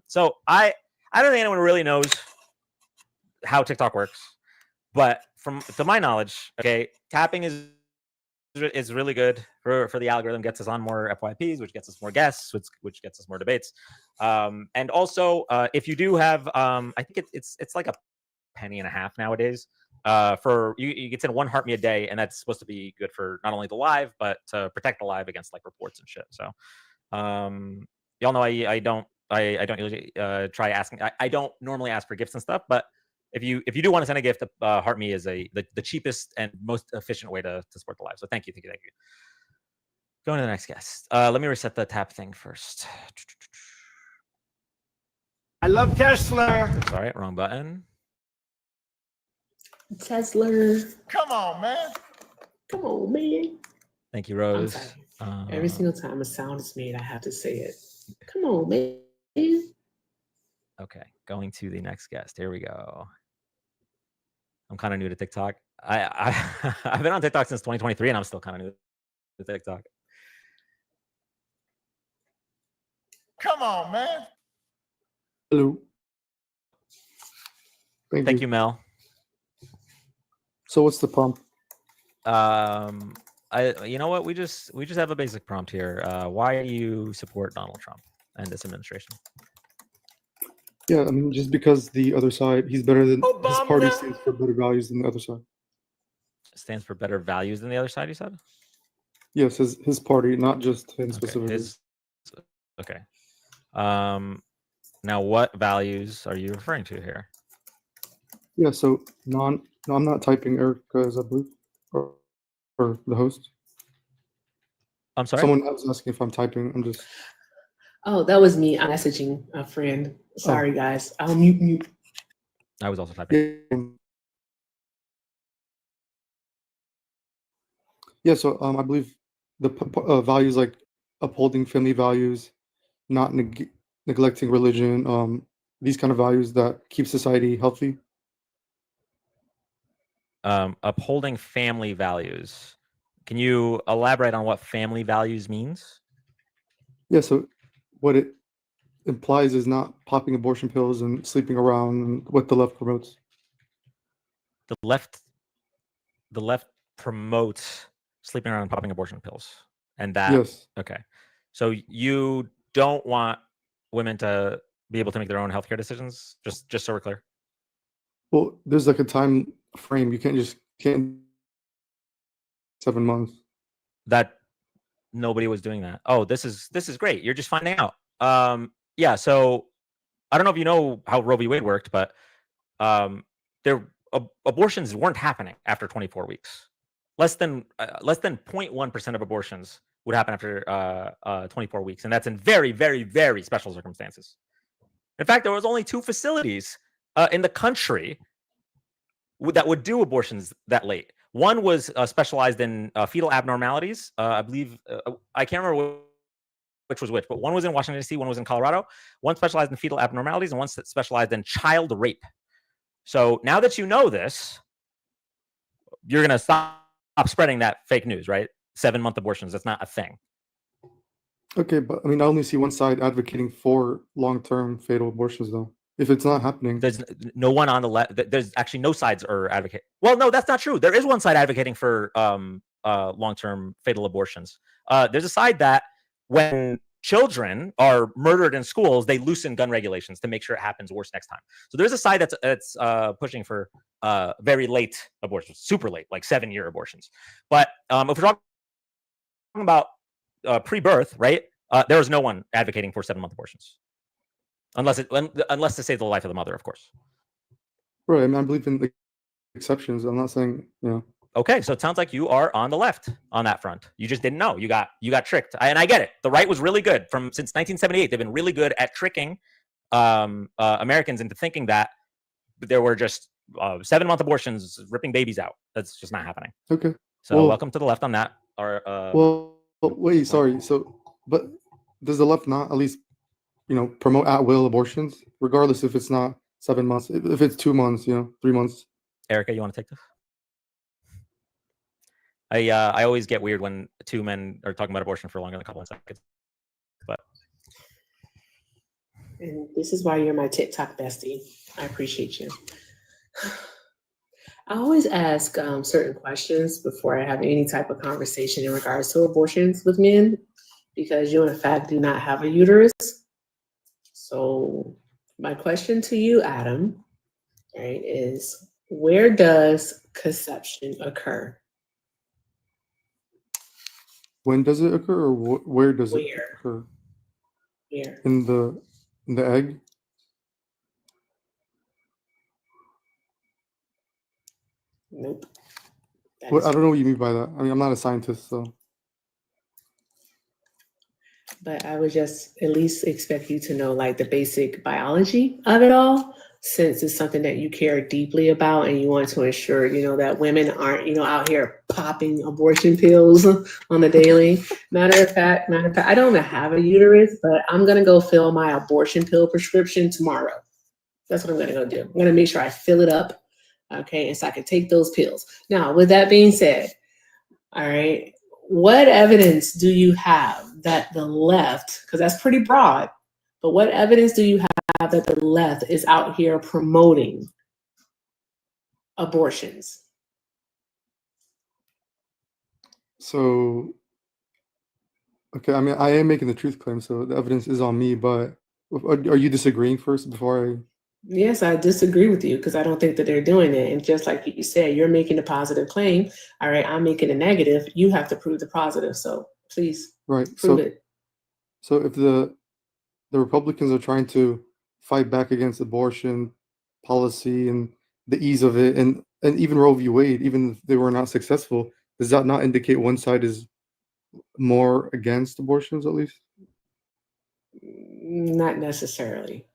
So I don't think anyone really knows how TikTok works, but to my knowledge, okay, tapping is really good for the algorithm. Gets us on more FYPs, which gets us more guests, which gets us more debates. And also, if you do have, I think it's like a penny and a half nowadays. For you get in 1 heart me a day, and that's supposed to be good for not only the live, but to protect the live against like reports and shit. So, y'all know I don't usually try asking. I don't normally ask for gifts and stuff, but if you do want to send a gift, heart me is the cheapest and most efficient way to support the live. So thank you. Going to the next guest. Let me reset the tap thing first. I love Tesla. Sorry, wrong button. Tesla. Come on, man. Come on, man. Thank you, Rose. Every single time a sound is made, I have to say it. Come on, man. Okay, going to the next guest. Here we go. I'm kind of new to TikTok. I've been on TikTok since 2023, and I'm still kind of new to TikTok. Come on, man. Hello. Thank you, Mel. So what's the prompt? You know what? We just have a basic prompt here. Why do you support Donald Trump and this administration? Yeah, I mean, just because the other side, he's better than his party Obama. stands for better values than the other side. Stands for better values than the other side, you said? Yes, his party, not just him specifically. Okay. Now what values are you referring to here? Yeah, so no, I'm not typing Erica, as I believe, or the host. I'm sorry? Someone else asking if I'm typing. I'm just. Oh, that was me messaging a friend. Sorry, guys. I'll mute. I was also typing. Yeah, so I believe the values like upholding family values, not neglecting religion, these kind of values that keep society healthy. Upholding family values. Can you elaborate on what family values means? Yeah, so what it implies is not popping abortion pills and sleeping around, and what the left promotes. The left promotes sleeping around and popping abortion pills. And that, yes. Okay. So you don't want women to be able to make their own healthcare decisions? Just so we're clear. Well, there's like a time frame. You can't 7 months. That nobody was doing that. Oh, this is great. You're just finding out. Yeah. So I don't know if you know how Roe v. Wade worked, but abortions weren't happening after 24 weeks. Less than 0.1% of abortions would happen after 24 weeks, and that's in very, very, very special circumstances. In fact, there was only 2 facilities in the country that would do abortions that late. One was specialized in fetal abnormalities. I believe I can't remember which was which, but one was in Washington, D.C., one was in Colorado. One specialized in fetal abnormalities, and one specialized in child rape. So now that you know this, you're going to stop spreading that fake news, right? 7-month abortions, that's not a thing. Okay, but I mean, I only see one side advocating for long-term fatal abortions, though. If it's not happening, there's no one on the left. There's actually no sides are advocating. Well, no, that's not true. There is one side advocating for long-term fatal abortions. There's a side that when children are murdered in schools, they loosen gun regulations to make sure it happens worse next time. So there's a side that's pushing for very late abortions, super late, like 7-year abortions. But if we're talking about pre-birth, right? There is no one advocating for 7-month abortions, unless to save the life of the mother, of course. Right. I mean, I believe in the exceptions. I'm not saying, Okay, so it sounds like you are on the left on that front. You just didn't know. You got tricked, and I get it. The right was really good since 1978. They've been really good at tricking Americans into thinking that there were just 7-month abortions ripping babies out. That's just not happening. Okay. So welcome to the left on that. Wait, sorry. So, but does the left not at least, promote at-will abortions, regardless if it's not 7 months, if it's 2 months, 3 months? Erica, you want to take this? I always get weird when 2 men are talking about abortion for longer than a couple of seconds. But and this is why you're my TikTok bestie. I appreciate you. I always ask certain questions before I have any type of conversation in regards to abortions with men, because you, in fact, do not have a uterus. So my question to you, Adam, right, is where does conception occur? When does it occur, or where does it occur? Where? In the egg? Nope. I don't know what you mean by that. I mean, I'm not a scientist, so. But I would just at least expect you to know like the basic biology of it all. since it's something that you care deeply about and you want to ensure, that women aren't, out here popping abortion pills on the daily. Matter of fact, I don't have a uterus, but I'm going to go fill my abortion pill prescription tomorrow. That's what I'm going to go do. I'm going to make sure I fill it up. Okay. And so I can take those pills. Now, with that being said, all right, what evidence do you have that the left, because that's pretty broad, but what evidence do you have that the left is out here promoting abortions? So, okay, I mean, I am making the truth claim, so the evidence is on me, but are you disagreeing first before I? Yes, I disagree with you because I don't think that they're doing it. And just like you said, you're making a positive claim. All right, I'm making a negative. You have to prove the positive. So please prove it. So if the Republicans are trying to fight back against abortion policy and the ease of it, and even Roe v. Wade, even if they were not successful, does that not indicate one side is more against abortions, at least? Not necessarily.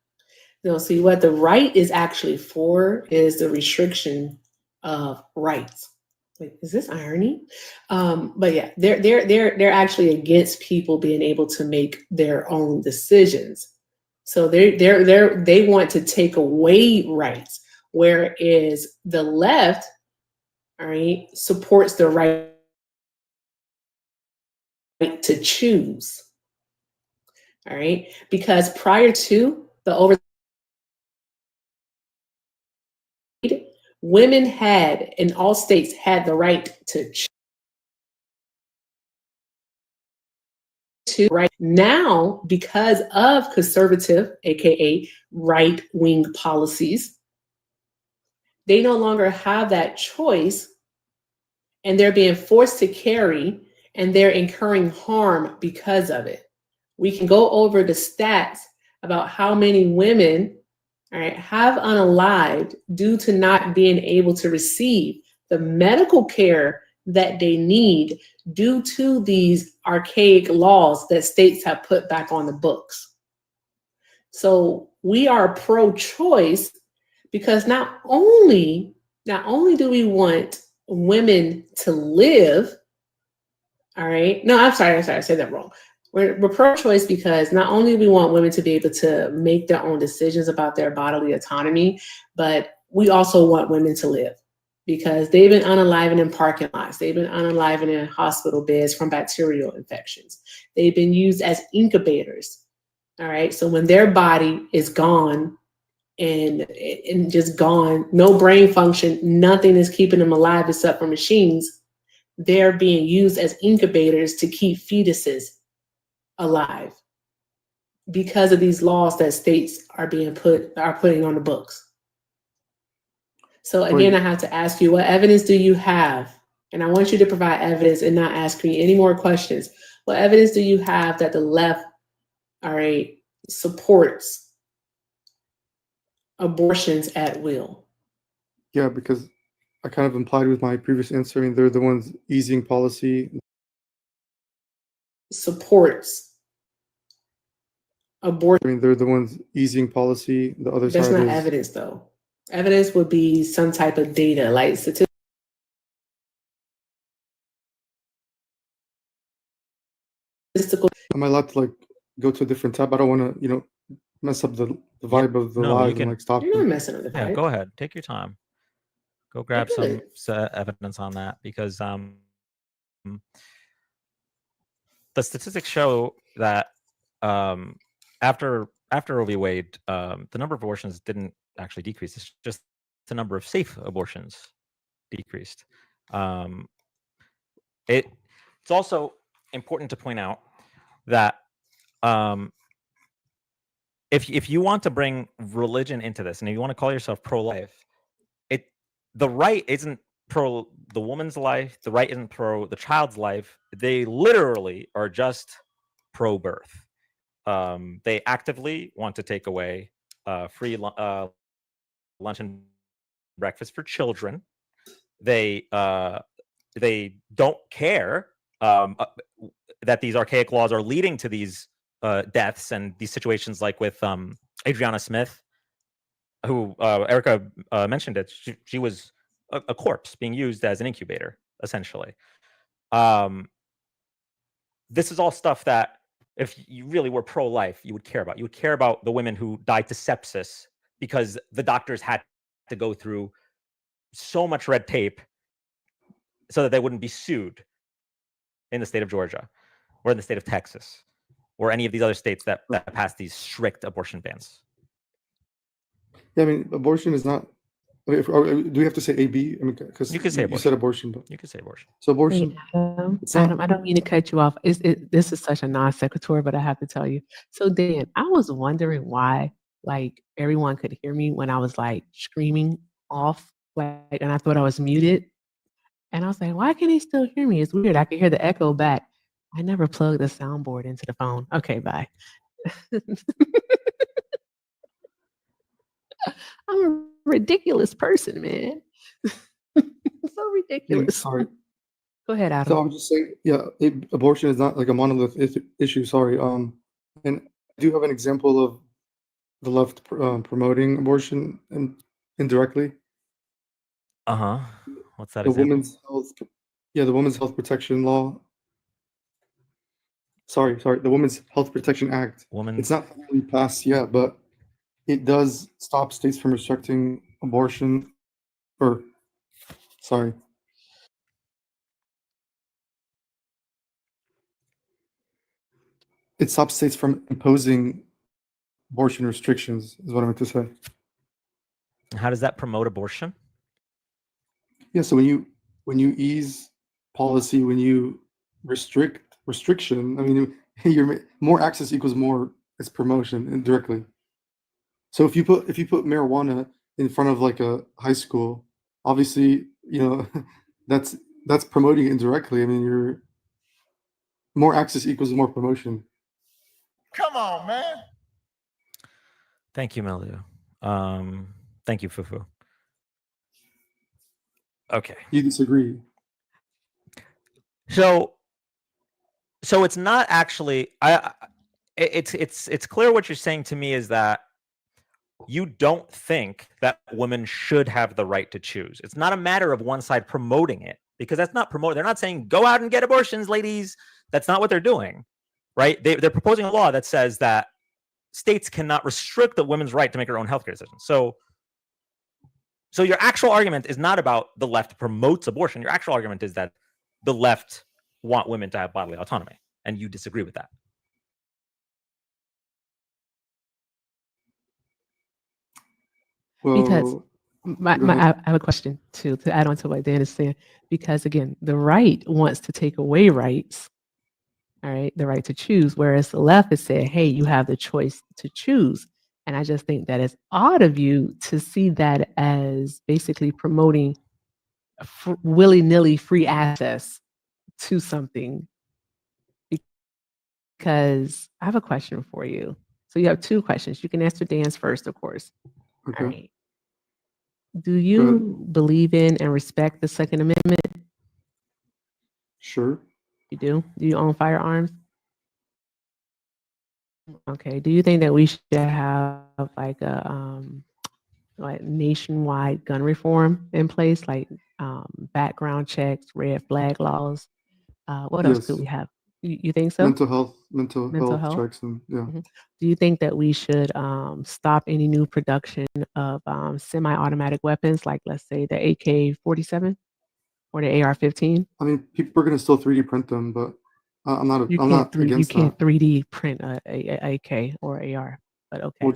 No, see what the right is actually for is the restriction of rights. Wait, is this irony? But yeah, they're actually against people being able to make their own decisions. So they want to take away rights, whereas the left, all right, supports the right to choose. All right, because prior to the women had, in all states, had the right to choose. Right now, because of conservative, aka right-wing policies, they no longer have that choice, and they're being forced to carry, and they're incurring harm because of it. We can go over the stats about how many women, all right, have unalived due to not being able to receive the medical care that they need due to these archaic laws that states have put back on the books. So we are pro-choice because not only do we want women to live, all right. No, I'm sorry, I said that wrong. We're pro-choice because not only do we want women to be able to make their own decisions about their bodily autonomy, but we also want women to live because they've been unaliving in parking lots. They've been unaliving in hospital beds from bacterial infections. They've been used as incubators. All right. So when their body is gone and just gone, no brain function, nothing is keeping them alive except for machines, they're being used as incubators to keep fetuses alive because of these laws that states are putting on the books. So again, I have to ask you, what evidence do you have? And I want you to provide evidence and not ask me any more questions. What evidence do you have that the left, all right, supports abortions at will? Yeah, because I kind of implied with my previous answer, I mean, they're the ones easing policy. Supports abortion. I mean, they're the ones easing policy. The other That's side not is evidence, though. Evidence would be some type of data, like statistics. Am I allowed to go to a different tab? I don't want to, mess up the vibe of the live and stop. You're not messing up the vibe. Yeah, go ahead. Take your time. Go grab some evidence on that because the statistics show that after Roe v. Wade, the number of abortions didn't actually decrease. It's just the number of safe abortions decreased. It's also important to point out that if you want to bring religion into this, and if you want to call yourself pro-life, the right isn't pro the woman's life. The right isn't pro the child's life. They literally are just pro-birth. They actively want to take away free lunch and breakfast for children. They don't care that these archaic laws are leading to these deaths and these situations like with Adriana Smith who Erica mentioned it. She was a corpse being used as an incubator, essentially. This is all stuff that if you really were pro-life, you would care about. You would care about the women who died to sepsis because the doctors had to go through so much red tape so that they wouldn't be sued in the state of Georgia or in the state of Texas or any of these other states that pass these strict abortion bans. Yeah, I mean, abortion is not. Do we have to say AB? I mean, because You could say you abortion. said abortion, but You could say abortion. so abortion. It's not- Adam, I don't mean to cut you off. This is such a non sequitur, but I have to tell you. So Dan, I was wondering why, like, everyone could hear me when I was like screaming off, like, and I thought I was muted. And I was like, why can they still hear me? It's weird. I could hear the echo back. I never plugged the soundboard into the phone. Okay, bye. I'm a ridiculous person, man. So ridiculous. Sorry. Go ahead, Adam. So I'm just saying, yeah, abortion is not like a monolith issue. Sorry. And I do have an example of the left promoting abortion and indirectly. What's that The example? women's health, the Women's Health Protection Law. Sorry, the Women's Health Protection Act. It's not fully passed yet, but it does stop states from restricting abortion. It stops states from imposing abortion restrictions, is what I meant to say. How does that promote abortion? Yeah, so when you ease policy, when you restriction, I mean, you're more access equals more. It's promotion indirectly. So if you put marijuana in front of like a high school, obviously, that's promoting it indirectly. I mean, you're more access equals more promotion. Come on, man. Thank you, Melu. Thank you, Fufu. Okay. You disagree? So it's not actually. It's clear what you're saying to me is that you don't think that women should have the right to choose. It's not a matter of one side promoting it because that's not promoting. They're not saying go out and get abortions, ladies. That's not what they're doing, right? They're proposing a law that says that states cannot restrict the women's right to make her own healthcare decisions. So your actual argument is not about the left promotes abortion. Your actual argument is that the left want women to have bodily autonomy, and you disagree with that. Because Well, I have a question too to add on to what Dan is saying. Because again, the right wants to take away rights, all right, the right to choose, whereas the left is saying, hey, you have the choice to choose. And I just think that it's odd of you to see that as basically promoting willy-nilly free access to something. Because I have a question for you. So you have two questions. You can answer Dan's first, of course. Okay. All right. Do you believe in and respect the Second Amendment? Sure. You do? Do you own firearms? Okay. Do you think that we should have like a like nationwide gun reform in place, like background checks, red flag laws? What else do Yes. we have? You think so? Mental health health? checks and yeah. Mhm. Do you think that we should stop any new production of semi-automatic weapons, like let's say the AK-47 or the AR-15? I mean, people are gonna still 3D print them, but I'm not You against can't that. 3D print a AK or AR, but okay.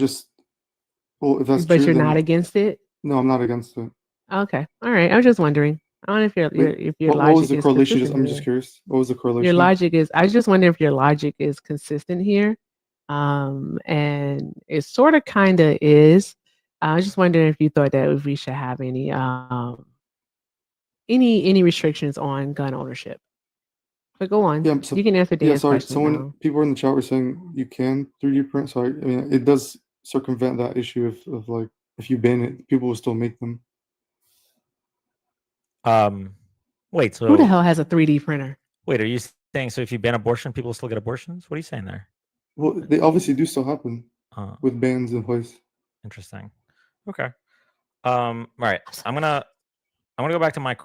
Well, if that's But true, you're then not against it? no, I'm not against it. Okay, all right. I was just wondering. I don't know if your What was logic the is correlation? consistent I'm just here. curious. What was the correlation? Your logic is. I was just wondering if your logic is consistent here, and it sort of kind of is. I was just wondering if you thought that if we should have any restrictions on gun ownership. But go on. Yeah, You can answer Dan's sorry. question now. People in the chat were saying you can 3D print. So I mean, it does circumvent that issue of like if you ban it, people will still make them. Wait, so Who the hell has a 3D printer? wait, are you saying so if you ban abortion, people will still get abortions? What are you saying there? Well, they obviously do still happen Uh, with bans in place. Interesting. Okay. All right. I'm gonna go back to my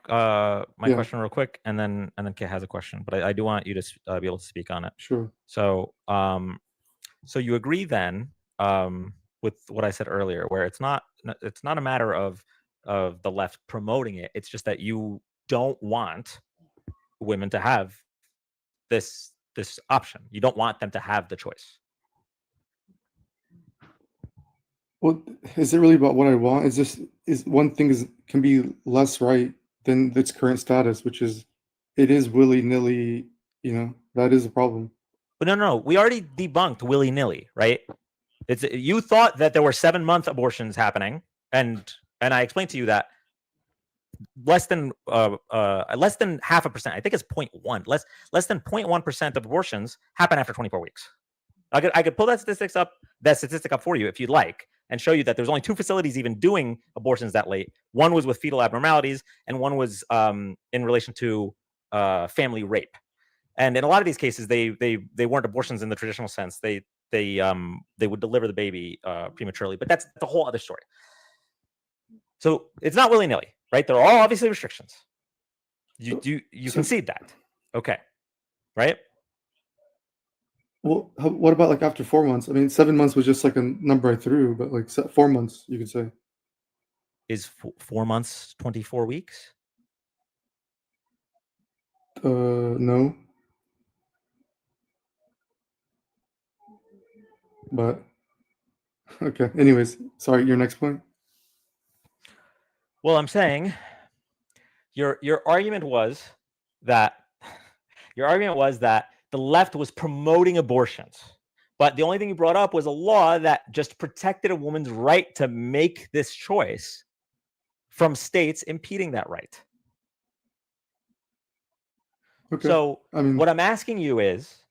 my Yeah. question real quick, and then Kit has a question, but I do want you to be able to speak on it. Sure. So so you agree then with what I said earlier, where it's not a matter of the left promoting it. It's just that you don't want women to have this option. You don't want them to have the choice. Well, is it really about what I want? Is one thing can be less right than its current status, which is it is willy-nilly, that is a problem. But no, we already debunked willy-nilly, right? It's you thought that there were 7-month abortions happening, and I explained to you that less than 0.5%. I think it's 0.1. Less than 0.1% of abortions happen after 24 weeks. I could pull that statistic up for you if you'd like, and show you that there's only 2 facilities even doing abortions that late. One was with fetal abnormalities, and one was in relation to family rape. And in a lot of these cases, they weren't abortions in the traditional sense. They would deliver the baby prematurely, but that's a whole other story. So it's not willy-nilly, right? There are obviously restrictions. You concede that, okay, right? Well, what about like after 4 months? I mean, 7 months was just like a number I threw, but like 4 months, you could say. Is 4 months 24 weeks? No. But okay. Anyways, sorry. Your next point. Well, I'm saying your argument was that the left was promoting abortions, but the only thing you brought up was a law that just protected a woman's right to make this choice from states impeding that right. Okay. So I mean, what I'm asking you is,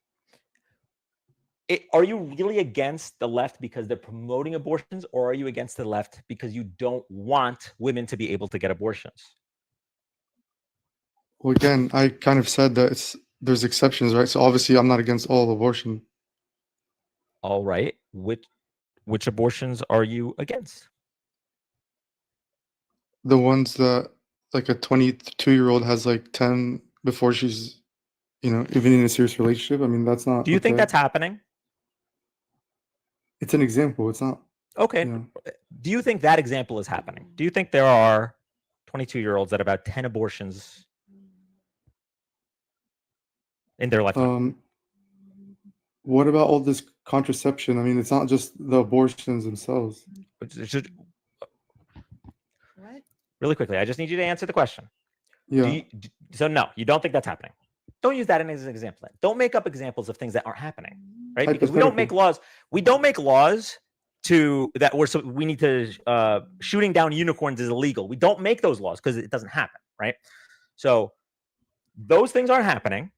are you really against the left because they're promoting abortions, or are you against the left because you don't want women to be able to get abortions? well, again, I kind of said that there's exceptions, right? So obviously, I'm not against all abortion. All right. Which abortions are you against? The ones that like a 22-year-old has like 10 before she's, even in a serious relationship. I mean, that's not. Do you think okay. that's happening? It's an example. It's not. Okay. Do you think that example is happening? Do you think there are 22-year-olds that have had 10 abortions in their lifetime? What about all this contraception? I mean, it's not just the abortions themselves. What? Really quickly, I just need you to answer the question. Yeah. So no, you don't think that's happening. Don't use that as an example. Don't make up examples of things that aren't happening, right? Because we don't make laws. We don't make laws so we need to shooting down unicorns is illegal. We don't make those laws because it doesn't happen, right? So those things aren't happening.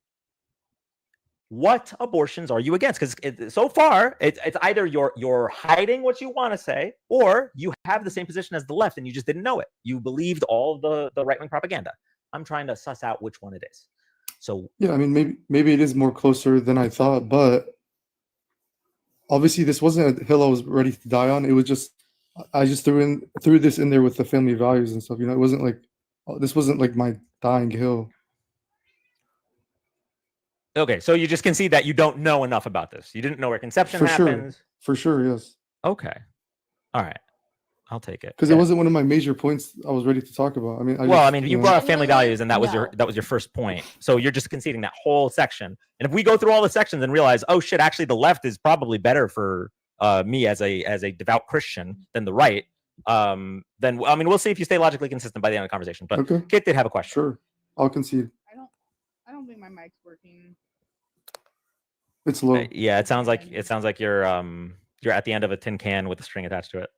What abortions are you against? Because so far, it's either you're hiding what you want to say, or you have the same position as the left and you just didn't know it. You believed all the right-wing propaganda. I'm trying to suss out which one it is. So yeah, I mean, maybe it is more closer than I thought, but obviously this wasn't a hill I was ready to die on. It was just I just threw this in there with the family values and stuff. It wasn't like this wasn't like my dying hill. Okay, so you just concede that you don't know enough about this. You didn't know where conception happens. For sure, yes. Okay, all right, I'll take it. Because it wasn't one of my major points I was ready to talk about. I mean, you brought up family values, and that was your first point. So you're just conceding that whole section. And if we go through all the sections and realize, oh shit, actually the left is probably better for me as a devout Christian than the right, then I mean we'll see if you stay logically consistent by the end of the conversation. But okay. Kit did have a question. Sure, I'll concede. I don't think my mic's working. It's low. Yeah, it sounds like you're at the end of a tin can with a string attached to it.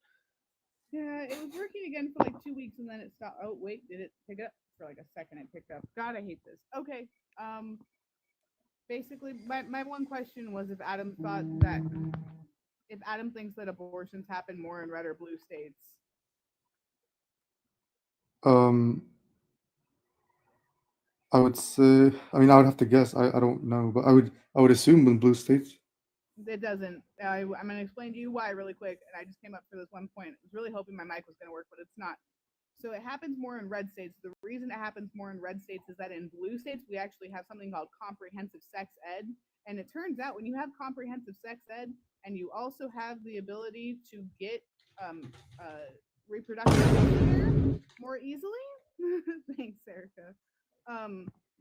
Yeah, it was working again for like 2 weeks and then it stopped. Oh wait, did it pick up? For like a second it picked up. God, I hate this. Okay. Basically my one question was if Adam thinks that abortions happen more in red or blue states. I would say, I mean, I would have to guess. I don't know, but I would assume in blue states. it doesn't. I'm going to explain to you why really quick. And I just came up for this one point. I was really hoping my mic was going to work, but it's not. So it happens more in red states. The reason it happens more in red states is that in blue states, we actually have something called comprehensive sex ed. And it turns out when you have comprehensive sex ed and you also have the ability to get reproductive health care more easily, thanks, Erica,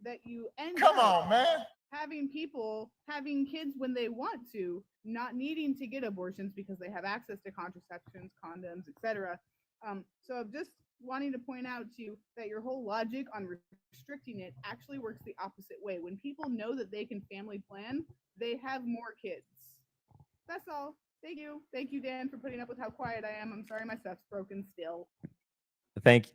that you end Come up on, man. having people having kids when they want to, not needing to get abortions because they have access to contraceptions, condoms, etc. So I'm just wanting to point out to you that your whole logic on restricting it actually works the opposite way. When people know that they can family plan, they have more kids. That's all. Thank you, Dan, for putting up with how quiet I am. I'm sorry my stuff's broken still. Thank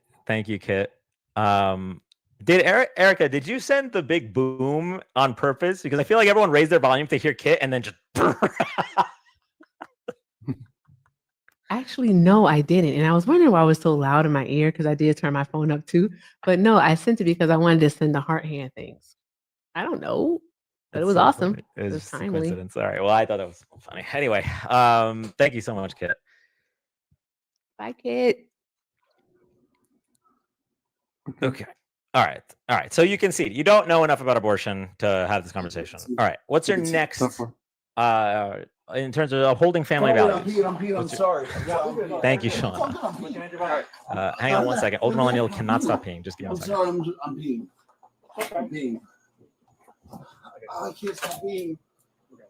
you, Kit. Erica, did you send the big boom on purpose? Because I feel like everyone raised their volume to hear Kit and then just. Actually, no, I didn't. And I was wondering why it was so loud in my ear because I did turn my phone up too. But no, I sent it because I wanted to send the heart hand things. I don't know, but it was awesome. It was It was just a timely. coincidence. All right. Well, I thought it was funny. Anyway, thank you so much, Kit. Bye, Kit. Okay. All right. So you can see you don't know enough about abortion to have this conversation. All right. What's your next? In terms of upholding family values. I'm sorry. Thank you, Sean. Hang on one second. Old millennial cannot stop peeing. Just give me a second. I'm peeing. I'm peeing. I can't stop peeing.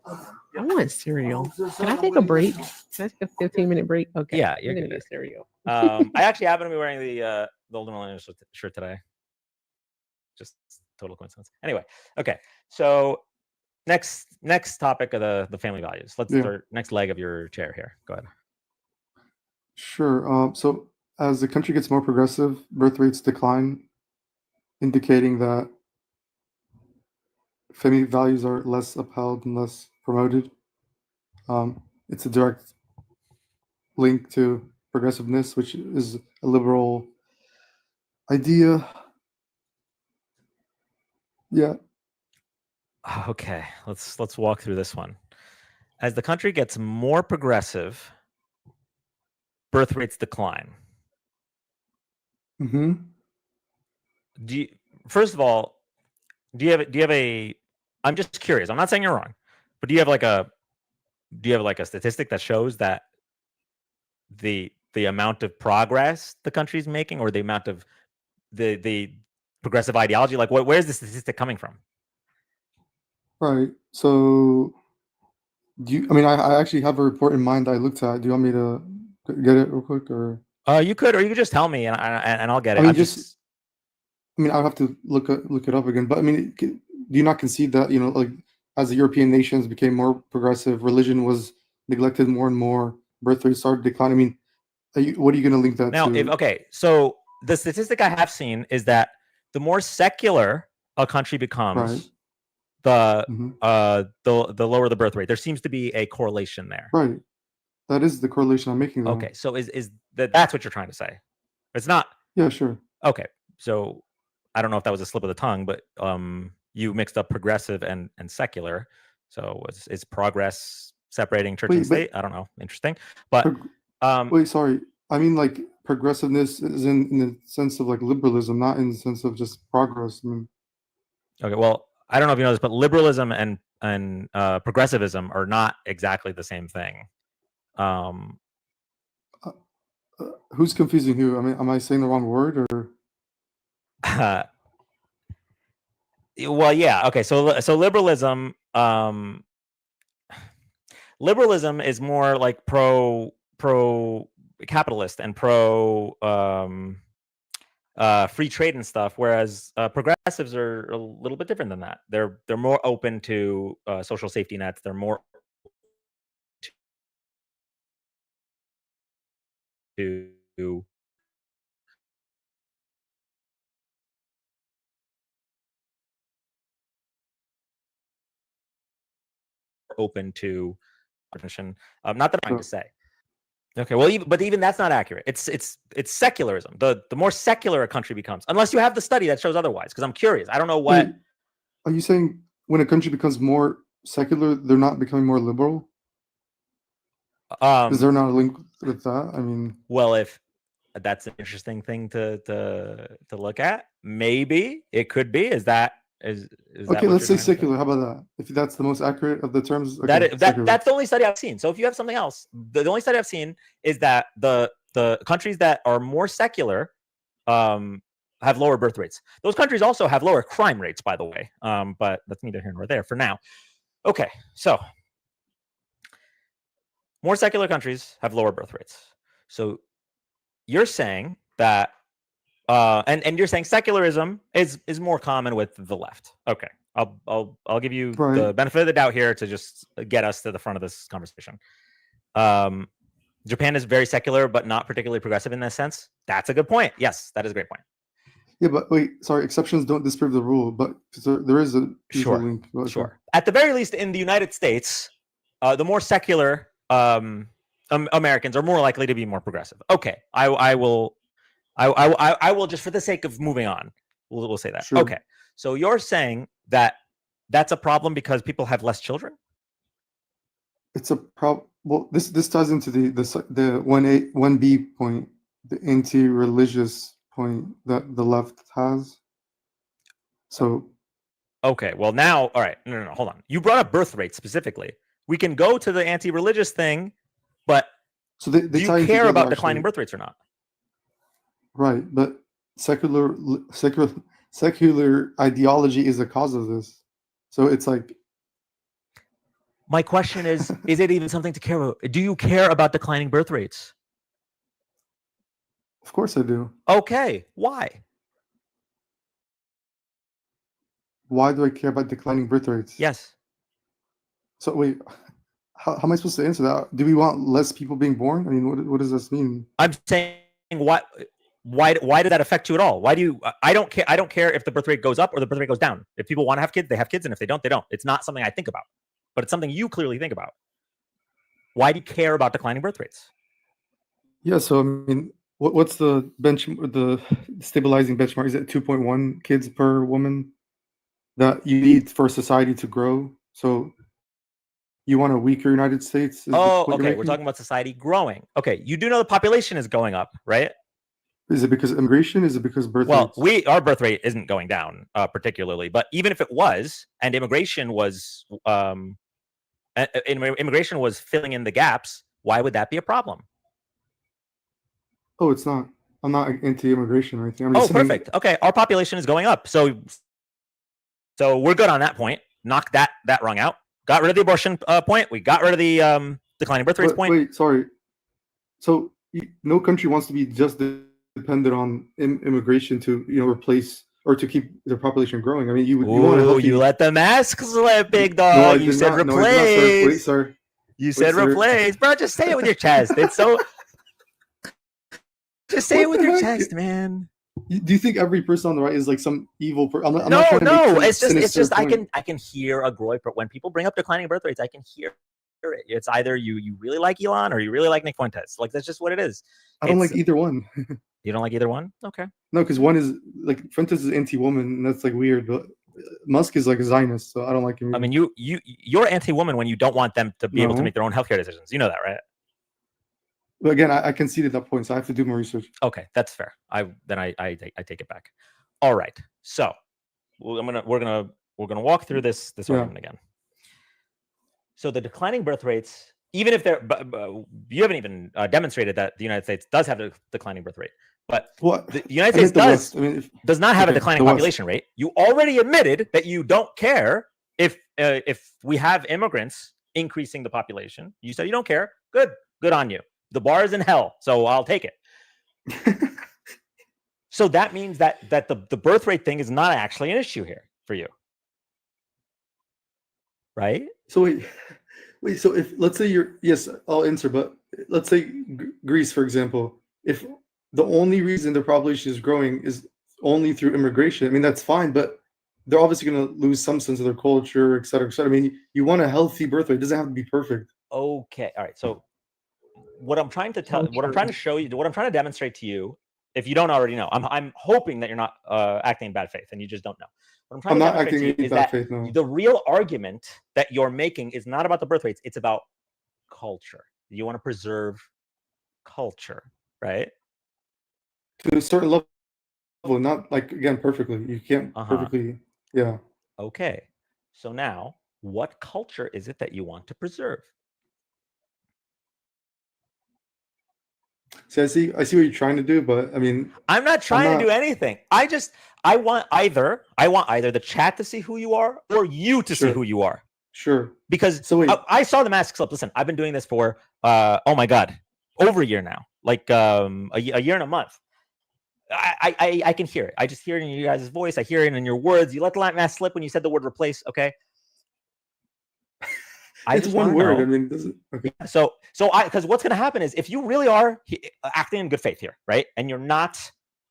I want cereal. Can I take a break? Can I take a 15-minute break? Okay. Yeah, you're you're gonna good. get cereal. I actually happen to be wearing the Old millennial shirt today. Just total coincidence. Anyway, okay. So next topic of the family values. Let's start next leg of your chair here. Go ahead. Sure. So as the country gets more progressive, birth rates decline, indicating that family values are less upheld and less promoted. It's a direct link to progressiveness, which is a liberal idea. Yeah. Okay, let's walk through this one. As the country gets more progressive, birth rates decline. Mm-hmm. First of all, do you have a? I'm just curious. I'm not saying you're wrong, but do you have like a statistic that shows that the amount of progress the country's making, or the amount of the progressive ideology? Like, where's the statistic coming from? Right. So, I actually have a report in mind that I looked at. Do you want me to get it real quick, or? You could just tell me, and I'll get it. I would have to look it up again. But do you not concede that like as the European nations became more progressive, religion was neglected more and more, birth rates started declining? What are you going to link that to? Okay, so the statistic I have seen is that the more secular a country becomes, the lower the birth rate. There seems to be a correlation there. Right. That is the correlation I'm making. Though. Okay, so is that's what you're trying to say? It's not. Yeah, sure. Okay, so I don't know if that was a slip of the tongue, but you mixed up progressive and secular. So is progress separating church and state? I don't know. Interesting. But wait, sorry. I mean, like progressiveness is in the sense of like liberalism, not in the sense of just progress. Okay, well, I don't know if you know this, but liberalism and progressivism are not exactly the same thing. Who's confusing who? I mean, am I saying the wrong word or? Well, yeah. Okay, so liberalism, liberalism is more like pro capitalist and pro free trade and stuff, whereas progressives are a little bit different than that. They're more open to social safety nets. They're more to open to not that I'm trying to say. Okay, well, even that's not accurate. It's secularism. The more secular a country becomes, unless you have the study that shows otherwise. Because I'm curious. I don't know what. Are you saying when a country becomes more secular, they're not becoming more liberal? Is there not a link with that? I mean, well, if that's an interesting thing to look at, maybe it could be. Is that okay, what let's you're say trying to secular. How about that? If that's the most accurate of the terms, okay, that's the only study I've seen. So if you have something else, the only study I've seen is that the countries that are more secular have lower birth rates. Those countries also have lower crime rates, by the way. But that's neither here nor there for now. Okay, so more secular countries have lower birth rates. So you're saying that, and you're saying secularism is more common with the left. Okay, I'll give you the benefit of the doubt here to just get us to the front of this conversation. Japan is very secular, but not particularly progressive in this sense. That's a good point. Yes, that is a great point. Yeah, but wait, sorry, exceptions don't disprove the rule, but there is a link. Sure. At the very least, in the United States, the more secular Americans are more likely to be more progressive. Okay, I will just, for the sake of moving on, we'll say that. Sure. Okay, so you're saying that that's a problem because people have less children? It's a problem. Well, this ties into the 1B point, the anti-religious point that the left has. So, okay, well now, all right, no, hold on. You brought up birth rate specifically. We can go to the anti-religious thing, but so they do you care about declining birth rates or not? Right, but secular ideology is the cause of this. So it's like, my question is it even something to care about? Do you care about declining birth rates? Of course I do. Okay, why? Why do I care about declining birth rates? Yes. So wait, how am I supposed to answer that? Do we want less people being born? I mean, what does this mean? I'm saying why did that affect you at all? Why do you? I don't care if the birth rate goes up or the birth rate goes down. If people want to have kids, they have kids, and if they don't, they don't. It's not something I think about, but it's something you clearly think about. Why do you care about declining birth rates? Yeah, so I mean, what's the stabilizing benchmark? Is it 2.1 kids per woman that you need for society to grow? So you want a weaker United States? Oh, okay. We're talking about society growing. Okay, you do know the population is going up, right? Is it because immigration? Is it because birth rates? Well, our birth rate isn't going down particularly, but even if it was, and immigration was filling in the gaps, why would that be a problem? Oh, it's not. I'm not anti-immigration or anything. Perfect. Okay, our population is going up, so we're good on that point. Knock that rung out. Got rid of the abortion point. We got rid of the declining birth rates point. Wait, sorry. So no country wants to be just dependent on immigration to replace or to keep their population growing. I mean, you want to help. You let the masks slip, big dog. You said replace. Wait, sir. You said replace, bro. Just say it with your chest. It's so. Just say it with your chest, man. Do you think every person on the right is like some evil person? No. It's just I can hear a groip, but when people bring up declining birth rates, I can hear it. It's either you really like Elon or you really like Nick Fuentes. Like that's just what it is. I don't like either one. You don't like either one? Okay. No, because one is like Fuentes is anti-woman, and that's like weird. But Musk is like a Zionist, so I don't like him either. I mean, you're anti-woman when you don't want them to be able to make their own healthcare decisions. You know that, right? But again, I conceded that point, so I have to do more research. Okay, that's fair. I take it back. All right. So we're gonna walk through this argument again. So the declining birth rates, even if they're, you haven't even demonstrated that the United States does have a declining birth rate. But the United States does not have a declining population rate. You already admitted that you don't care if we have immigrants increasing the population. You said you don't care. Good on you. The bar is in hell, so I'll take it. So that means that the birth rate thing is not actually an issue here for you, right? So wait. So if let's say yes, I'll answer. But let's say Greece, for example, if the only reason the population is growing is only through immigration, I mean that's fine, but they're obviously going to lose some sense of their culture, et cetera, et cetera. I mean, you want a healthy birth rate; it doesn't have to be perfect. Okay, all right. So what I'm trying to show you, what I'm trying to demonstrate to you, if you don't already know, I'm hoping that you're not acting in bad faith and you just don't know. What I'm trying I'm to not demonstrate acting to you in is bad that faith, no. the real argument that you're making is not about the birth rates. It's about culture. You want to preserve culture, right? To a certain level, not like again perfectly. You can't perfectly, yeah. Okay. So now, what culture is it that you want to preserve? See, I see what you're trying to do, but I mean, I'm not trying to do anything. I want either the chat to see who you are or you to see who you are. Sure. Because so wait, I saw the mask clip. Listen, I've been doing this for oh my god, over a year now, like a year and a month. I can hear it. I just hear it in you guys' voice. I hear it in your words. You let the mask slip when you said the word replace. Okay. it's one word. I mean, does it? Okay. So because what's going to happen is if you really are acting in good faith here, right, and you're not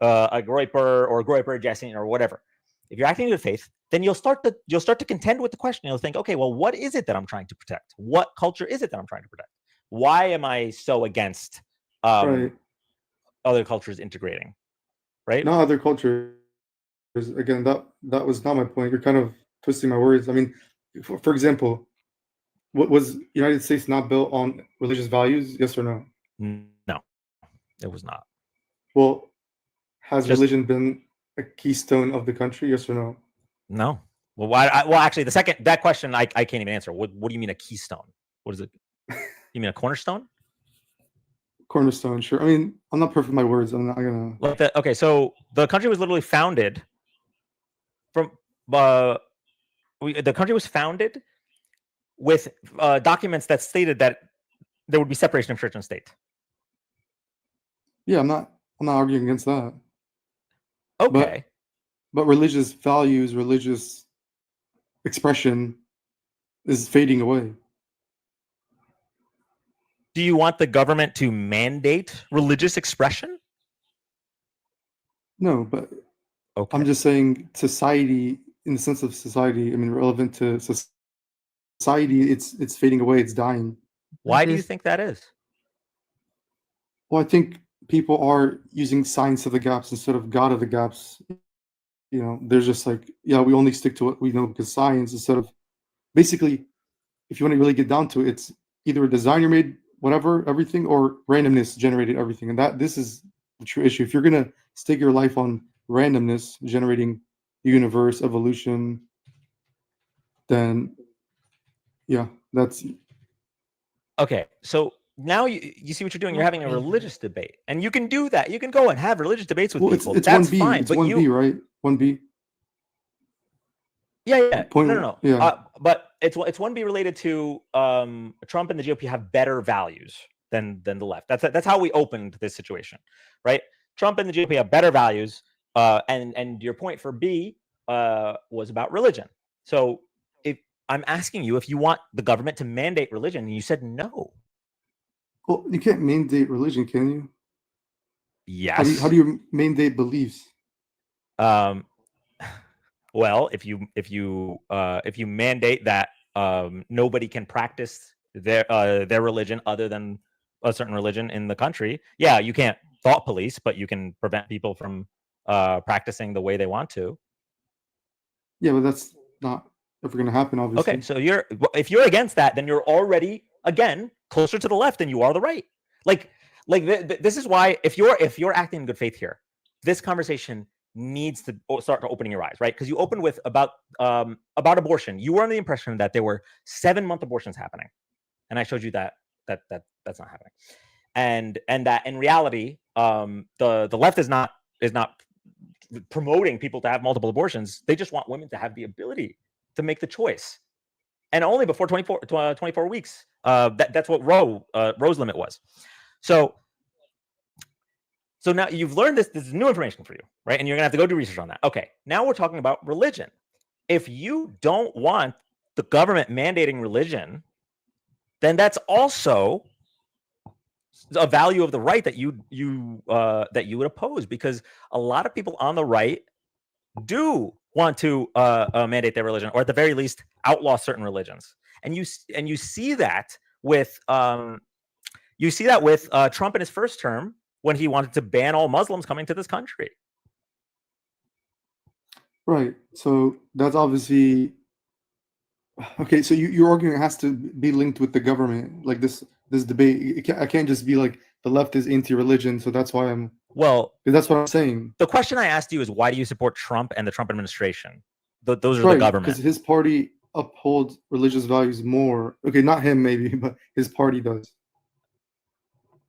a groiper or groiper adjacent or whatever, if you're acting in good faith, then you'll start to contend with the question. You'll think, okay, well, what is it that I'm trying to protect? What culture is it that I'm trying to protect? Why am I so against other cultures integrating? Right? Not other cultures. Again, that was not my point. You're kind of twisting my words. I mean, for example, what was United States not built on religious values? Yes or no? No, it was not. Well, has religion been a keystone of the country? Yes or no? No. Well, why? Well, actually, that question I can't even answer. What do you mean a keystone? What is it? You mean a cornerstone? Cornerstone, sure. I mean, I'm not perfect with my words. I'm not gonna. Okay, so the country was literally founded from the country was founded with documents that stated that there would be separation of church and state. Yeah, I'm not arguing against that. Okay. But religious values, religious expression is fading away. Do you want the government to mandate religious expression? No, but I'm just saying society, in the sense of society, I mean, relevant to society, it's fading away, it's dying. Why do you think that is? Well, I think people are using science of the gaps instead of God of the gaps. You know, they're just like, yeah, we only stick to what we know because science, instead of basically, if you want to really get down to it, it's either a designer made whatever, everything, or randomness generated everything. And this is the true issue. If you're going to stake your life on randomness generating the universe, evolution, then yeah, that's okay. So now you see what you're doing. You're having a religious debate, and you can do that. You can go and have religious debates with people. It's That's 1B. fine. It's but 1B, right? 1B. Yeah. Point, no. Yeah. But it's 1B related to Trump and the GOP have better values than the left. That's how we opened this situation, right? Trump and the GOP have better values, and your point for B was about religion. So if I'm asking you if you want the government to mandate religion, and you said no. Well, you can't mandate religion, can you? Yes. How do you mandate beliefs? Well, if you mandate that nobody can practice their religion other than a certain religion in the country, yeah, you can't thought police, but you can prevent people from practicing the way they want to. Yeah, but that's not ever going to happen, obviously. Okay, so if you're against that, then you're already again closer to the left than you are the right. This is why if you're acting in good faith here, this conversation needs to start opening your eyes, right? Because you opened with about abortion. You were under the impression that there were 7-month abortions happening, and I showed you that that's not happening, and that in reality, the left is not promoting people to have multiple abortions. They just want women to have the ability to make the choice, and only before 24 weeks. That's what Roe's limit was. So now you've learned this is new information for you, right? And you're gonna have to go do research on that. Okay, now we're talking about religion. If you don't want the government mandating religion, then that's also a value of the right that you would oppose, because a lot of people on the right do want to mandate their religion, or at the very least outlaw certain religions. And you see that with Trump in his first term, when he wanted to ban all Muslims coming to this country. Right. So that's obviously okay. So you're arguing it has to be linked with the government, like this debate. I can't just be like the left is anti-religion, so that's why I'm. Well, that's what I'm saying. the question I asked you is why do you support Trump and the Trump administration? Those are Right, the government. because his party upholds religious values more. Okay, not him maybe, but his party does.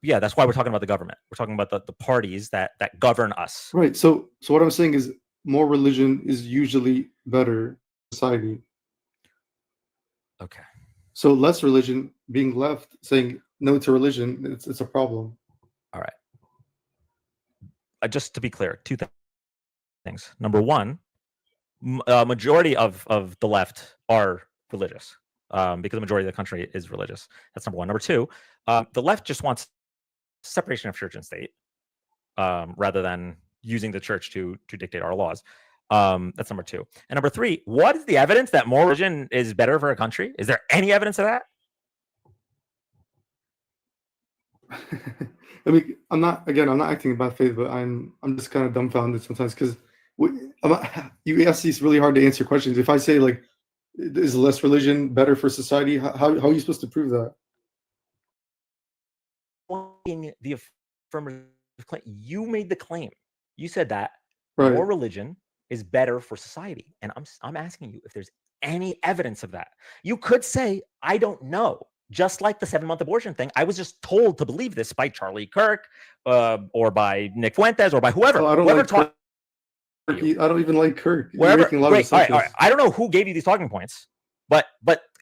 Yeah, that's why we're talking about the government. We're talking about the parties that govern us. Right. So what I'm saying is more religion is usually better for society. Okay. So less religion, being left saying no to religion, it's a problem. All right. Just to be clear, two things. Number one, majority of the left are religious because the majority of the country is religious. That's number one. Number two, the left just wants separation of church and state rather than using the church to dictate our laws. That's number two. And number three, what is the evidence that more religion is better for a country? Is there any evidence of that? I mean, I'm not acting in bad faith, but I'm just kind of dumbfounded sometimes because you ask these really hard to answer questions. If I say like, is less religion better for society? How are you supposed to prove that? The affirmative claim. You made the claim. You said that Right. more religion is better for society, and I'm asking you if there's any evidence of that. You could say I don't know. Just like the 7-month abortion thing, I was just told to believe this by Charlie Kirk, or by Nick Fuentes, or by whoever. Oh, I don't whoever like Kirk. I don't even like Kirk. Wherever, You're making a lot of all right. I don't know who gave you these talking points, but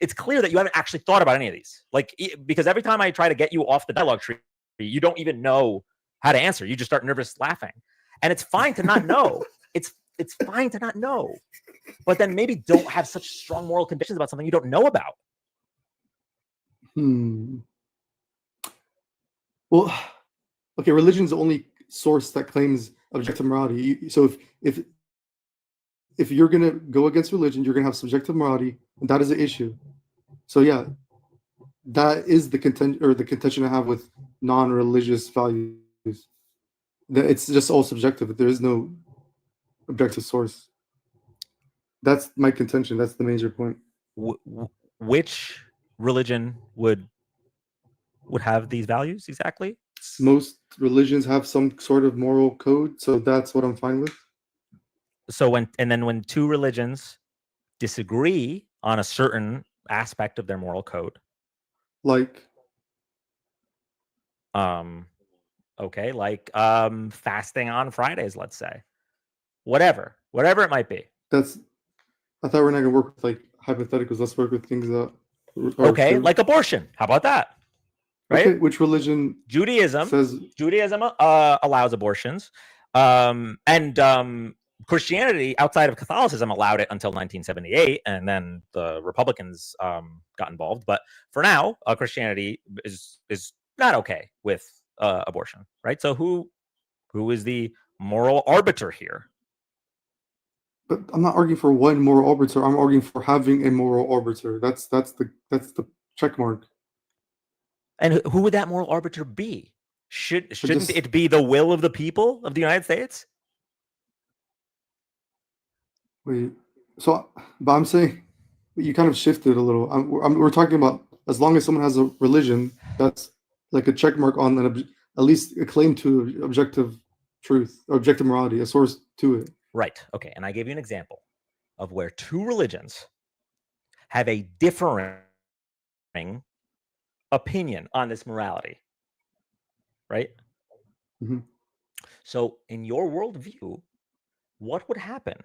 it's clear that you haven't actually thought about any of these. Like, because every time I try to get you off the dialogue tree, you don't even know how to answer. You just start nervous laughing, and it's fine to not know. it's fine to not know, but then maybe don't have such strong moral convictions about something you don't know about. Well, okay, religion's the only source that claims objective morality. So if you're gonna go against religion, you're gonna have subjective morality, and that is an issue. So yeah, that is the contention I have with non-religious values. That it's just all subjective. There is no objective source. That's my contention. That's the major point. Which religion would have these values exactly? Most religions have some sort of moral code, so that's what I'm fine with. So when two religions disagree on a certain aspect of their moral code, like fasting on Fridays, let's say, whatever it might be. I thought we're not gonna work with like hypotheticals. Let's work with things that okay, like abortion. How about that? Right? Okay, which religion? Judaism allows abortions, and Christianity outside of Catholicism allowed it until 1978, and then the Republicans got involved. But for now, Christianity is not okay with abortion, right? So who is the moral arbiter here? But I'm not arguing for one moral arbiter. I'm arguing for having a moral arbiter. That's the check mark. And who would that moral arbiter be? Shouldn't it be the will of the people of the United States? Wait, but I'm saying you kind of shifted a little. We're talking about as long as someone has a religion, that's like a check mark on at least a claim to objective truth or objective morality, a source to it. Right. Okay. And I gave you an example of where two religions have a differing opinion on this morality. Right? Mm-hmm. So in your worldview, what would happen?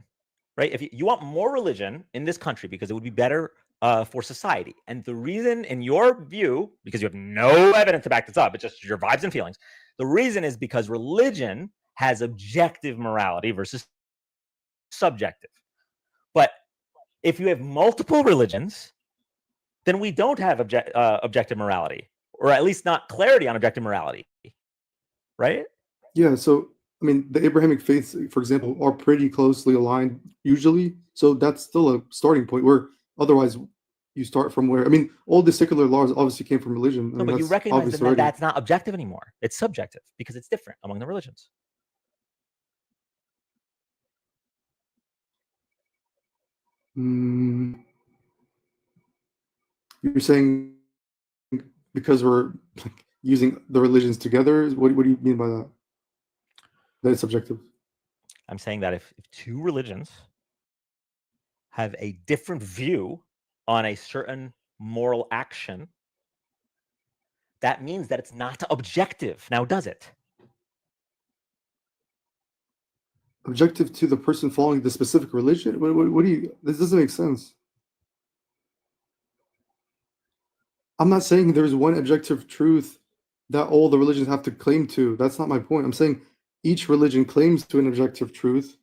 Right? If you want more religion in this country because it would be better for society. And the reason in your view, because you have no evidence to back this up, it's just your vibes and feelings. The reason is because religion has objective morality versus subjective. But if you have multiple religions, then we don't have objective morality, or at least not clarity on objective morality. Right? Yeah. So, I mean, the Abrahamic faiths, for example, are pretty closely aligned usually. So that's still a starting point where otherwise you start from where, I mean, all the secular laws obviously came from religion. No, but you recognize that that's not objective anymore. It's subjective because it's different among the religions. Mm, you're saying because we're using the religions together? What do you mean by that? That it's subjective. I'm saying that if two religions have a different view on a certain moral action, that means that it's not objective. Now, does it? Objective to the person following the specific religion? What do you? This doesn't make sense. I'm not saying there's one objective truth that all the religions have to claim to. That's not my point. I'm saying each religion claims to an objective truth,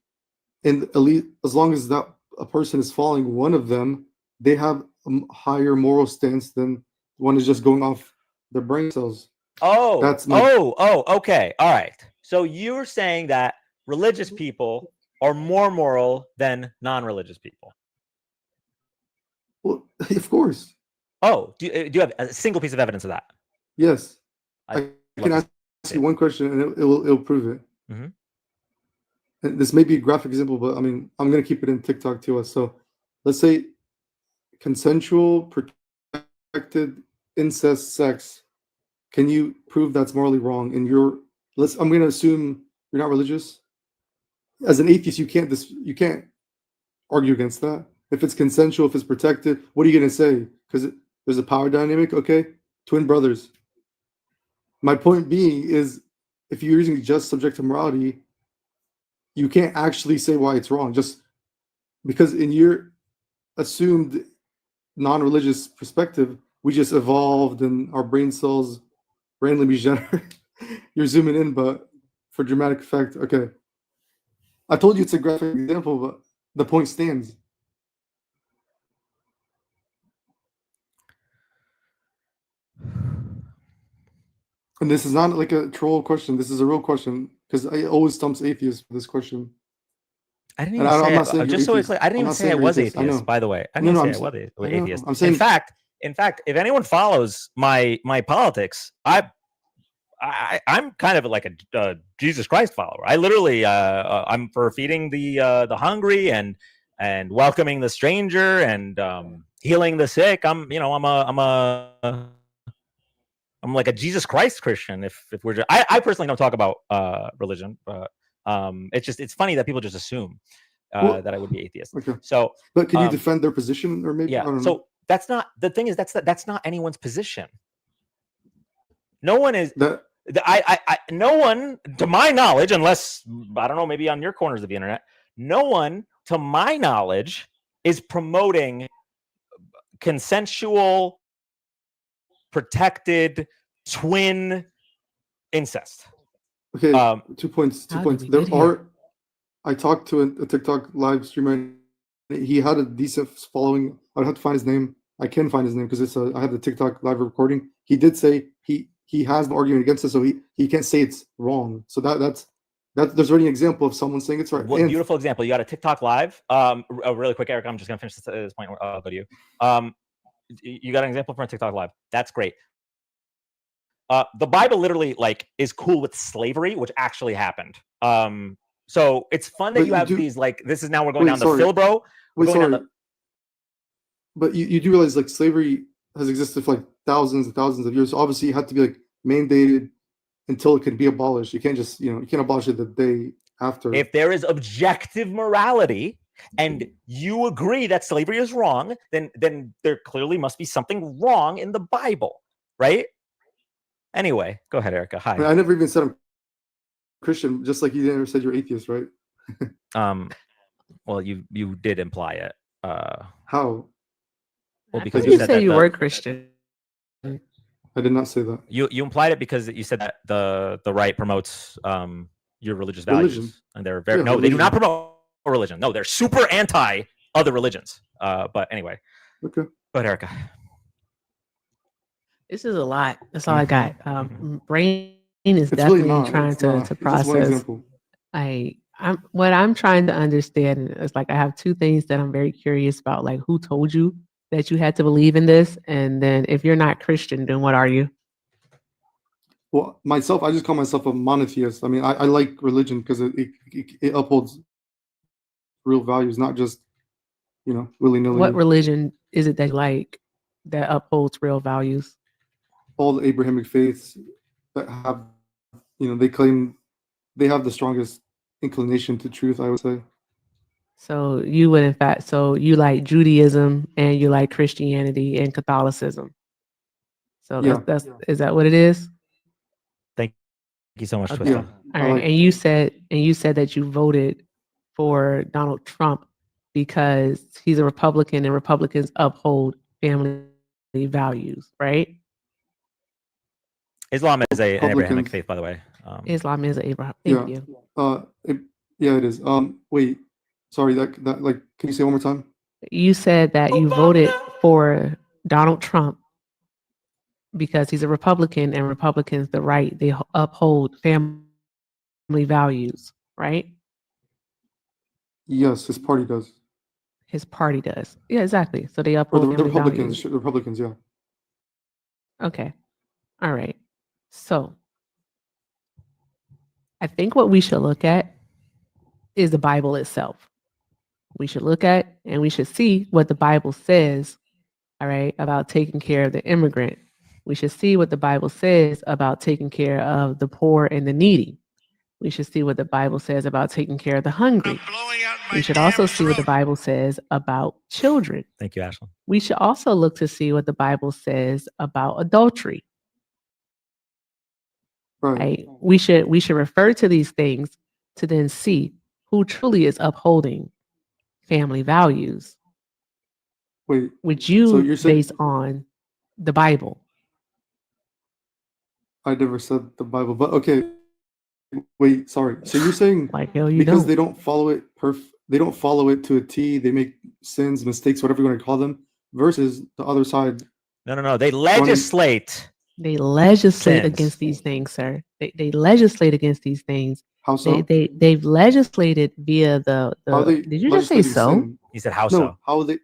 and at least as long as that a person is following one of them, they have a higher moral stance than one is just going off their brain cells. Oh, That's my okay. All right. So you're saying that religious people are more moral than non-religious people. well, of course. Oh, do you have a single piece of evidence of that? Yes. I'd I love can to ask see you it. one question and it'll prove it. Mhm. And this may be a graphic example, but I mean, I'm going to keep it in TikTok too. So let's say consensual, protected incest sex. Can you prove that's morally wrong? And I'm going to assume you're not religious. As an atheist, you can't argue against that. If it's consensual, if it's protected, what are you going to say? Because there's a power dynamic. Okay, twin brothers. My point being is, if you're using just subjective morality, you can't actually say why it's wrong. Just because in your assumed non-religious perspective, we just evolved and our brain cells randomly generate. You're zooming in, but for dramatic effect, okay. I told you it's a graphic example, but the point stands. And this is not like a troll question. This is a real question because I always stumps atheists with this question. I didn't And even say I'm not saying you're just so it's atheist. clear. I didn't I'm even not say I saying you're was atheist. I atheist. know. By the way, I No, didn't no, say I'm I was I know. atheist. I'm saying In fact, if anyone follows my politics, I'm kind of like a Jesus Christ follower. I literally I'm for feeding the hungry and welcoming the stranger and healing the sick. I'm like a Jesus Christ Christian. If we're just, I personally don't talk about religion, but it's funny that people just assume well, that I would be atheist. okay. So, But can you defend their position, or maybe I yeah. don't know. So that's not the thing. Is that's not anyone's position. No one is. That No one, to my knowledge, unless I don't know, maybe on your corners of the internet, no one, to my knowledge, is promoting consensual, protected twin incest. okay. 2 points. 2 How did points. we There get here? are. I talked to a TikTok live streamer. He had a decent following. I would have to find his name. I can find his name because I have the TikTok live recording. He did say he has an argument against it, so he can't say it's wrong. So that's there's already an example of someone saying it's right. What And beautiful example. You got a TikTok live. Really quick, Eric, I'm just gonna finish this point. I'll go to you. You got an example from a TikTok live. That's great. The Bible literally is cool with slavery, which actually happened. So it's fun that But you have do- these this is now we're going Wait, down sorry. the Philbro. We're Wait, going down sorry. But you do realize slavery has existed for thousands and thousands of years. So obviously, it had to be mandated until it could be abolished. You can't just you can't abolish it the day after. If there is objective morality and you agree that slavery is wrong, then there clearly must be something wrong in the Bible, right? Anyway, go ahead, Erica. Hi. I never even said I'm Christian, just like you never said you're atheist, right? Well, you did imply it. How? Well, because you you said say that you were Christian. I did not say that. You implied it because you said that the right promotes your religious values, Religion. and they're very Yeah, no, they do religion. not promote religion. No, they're super anti other religions. But anyway, Okay. go ahead, Erica. This is a lot. That's all I got. Brain is It's really definitely not. trying It's not. to It's just one process. example. What I'm trying to understand is I have two things that I'm very curious about. Who told you that you had to believe in this? And then if you're not Christian, then what are you? Well, myself, I just call myself a monotheist. I mean, I like religion because it upholds real values, not just willy nilly. What religion is it that you like that upholds real values? All the Abrahamic faiths that have, they claim they have the strongest inclination to truth, I would say. So you would, in fact, so you like Judaism and you like Christianity and Catholicism. So that's is that what it is? Thank you so much, Okay. Twister. All right. And you said that you voted for Donald Trump because he's a Republican and Republicans uphold family values, right? Islam is an Abrahamic Republicans. faith, by the way. Islam is Abraham. Thank you. It is. Wait, sorry. That like, can you say it one more time? You said that you voted for Donald Trump because he's a Republican and Republicans, they uphold family values, right? Yes, his party does. His party does. Yeah, exactly. So they Or uphold the family Republicans. values. The Republicans, yeah. Okay. All right. So I think what we should look at is the Bible itself. We should look at and we should see what the Bible says, all right, about taking care of the immigrant. We should see what the Bible says about taking care of the poor and the needy. We should see what the Bible says about taking care of the hungry. We should also see what the Bible says about children. Thank you, Ashley. We should also look to see what the Bible says about adultery. Right? We should refer to these things to then see who truly is upholding family values. Wait, which you so you're saying, base on the Bible. I never said the Bible, but okay. Wait, sorry. So you're saying like hell you because don't. they don't follow it they don't follow it to a T, they make sins, mistakes, whatever you want to call them, versus the other side. No. They legislate. They legislate sins. against these things, sir. They legislate against these things. How so? They've legislated via the did you just say so? Sin? He said how No, so? how are they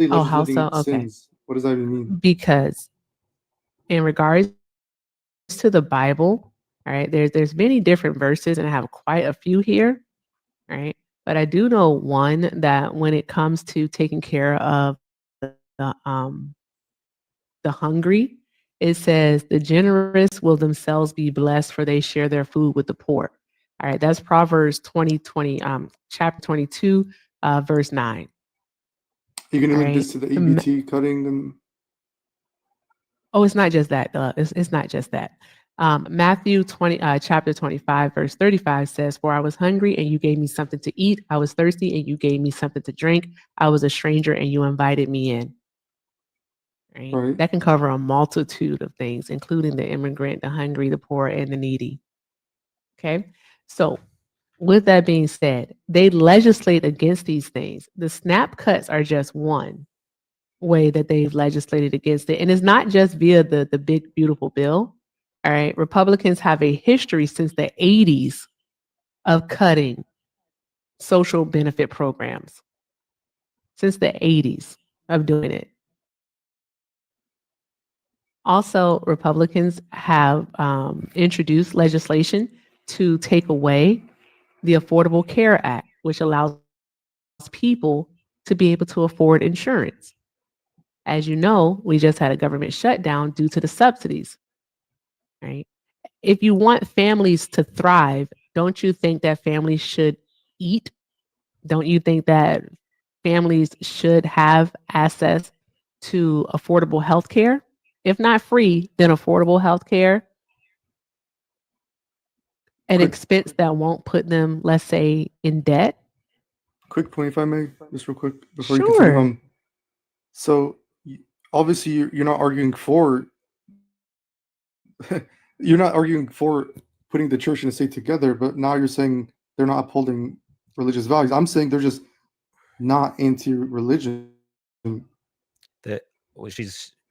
legislating how so? Okay. sins? What does that even mean? Because in regards to the Bible, all right, there's many different verses, and I have quite a few here, right? But I do know one that when it comes to taking care of the hungry, it says the generous will themselves be blessed, for they share their food with the poor. All right, that's Proverbs 20, chapter 22, verse 9. You're gonna All link right. this to the EBT cutting and Oh, it's not just that. It's not just that. Matthew 20, chapter 25, verse 35 says, "For I was hungry and you gave me something to eat. I was thirsty and you gave me something to drink. I was a stranger and you invited me in." Right? That can cover a multitude of things, including the immigrant, the hungry, the poor, and the needy. Okay. So with that being said, they legislate against these things. The SNAP cuts are just one way that they've legislated against it. And it's not just via the big, beautiful bill. All right. Republicans have a history since the 80s of cutting social benefit programs. Since the 80s of doing it. Also, Republicans have introduced legislation to take away the Affordable Care Act, which allows people to be able to afford insurance. As you know, we just had a government shutdown due to the subsidies, right? If you want families to thrive, don't you think that families should eat? Don't you think that families should have access to affordable health care? If not free, then affordable health care, an expense that won't put them, let's say, in debt. Quick point, if I may, just real quick before Sure. you continue. So obviously you're not arguing for you're not arguing for putting the church and the state together, but now you're saying they're not upholding religious values. I'm saying they're just not anti-religion.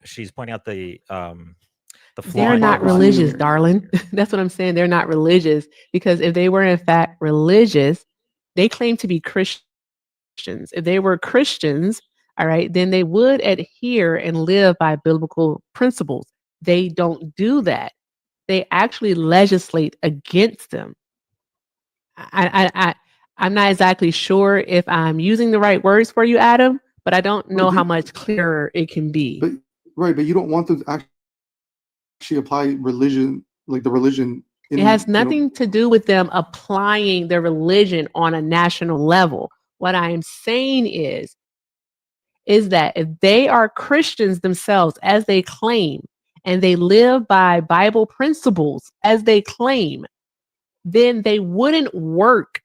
She's pointing out the flaw. They're not religious, darling. That's what I'm saying. They're not religious because if they were in fact religious, they claim to be Christians. If they were Christians, all right, then they would adhere and live by biblical principles. They don't do that. They actually legislate against them. I'm not exactly sure if I'm using the right words for you, Adam, but I don't know how much clearer it can be. But but you don't want them to actually apply religion, like the religion. It has nothing to do with them applying their religion on a national level. What I am saying is that if they are Christians themselves, as they claim, and they live by Bible principles, as they claim, then they wouldn't work.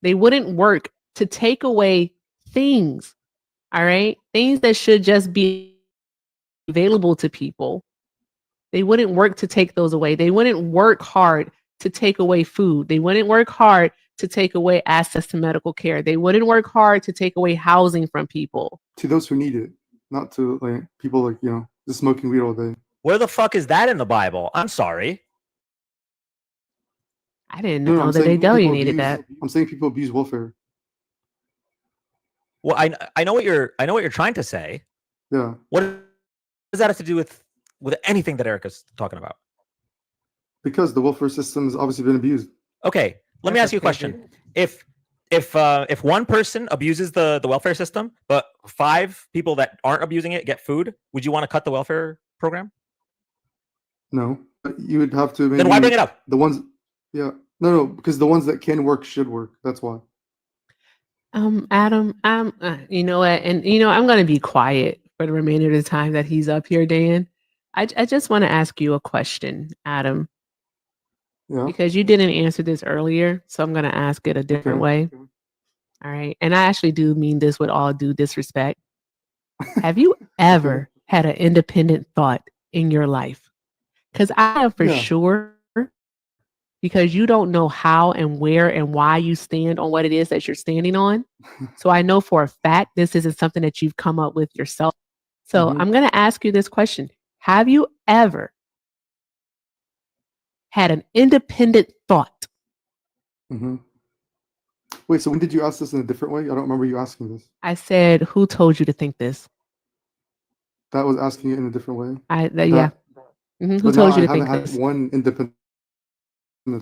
They wouldn't work to take away things, all right? Things that should just be available to people. They wouldn't work to take those away. They wouldn't work hard to take away food. They wouldn't work hard to take away access to medical care. They wouldn't work hard to take away housing from people. To those who need it, not to like people like, just smoking weed all day. Where the fuck is that in the Bible? I'm sorry. I didn't know that they delineated that. I'm saying people abuse welfare. Well, I know what you're trying to say. Yeah. What does that have to do with anything that Erica's talking about? Because the welfare system has obviously been abused. Okay, let me ask you a question. If one person abuses the welfare system, but 5 people that aren't abusing it get food, would you want to cut the welfare program? No, but you would have to. Maybe Then why bring it up? The ones, no, because the ones that can work should work. That's why. Adam, you know what, and I'm going to be quiet for the remainder of the time that he's up here, Dan. I just want to ask you a question, Adam. Yeah. Because you didn't answer this earlier, so I'm going to ask it a different way. All right. And I actually do mean this with all due disrespect. Have you ever had an independent thought in your life? Because I know for sure, because you don't know how and where and why you stand on what it is that you're standing on. So I know for a fact this isn't something that you've come up with yourself. So I'm going to ask you this question. Have you ever had an independent thought? Wait, so when did you ask this in a different way? I don't remember you asking this. I said, who told you to think this? That was asking it in a different way. Who told you to think this? I haven't had one independent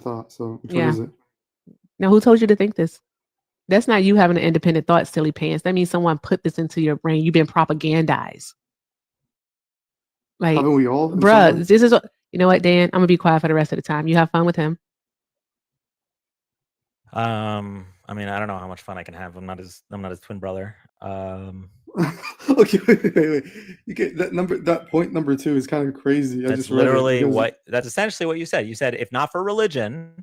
thought. So which one is it? Now, who told you to think this? That's not you having an independent thought, silly pants. That means someone put this into your brain. You've been propagandized. Like, haven't we all? Bruh, this is you know what, Dan? I'm gonna be quiet for the rest of the time. You have fun with him. I mean, I don't know how much fun I can have. I'm not his twin brother. Okay, wait. You get that point number 2 is kind of crazy. I That's just read literally it. that's essentially what you said. You said, if not for religion,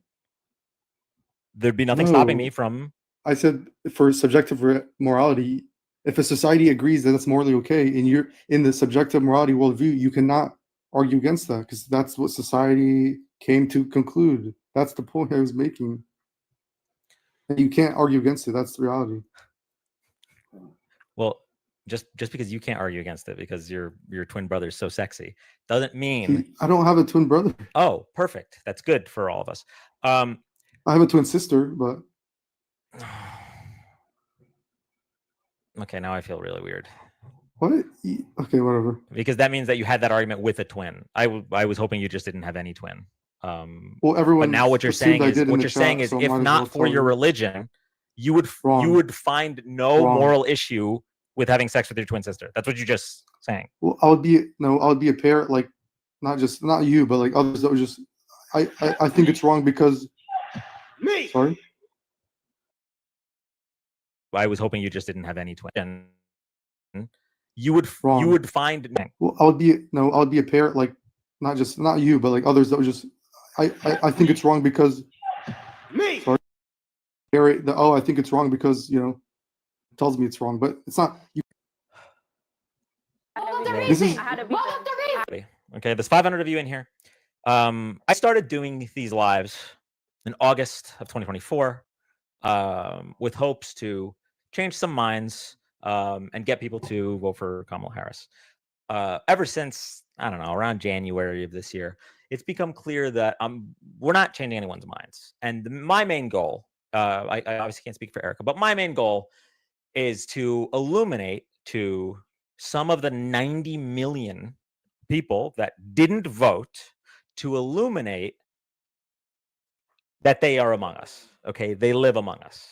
there'd be nothing stopping me from. I said for subjective morality, if a society agrees that it's morally okay, and you're in the subjective morality worldview, you cannot argue against that because that's what society came to conclude. That's the point I was making. And you can't argue against it. That's the reality. Well, just because you can't argue against it because your twin brother is so sexy doesn't mean I don't have a twin brother. Oh, perfect. That's good for all of us. I have a twin sister, but okay, now I feel really weird. What? Okay, whatever. Because that means that you had that argument with a twin. I was hoping you just didn't have any twin. Well, everyone. But now what you're saying is if not for your religion, you would find no moral issue with having sex with your twin sister. That's what you're just saying. Well, I would be a pair, like not you, but like others that were just. I think it's wrong because. Me. Sorry. I was hoping you just didn't have any twin. You would find. Well, I would be a pair, like not you, but like others that were just. I think it's wrong because. Me. Sorry. I think it's wrong because it tells me it's wrong, but it's not. This is okay. There's 500 of you in here. I started doing these lives in August of 2024 with hopes to change some minds and get people to vote for Kamala Harris. Ever since, I don't know, around January of this year, it's become clear that we're not changing anyone's minds. And my main goal, I obviously can't speak for Erica, but my main goal is to illuminate to some of the 90 million people that didn't vote, to illuminate that they are among us. Okay, they live among us.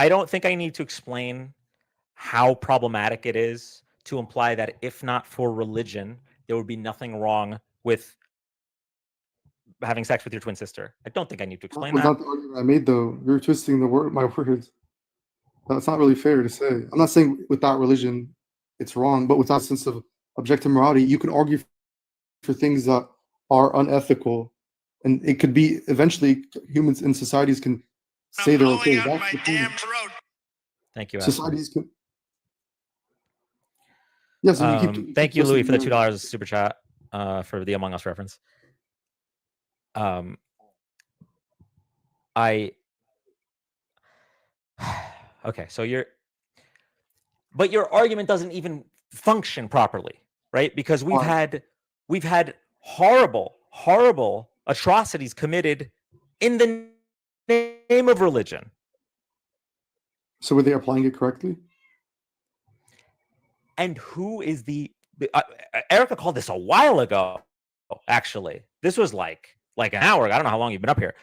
I don't think I need to explain how problematic it is to imply that if not for religion, there would be nothing wrong with having sex with your twin sister. I don't think I need to explain was that. not the argument I made, though. You're twisting my words. That's not really fair to say. I'm not saying without religion, it's wrong, but without a sense of objective morality, you can argue for things that are unethical, and it could be eventually humans in societies can say they're okay. That's the point. Thank you, Adam. Societies can. Yes, thank you, Louis, for the $2 super chat for the Among Us reference. Okay, so but your argument doesn't even function properly, right? Because we've had horrible atrocities committed in the name of religion. So were they applying it correctly? And who is Erica called this a while ago, actually. This was like an hour ago. I don't know how long you've been up here.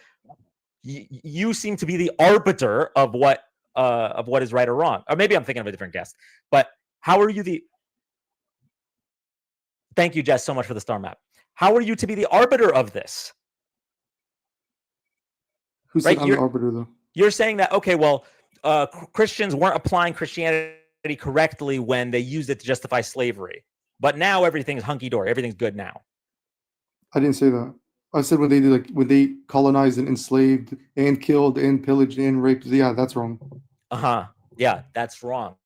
You seem to be the arbiter of what is right or wrong. Or maybe I'm thinking of a different guest. But how are you Thank you, Jess, so much for the star map. How are you to be the arbiter of this? Who said I'm the arbiter, though? You're saying that, okay, well, Christians weren't applying Christianity correctly when they used it to justify slavery. But now everything's hunky-dory. Everything's good now. I didn't say that. I said when they colonized and enslaved and killed and pillaged and raped. Yeah, that's wrong. Yeah, that's wrong.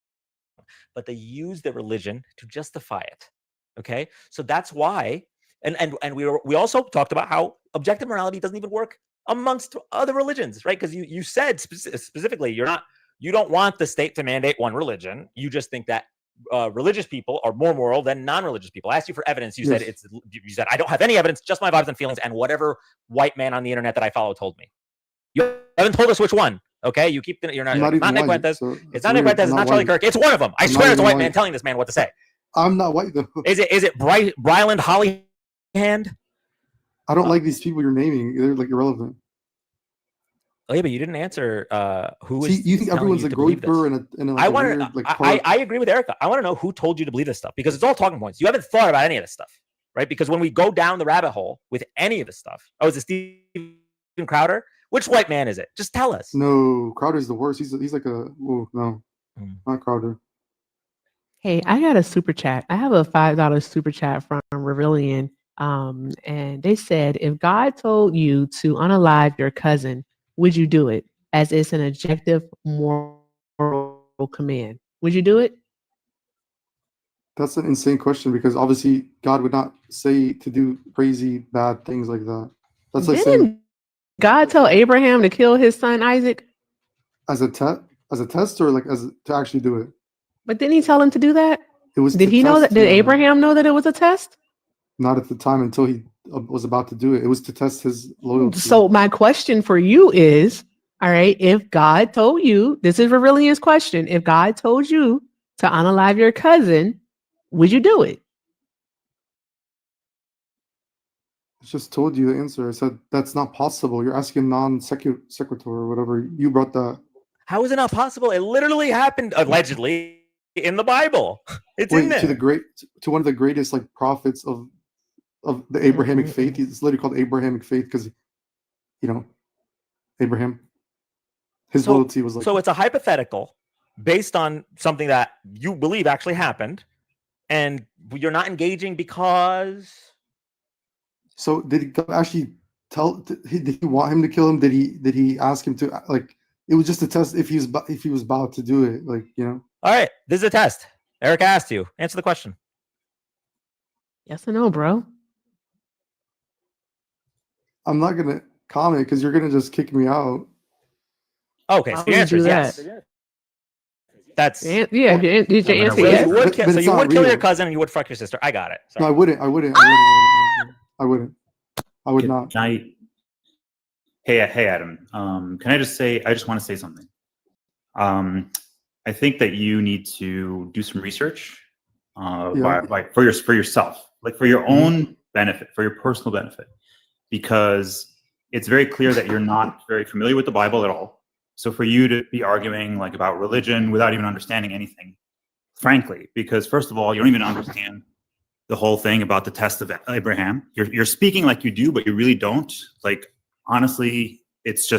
But they used the religion to justify it. Okay, so that's why, and we also talked about how objective morality doesn't even work amongst other religions, right? Because you said specifically you don't want the state to mandate one religion. You just think that religious people are more moral than non-religious people. I asked you for evidence. You said I don't have any evidence, just my vibes and feelings, and whatever white man on the internet that I follow told me. You haven't told us which one. Okay, you keep you're not Nick Fuentes. So it's not Nick Fuentes. It's not Charlie Kirk. It's one of them. I swear, it's a white man telling this man what to say. I'm not white though. Is it Bryland Hollyhand? I don't like these people you're naming. They're like irrelevant. Oh yeah, but you didn't answer who is. You think everyone's a Goldberg and a I agree with Erica. I want to know who told you to believe this stuff, because it's all talking points. You haven't thought about any of this stuff, right? Because when we go down the rabbit hole with any of this stuff, is it Steven Crowder? Which white man is it? Just tell us. No, Crowder's the worst. He's like not Crowder. Hey, I got a super chat. I have a $5 super chat from Revillian. And they said, if God told you to unalive your cousin, would you do it? As it's an objective moral command. Would you do it? That's an insane question, because obviously God would not say to do crazy, bad things like that. That's like saying God tell Abraham to kill his son Isaac as a test, or like to actually do it. But didn't he tell him to do that? It was. Did he know that? Did Abraham know that it was a test? Not at the time, until he was about to do it. It was to test his loyalty. So my question for you is, all right, if God told you, this is Revillian's question, if God told you to unalive your cousin, would you do it? I just told you the answer. I said that's not possible. You're asking non-sequitur or whatever. You brought that. How is it not possible? It literally happened allegedly in the Bible. It's in there. To one of the greatest like prophets of the Abrahamic faith. It's literally called Abrahamic faith because, Abraham, his loyalty was like. So it's a hypothetical based on something that you believe actually happened, and you're not engaging because. So did God actually did he want him to kill him? Did he ask him to, like? It was just a test if he was about to do it, All right, this is a test. Eric asked you. Answer the question. Yes or no, bro? I'm not gonna comment because you're gonna just kick me out. Okay, so the answer is yes. That's Did your answer yes? So you would kill your cousin and you would fuck your sister. I got it. Sorry. No, I wouldn't. I would not. Hey, Adam. Can I just say? I just want to say something. I think that you need to do some research, for yourself, like for your own benefit, for your personal benefit, because it's very clear that you're not very familiar with the Bible at all. So for you to be arguing like about religion without even understanding anything, frankly, because first of all, you don't even understand the whole thing about the test of Abraham. You're speaking like you do, but you really don't. Like, honestly, it's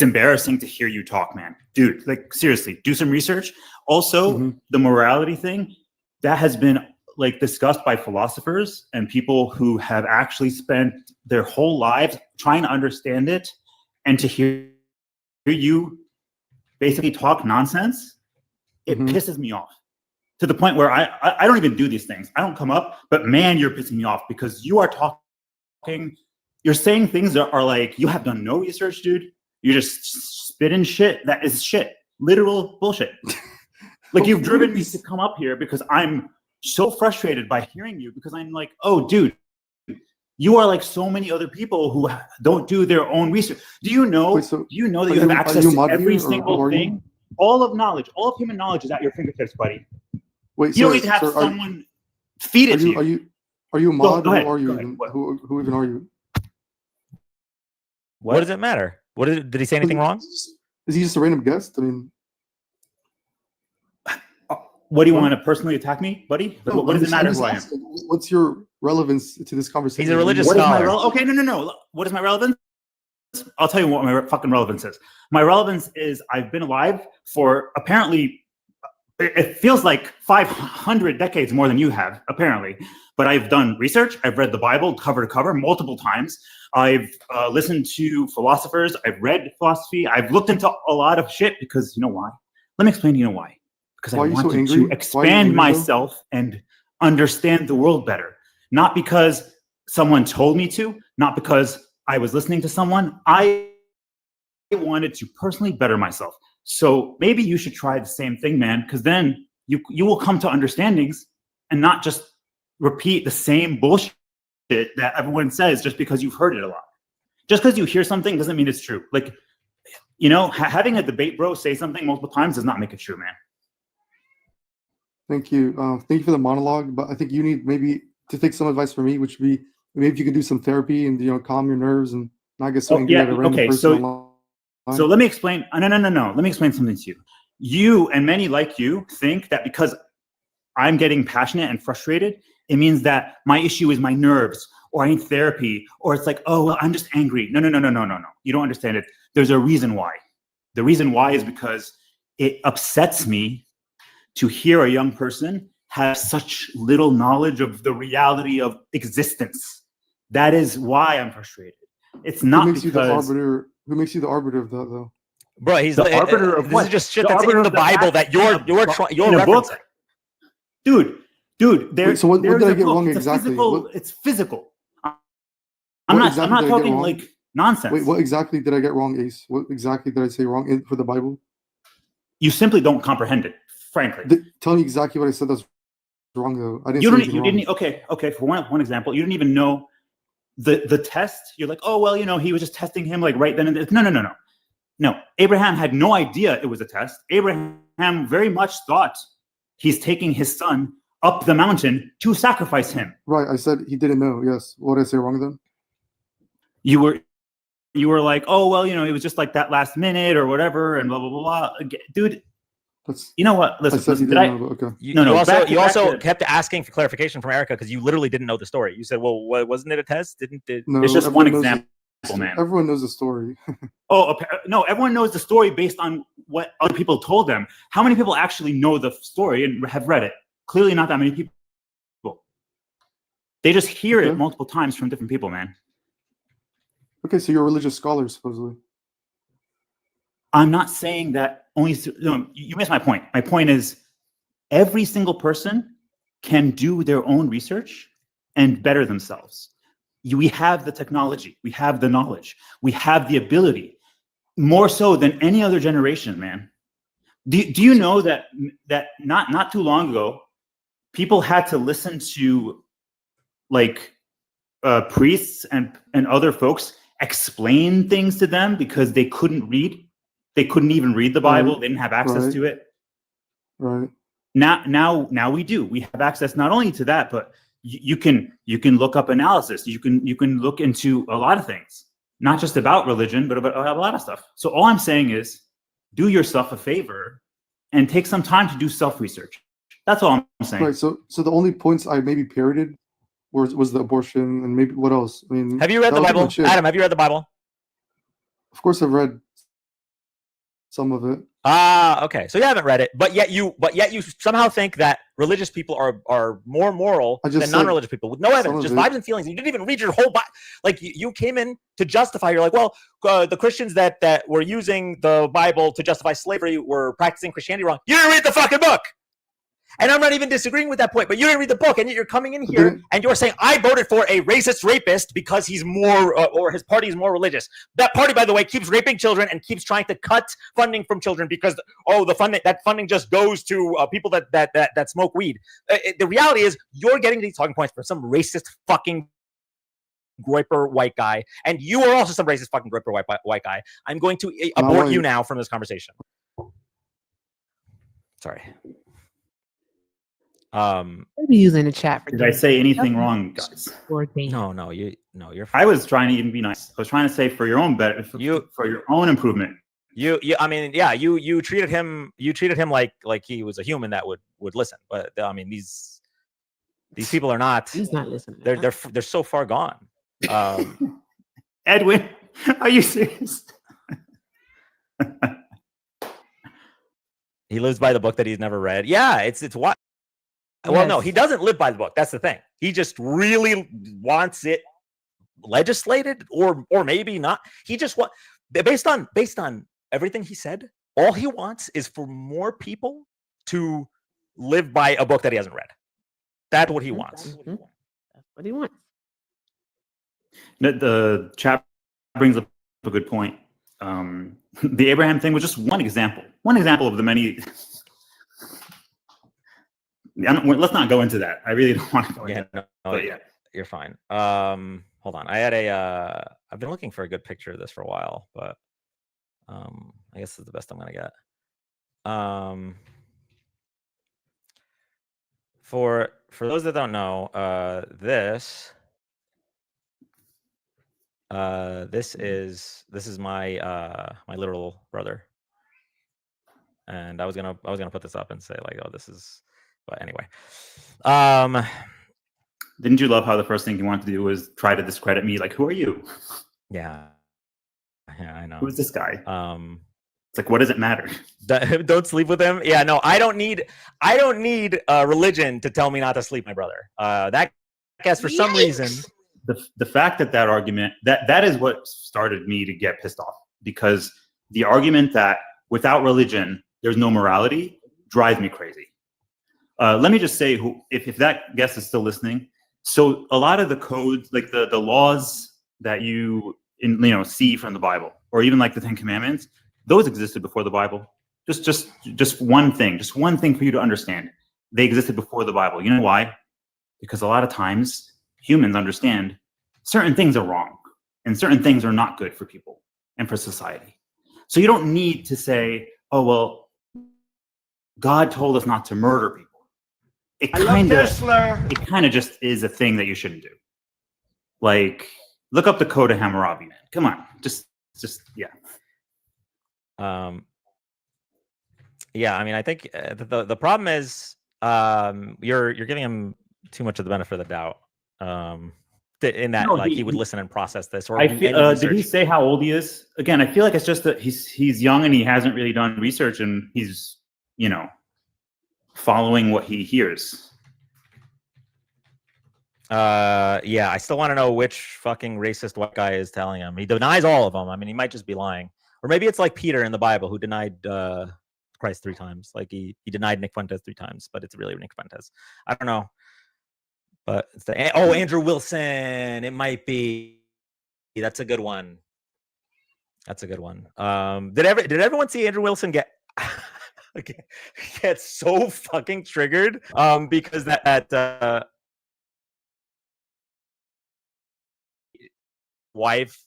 embarrassing to hear you talk, man. Dude, like seriously, do some research. Also, the morality thing, that has been like discussed by philosophers and people who have actually spent their whole lives trying to understand it, and to hear you basically talk nonsense, it pisses me off to the point where I don't even do these things. I don't come up, but man, you're pissing me off because you are talking, you're saying things that are like, you have done no research, dude. You're just spitting shit that is shit, literal bullshit. Like, you've driven me to come up here because I'm so frustrated by hearing you, because I'm like, oh, dude, you are like so many other people who don't do their own research. Do you know that you have access to every single thing? All of knowledge, all of human knowledge is at your fingertips, buddy. Wait, you don't need to have someone feed it to you. Are you a mod? Go ahead, Who are you? go ahead. Even? Who even are you? What does it matter? Did he say anything wrong? Is he just a random guest? I mean, what do you want to personally attack me, buddy? No, what does it matter I'm who I am? asking, what's your relevance to this conversation? He's a religious What is my scholar. okay, no. What is my relevance? I'll tell you what my fucking relevance is. My relevance is I've been alive for apparently, it feels like 500 decades more than you have, apparently. But I've done research. I've read the Bible cover to cover multiple times. I've listened to philosophers. I've read philosophy. I've looked into a lot of shit because you know why? Let me explain to you know why. Because I wanted to expand myself and understand the world better. Not because someone told me to, not because I was listening to someone. I wanted to personally better myself. So maybe you should try the same thing, man, because then you will come to understandings and not just repeat the same bullshit that everyone says just because you've heard it a lot. Just because you hear something doesn't mean it's true. Like, you know, having a debate bro say something multiple times does not make it true, man. Thank you. Thank you for the monologue, but I think you need maybe to take some advice from me, which would be maybe if you could do some therapy and, you know, calm your nerves and not get so angry at a random person online. So let me explain. No. Let me explain something to you. You and many like you think that because I'm getting passionate and frustrated, it means that my issue is my nerves, or I need therapy, or it's like, oh, well, I'm just angry. No. You don't understand it. There's a reason why. The reason why is because it upsets me to hear a young person have such little knowledge of the reality of existence. That is why I'm frustrated. It's not because... Who makes you the arbiter of that, though? Bro, he's the arbiter of this what? is just shit that's in the Bible that you're referencing. Dude, Wait, so what did I get wrong exactly? It's physical. I'm not talking like nonsense. Wait, what exactly did I get wrong, Ace? What exactly did I say wrong for the Bible? You simply don't comprehend it, frankly. Tell me exactly what I said that's wrong, though. I didn't. You didn't. Okay. For one example, you didn't even know the test. You're like, oh well, you know, he was just testing him like right then and there. No. Abraham had no idea it was a test. Abraham very much thought he's taking his son up the mountain to sacrifice him. Right. I said he didn't know. Yes. What did I say wrong then? You were like, oh well, you know, it was just like that last minute or whatever, and blah blah blah. Dude, you know what? Listen. You also kept asking for clarification from Erica because you literally didn't know the story. You said, well, wasn't it a test? No, it's just one example, man. Everyone knows the story. No, everyone knows the story based on what other people told them. How many people actually know the story and have read it? Clearly not that many people. They just hear it multiple times from different people, man. Okay, so you're a religious scholar, supposedly. I'm not saying that only... No, you missed my point. My point is every single person can do their own research and better themselves. We have the technology. We have the knowledge. We have the ability. More so than any other generation, man. Do you know that not too long ago, people had to listen to like priests and other folks explain things to them because they couldn't read. They couldn't even read the Bible. They didn't have access to it. Right. Now we do. We have access not only to that, but you can look up analysis. You can look into a lot of things. not just about religion, but about a lot of stuff. So all I'm saying is, do yourself a favor and take some time to do self-research. That's all I'm saying. Right. So the only points I maybe parroted was the abortion and maybe what else? I mean, Have you read the Bible, Adam? Have you read the Bible? Of course, I've read some of it. Ah, okay. So you haven't read it, but yet you somehow think that religious people are more moral than non-religious people with no evidence, just vibes and feelings. You didn't even read your whole Bible. Like you came in to justify. You're like, well, the Christians that were using the Bible to justify slavery were practicing Christianity wrong. You didn't read the fucking book. And I'm not even disagreeing with that point, but you didn't read the book, and yet you're coming in here and you're saying, I voted for a racist rapist because he's more, or his party is more religious. That party, by the way, keeps raping children and keeps trying to cut funding from children because, that funding just goes to people that smoke weed. The reality is you're getting these talking points from some racist fucking groiper white guy, and you are also some racist fucking groiper white guy. I'm going to abort you now from this conversation. Sorry. Maybe using the chat. Did I say anything wrong, guys? No, you're fine. I was trying to even be nice. I was trying to say for your own better, for your own improvement. You treated him like he was a human that would listen. But I mean, these people are not. He's not listening. They're so far gone. Edwin, are you serious? He lives by the book that he's never read. Yeah, it's what. Well, no, he doesn't live by the book. That's the thing. He just really wants it legislated, or maybe not. He just based on everything he said, all he wants is for more people to live by a book that he hasn't read. That's what he wants. Mm-hmm. That's what he wants. The chat brings up a good point. The Abraham thing was just one example of the many. Let's not go into that. I really don't want to go into that. But yeah, you're fine. Hold on. I had I've been looking for a good picture of this for a while, but I guess this is the best I'm gonna get. For those that don't know, this is my my literal brother, and I was gonna put this up and say like, oh, this is. But anyway, didn't you love how the first thing he wanted to do was try to discredit me? Like, who are you? Yeah, I know. Who's this guy? It's like, what does it matter? Don't sleep with him. Yeah, no, I don't need religion to tell me not to sleep, my brother. That I guess for some reason, the fact that argument that is what started me to get pissed off, because the argument that without religion there's no morality drives me crazy. Let me just say, if that guest is still listening, so a lot of the codes, like the laws that you see from the Bible, or even like the Ten Commandments, those existed before the Bible. Just one thing for you to understand. They existed before the Bible. You know why? Because a lot of times humans understand certain things are wrong and certain things are not good for people and for society. So you don't need to say, oh, well, God told us not to murder people. It kind of just is a thing that you shouldn't do. Like, look up the Code of Hammurabi, man. Come on, just yeah. Yeah, I mean, I think the problem is you're giving him too much of the benefit of the doubt. In that, he would listen and process this. Or I feel, did he say how old he is? Again, I feel like it's just that he's young and he hasn't really done research, and he's following what he hears. Yeah, I still want to know which fucking racist white guy is telling him. He denies all of them. I mean, he might just be lying. Or maybe it's like Peter in the Bible, who denied Christ 3 times. Like he denied Nick Fuentes 3 times, but it's really Nick Fuentes. I don't know. But it's Andrew Wilson. It might be. That's a good one. Did everyone see Andrew Wilson get so fucking triggered? Because that wife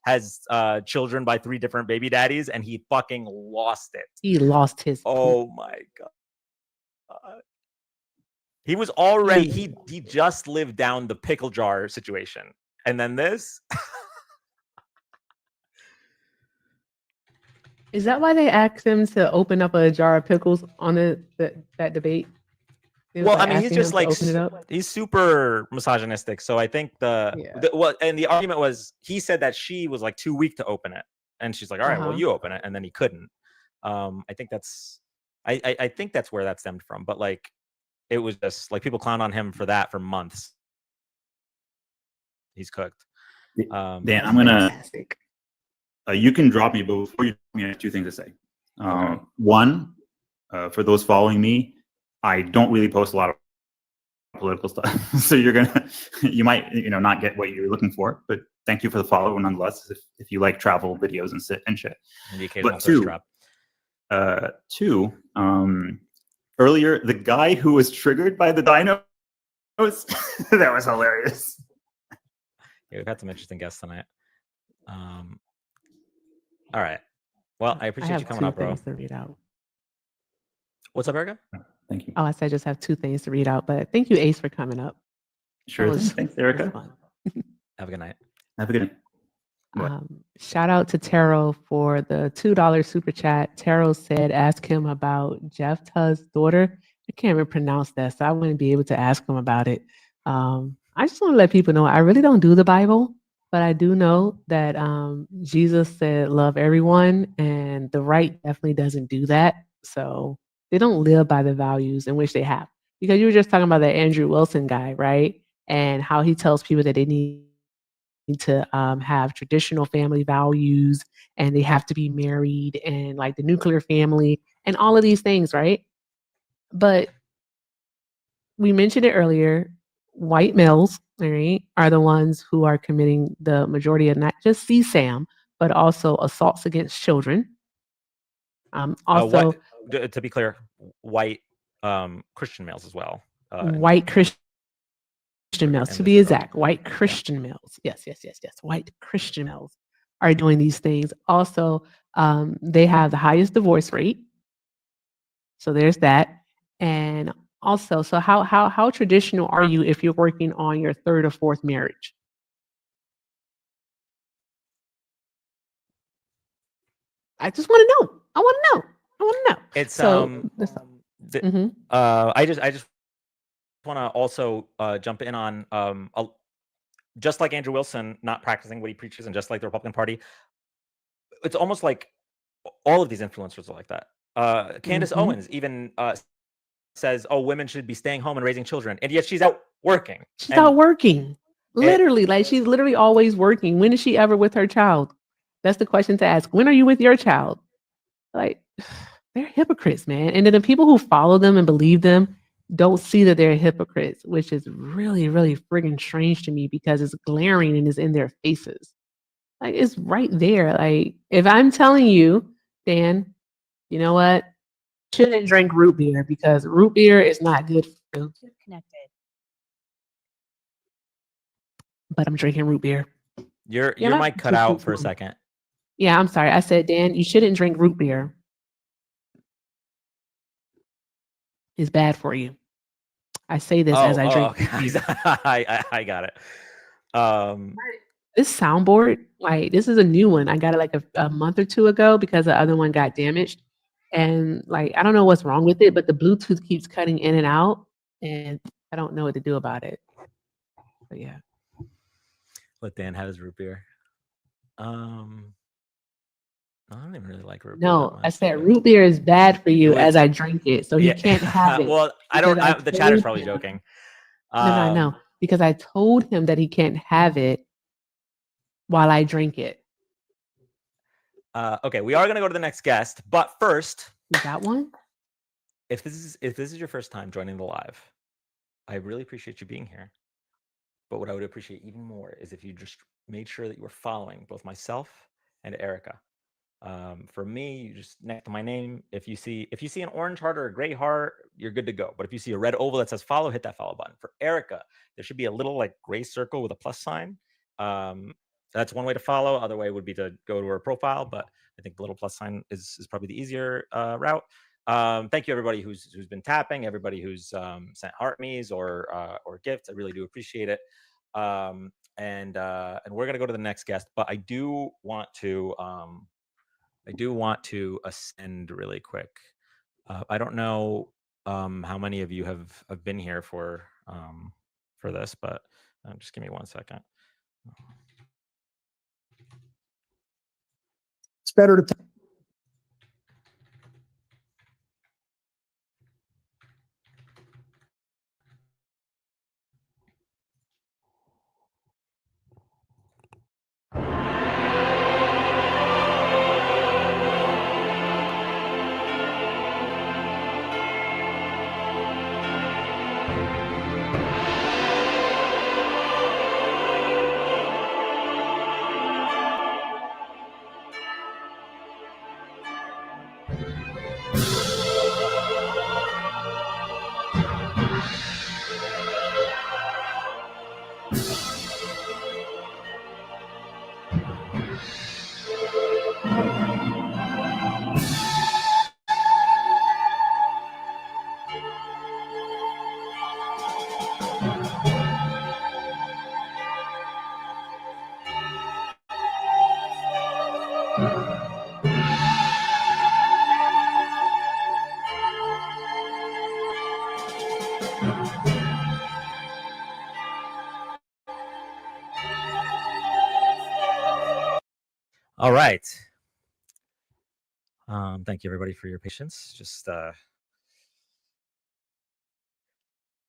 has children by 3 different baby daddies, and he fucking lost it. He lost his. Oh my god. He was already he just lived down the pickle jar situation, and then this. Is that why they asked him to open up a jar of pickles on that debate? It was Well, like I mean, he's asking him just to like open it up. he's super misogynistic. So I think Yeah. and the argument was he said that she was like too weak to open it, and she's like, all right, well, Uh-huh. you open it, and then he couldn't. I think that's I think that's where that stemmed from. But like, it was just like people clown on him for that for months. He's cooked. Dan, I'm gonna. You can drop me, but before you drop me, I have two things to say. Okay. One, for those following me, I don't really post a lot of political stuff, so you might not get what you're looking for. But thank you for the follow, nonetheless. If you like travel videos and shit. And the occasional But thirst trap. Earlier, the guy who was triggered by the dinos, that was hilarious. Yeah, we've had some interesting guests tonight. All right. Well, I appreciate you coming up, bro. Things to read out. What's up, Erica? Thank you. Oh, I said I just have 2 things to read out, but thank you, Ace, for coming up. Sure. Thanks, Erica. Have a good night. Have a good night. Shout out to Taro for the $2 super chat. Taro said, ask him about Jeff Tubbs' daughter. I can't even pronounce that, so I wouldn't be able to ask him about it. I just want to let people know I really don't do the Bible, but I do know that Jesus said, love everyone, and the right definitely doesn't do that. So they don't live by the values in which they have. Because you were just talking about that Andrew Wilson guy, right? And how he tells people that they need to have traditional family values and they have to be married and like the nuclear family and all of these things, right? But we mentioned it earlier, white males, right, are the ones who are committing the majority of not just CSAM, but also assaults against children. Also, to be clear, white Christian males as well. White Christian males, to be exact. White Christian males. Yes. White Christian males are doing these things. Also, they have the highest divorce rate. So there's that. And also, so how traditional are you if you're working on your 3rd or 4th marriage? I just want to know. I want to know. It's so. I just want to also jump in on just like Andrew Wilson not practicing what he preaches, and just like the Republican Party, it's almost like all of these influencers are like that. Candace Owens even says, "Oh, women should be staying home and raising children," and yet she's out working. She's out working, literally. Like she's literally always working. When is she ever with her child? That's the question to ask. When are you with your child? Like, they're hypocrites, man. And then the people who follow them and believe them don't see that they're hypocrites, which is really, really friggin' strange to me because it's glaring and it's in their faces. Like, it's right there. Like, if I'm telling you, Dan, you know what? Shouldn't drink root beer because root beer is not good for you. But I'm drinking root beer. Your mic cut out for a second. Yeah, I'm sorry. I said, Dan, you shouldn't drink root beer. It's bad for you. I say this as I drink. Okay. I got it. This soundboard, like this is a new one. I got it like a month or 2 ago because the other one got damaged. And like I don't know what's wrong with it, but the Bluetooth keeps cutting in and out, and I don't know what to do about it. But yeah. Let Dan have his root beer. I don't even really like root beer. No, I said root beer is bad for you as I drink it, so he Yeah. can't have it. Well, the chatter's probably joking. No, I know because I told him that he can't have it while I drink it. Okay, we are going to go to the next guest, but first, you got one. If this is your first time joining the live, I really appreciate you being here. But what I would appreciate even more is if you just made sure that you were following both myself and Erica. For me, you just next to my name, if you see an orange heart or a gray heart, you're good to go. But if you see a red oval that says follow, hit that follow button. For Erica, there should be a little like gray circle with a plus sign. That's one way to follow. Other way would be to go to her profile, but I think the little plus sign is probably the easier route. Thank you everybody who's been tapping, everybody who's sent heart me's or gifts. I really do appreciate it. And we're gonna go to the next guest, but I do want to I do want to ascend really quick. I don't know how many of you have been here for this, but just give me 1 second. It's better to. All right. Thank you everybody for your patience. Just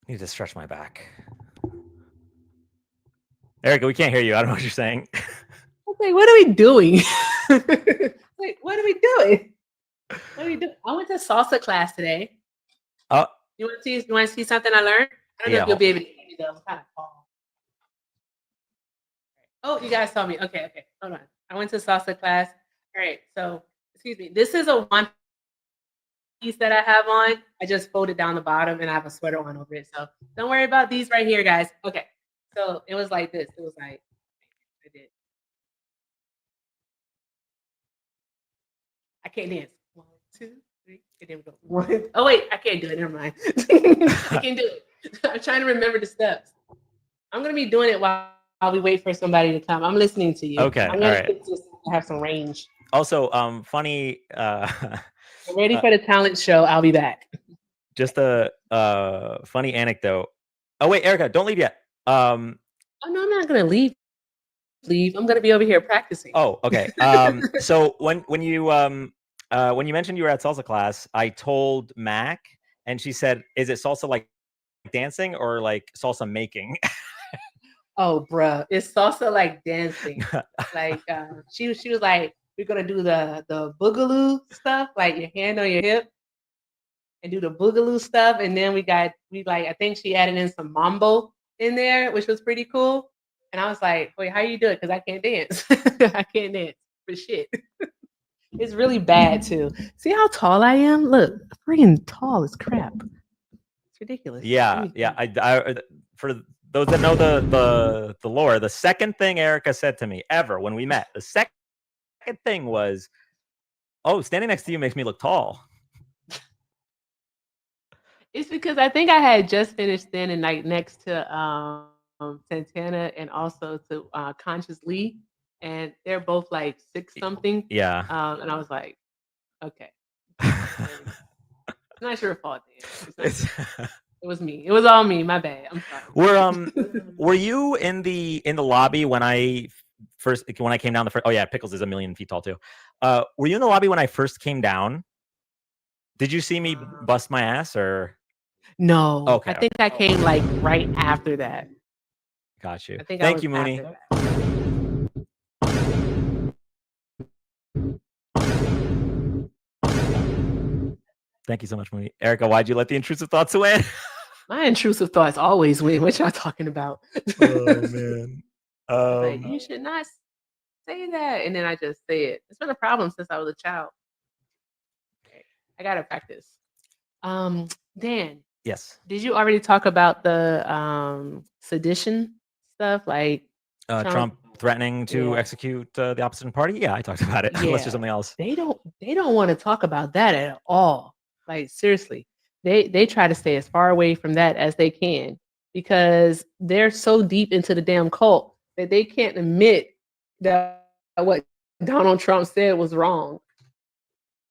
need to stretch my back. Erica, we can't hear you. I don't know what you're saying. Okay, what are we doing? Wait, what are we doing? What are we doing? I went to salsa class today. Oh, You want to see something I learned? I don't know Yeah, if you'll be able to hear me though. I'm kind of tall. Oh, you guys saw me. Okay, hold on. I went to salsa class. All right, so excuse me. This is a one piece that I have on. I just folded down the bottom and I have a sweater on over it. So don't worry about these right here, guys. Okay, so it was like this. It was like I did. I can't dance. 1, 2, 3. And then we go 1. Oh wait, I can't do it. Never mind. I can't do it. I'm trying to remember the steps. I'm gonna be doing it while we wait for somebody to come. I'm listening to you. Okay, I'm gonna all right. fix this to have some range. Also, funny. I'm ready for the talent show. I'll be back. Just a funny anecdote. Oh wait, Erica, don't leave yet. Oh no, I'm not gonna leave. I'm gonna be over here practicing. Oh, okay. So when you mentioned you were at salsa class, I told Mac, and she said, "Is it salsa like dancing or like salsa making?" Oh, bruh, it's salsa like dancing. Like she was like, we're gonna do the boogaloo stuff, like your hand on your hip, and do the boogaloo stuff, and then I think she added in some mambo in there, which was pretty cool. And I was like, wait, how you do it? Because I can't dance. I can't dance for shit. It's really bad too. See how tall I am? Look, freaking tall as crap. It's ridiculous. Yeah. I for those that know the lore, the second thing Erica said to me ever when we met, the second thing was, "Oh, standing next to you makes me look tall." It's because I think I had just finished standing like next to Santana and also to Conscious Lee, and they're both like 6 something. Yeah. And I was like, okay. It's not your fault, Dan. It was me. It was all me. My bad. I'm sorry. Were you in the lobby when I came down the first? Oh yeah, Pickles is 1,000,000 feet tall too. Were you in the lobby when I first came down? Did you see me bust my ass or? No. Okay. I think I came like right after that. Got you. I think Thank you, Mooney. Thank you so much, Mooney. Erica, why'd you let the intrusive thoughts win? My intrusive thoughts always win. What y'all talking about? Oh man. Like, you should not say that. And then I just say it. It's been a problem since I was a child. Okay. I gotta practice. Dan. Yes. Did you already talk about the sedition stuff? Like Trump threatening to execute the opposition party? Yeah, I talked about it. Unless there's something else. They don't want to talk about that at all. Like seriously. They try to stay as far away from that as they can because they're so deep into the damn cult that they can't admit that what Donald Trump said was wrong.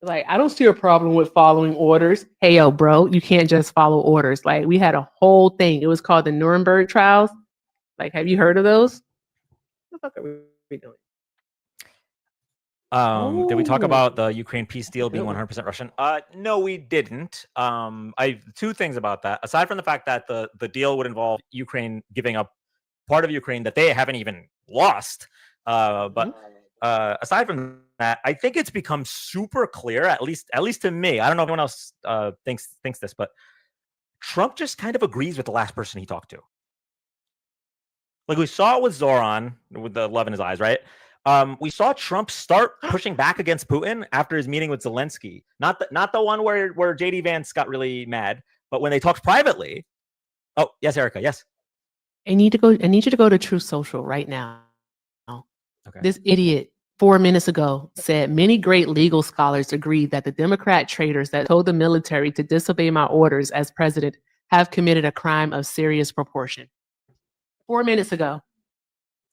Like, I don't see a problem with following orders. Hey, yo, bro, you can't just follow orders. Like, we had a whole thing. It was called the Nuremberg trials. Like, have you heard of those? What the fuck are we doing? Did we talk Oh, about the Ukraine peace deal being good one. 100% Russian? No, we didn't. I two things about that. Aside from the fact that the deal would involve Ukraine giving up part of Ukraine that they haven't even lost. But aside from that, I think it's become super clear, at least to me. I don't know if anyone else thinks this, but Trump just kind of agrees with the last person he talked to. Like we saw it with Zoran with the love in his eyes, right? We saw Trump start pushing back against Putin after his meeting with Zelensky. Not the one where JD Vance got really mad, but when they talked privately. Oh, yes, Erica, yes. I need you to go to Truth Social right now. Okay. This idiot 4 minutes ago said many great legal scholars agree that the Democrat traitors that told the military to disobey my orders as president have committed a crime of serious proportion. 4 minutes ago.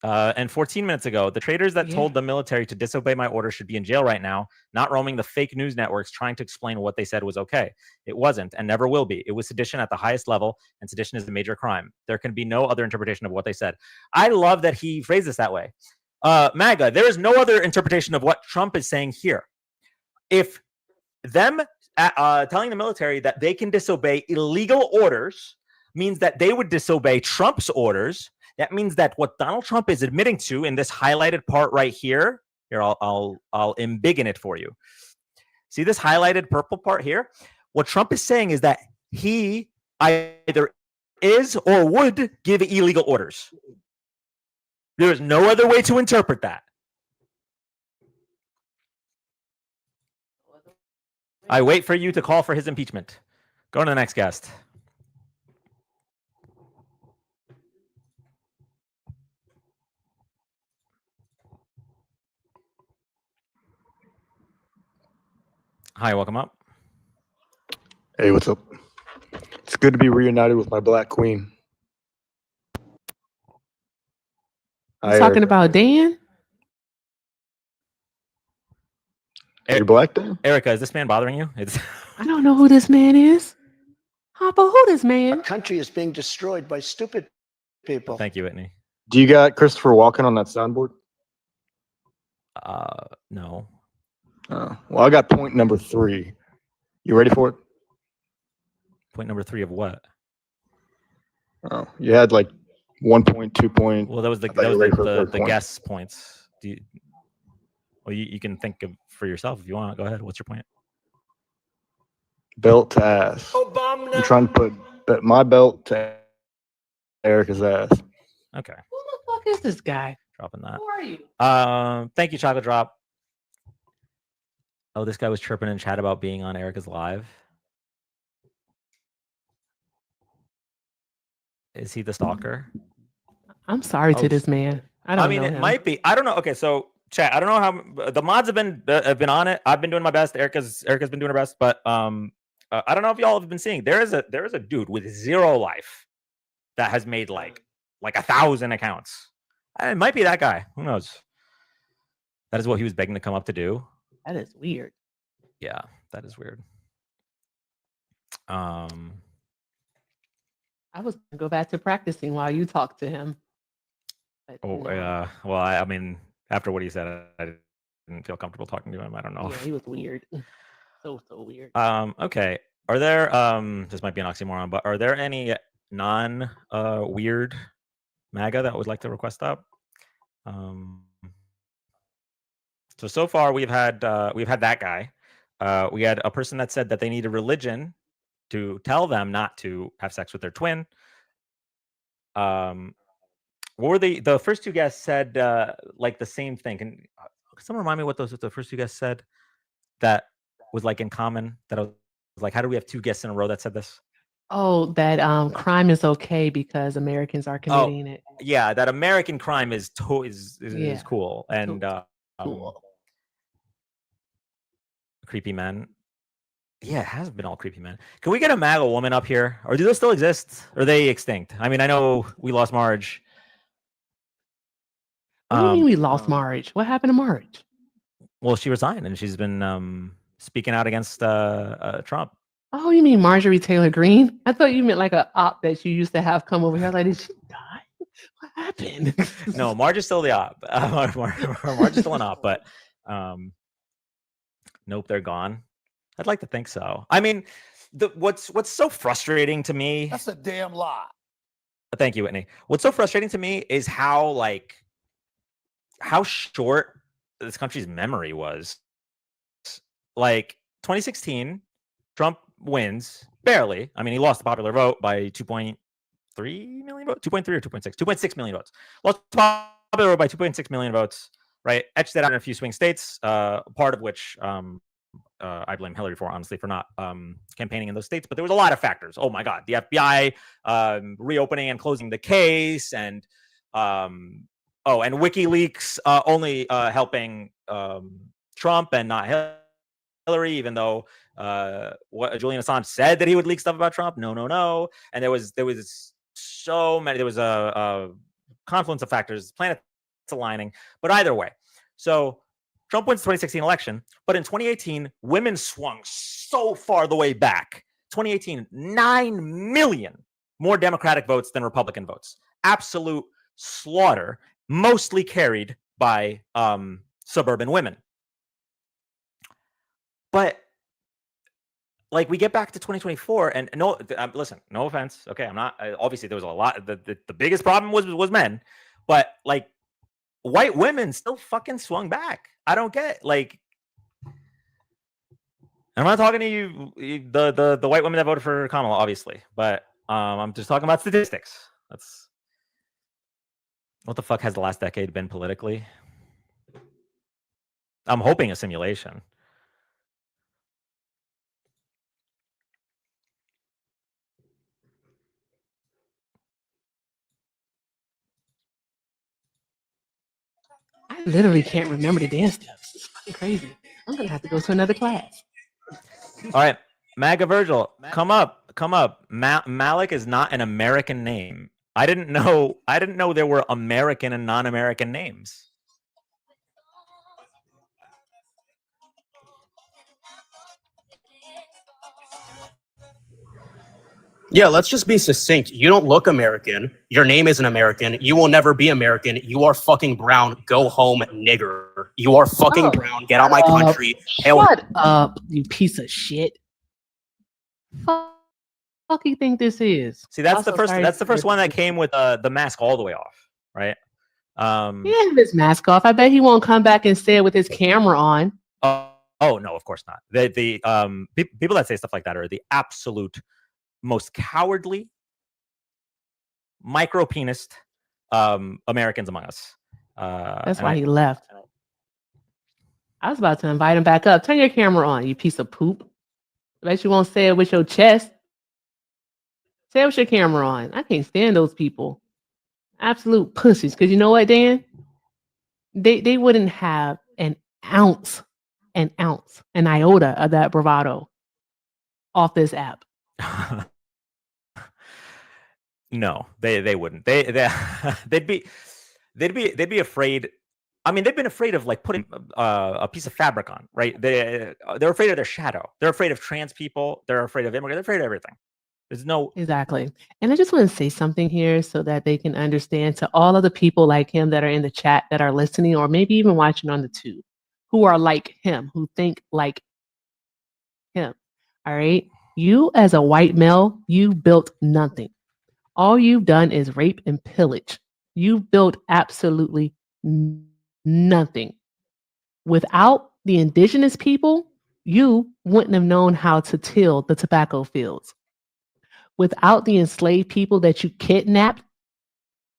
And 14 minutes ago, the traitors that told the military to disobey my orders should be in jail right now, not roaming the fake news networks trying to explain what they said was okay. It wasn't and never will be. It was sedition at the highest level, and sedition is a major crime. There can be no other interpretation of what they said. I love that he phrased this that way. MAGA, there is no other interpretation of what Trump is saying here. If them telling the military that they can disobey illegal orders means that they would disobey Trump's orders, that means that what Donald Trump is admitting to in this highlighted part right here, I'll embiggen it for you. See this highlighted purple part here? What Trump is saying is that he either is or would give illegal orders. There is no other way to interpret that. I wait for you to call for his impeachment. Go to the next guest. Hi, welcome up. Hey, what's up? It's good to be reunited with my black queen. You talking about Dan? You're black, Dan? Erica, is this man bothering you? I don't know who this man is. Hopper, who this man? Our country is being destroyed by stupid people. Thank you, Whitney. Do you got Christopher Walken on that soundboard? No. Oh, well, I got point number 3. You ready for it? Point number 3 of what? Oh, you had like 1 point, 2 point. Well, that was the guess points. You can think of for yourself if you want. Go ahead. What's your point? Belt to ass. I'm trying to put my belt to Erica's ass. Okay. Who the fuck is this guy? Dropping that. Who are you? Thank you, Chocolate Drop. Oh, this guy was chirping in chat about being on Erica's live. Is he the stalker? I'm sorry to this man. I mean, it might be. I don't know. Okay, so chat. I don't know how the mods have been on it. I've been doing my best. Erica's been doing her best, but I don't know if y'all have been seeing. There is a dude with 0 life that has made like 1,000 accounts. It might be that guy. Who knows? That is what he was begging to come up to do. That is weird. Yeah, that is weird. I was gonna go back to practicing while you talk to him. But well, I mean, after what he said, I didn't feel comfortable talking to him. I don't know. Yeah, he was weird. So weird. Okay. Are there this might be an oxymoron, but are there any non weird MAGA that would like to request up? So far we've had that guy. We had a person that said that they need a religion to tell them not to have sex with their twin. What were the first 2 guests said like the same thing? Can someone remind me what the first 2 guests said that was like in common? That I was like, how do we have 2 guests in a row that said this? Oh, that crime is okay because Americans are committing it. Yeah, that American crime is cool and cool. Creepy men. Yeah, it has been all creepy men. Can we get a MAGA woman up here, or do those still exist? Or are they extinct? I mean, I know we lost Marge. What do you mean we lost Marge? What happened to Marge? Well, she resigned and she's been speaking out against Trump. Oh, you mean Marjorie Taylor Greene? I thought you meant like a op that you used to have come over here. I was like, did she die? What happened? No, Marge is still the op. Marge is still an op, but nope, they're gone. I'd like to think so. I mean, what's so frustrating to me. That's a damn lie. Thank you, Whitney. What's so frustrating to me is how short this country's memory was. Like 2016, Trump wins barely. I mean, he lost the popular vote by 2.3 million votes, 2.3 or 2.6 million votes. Lost the popular vote by 2.6 million votes. Right, etched it out in a few swing states. Part of which I blame Hillary for, honestly, for not campaigning in those states. But there was a lot of factors. Oh my God, the FBI reopening and closing the case, and and WikiLeaks only helping Trump and not Hillary, even though what Julian Assange said that he would leak stuff about Trump. No. And there was so many. There was a confluence of factors, planets aligning. But either way, so Trump wins the 2016 election, but in 2018, women swung so far the way back. 2018, 9 million more Democratic votes than Republican votes. Absolute slaughter, mostly carried by suburban women. But like we get back to 2024, and no, listen, no offense. Okay, I'm not. Obviously, there was a lot. The biggest problem was men, but like white women still fucking swung back. I don't get like. I'm not talking to you, the white women that voted for Kamala, obviously, but I'm just talking about statistics. That's what the fuck has the last decade been politically? I'm hoping a simulation. I literally can't remember the dance steps. It's fucking crazy. I'm gonna have to go to another class. All right, MAGA Virgil, come up. Malek is not an American name. I didn't know there were American and non-American names. Yeah, let's just be succinct. You don't look American. Your name isn't American. You will never be American. You are fucking brown. Go home, nigger. You are fucking brown. Get out my country. Shut up, you piece of shit. Fuck you think this is? See, that's the first one that came with the mask all the way off, right? He didn't have his mask off. I bet he won't come back and say it with his camera on. Oh no, of course not. The people that say stuff like that are the absolute most cowardly, micro-penised Americans among us. That's why he left. I was about to invite him back up. Turn your camera on, you piece of poop. I bet you won't say it with your chest. Say it with your camera on. I can't stand those people. Absolute pussies. Because you know what, Dan? They wouldn't have an iota of that bravado off this app. No, they wouldn't. They'd be afraid. I mean, they've been afraid of like putting a piece of fabric on, right? They're afraid of their shadow. They're afraid of trans people. They're afraid of immigrants. They're afraid of everything. There's no Exactly. And I just want to say something here so that they can understand, to all of the people like him that are in the chat that are listening or maybe even watching on the tube, who are like him, who think like him. All right. You as a white male, you built nothing. All you've done is rape and pillage. You've built absolutely nothing. Without the indigenous people, you wouldn't have known how to till the tobacco fields. Without the enslaved people that you kidnapped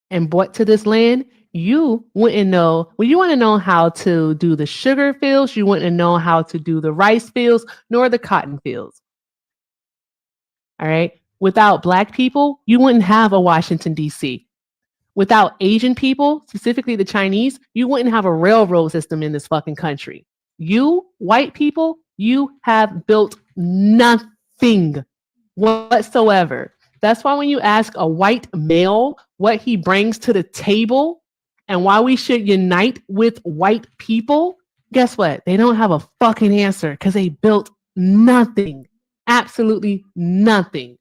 and brought to this land, you wouldn't know. Well, you want to know how to do the sugar fields. You wouldn't know how to do the rice fields, nor the cotton fields. All right. Without Black people, you wouldn't have a Washington, D.C. Without Asian people, specifically the Chinese, you wouldn't have a railroad system in this fucking country. You, white people, you have built nothing whatsoever. That's why when you ask a white male what he brings to the table and why we should unite with white people, Guess what? They don't have a fucking answer because they built nothing. Absolutely nothing.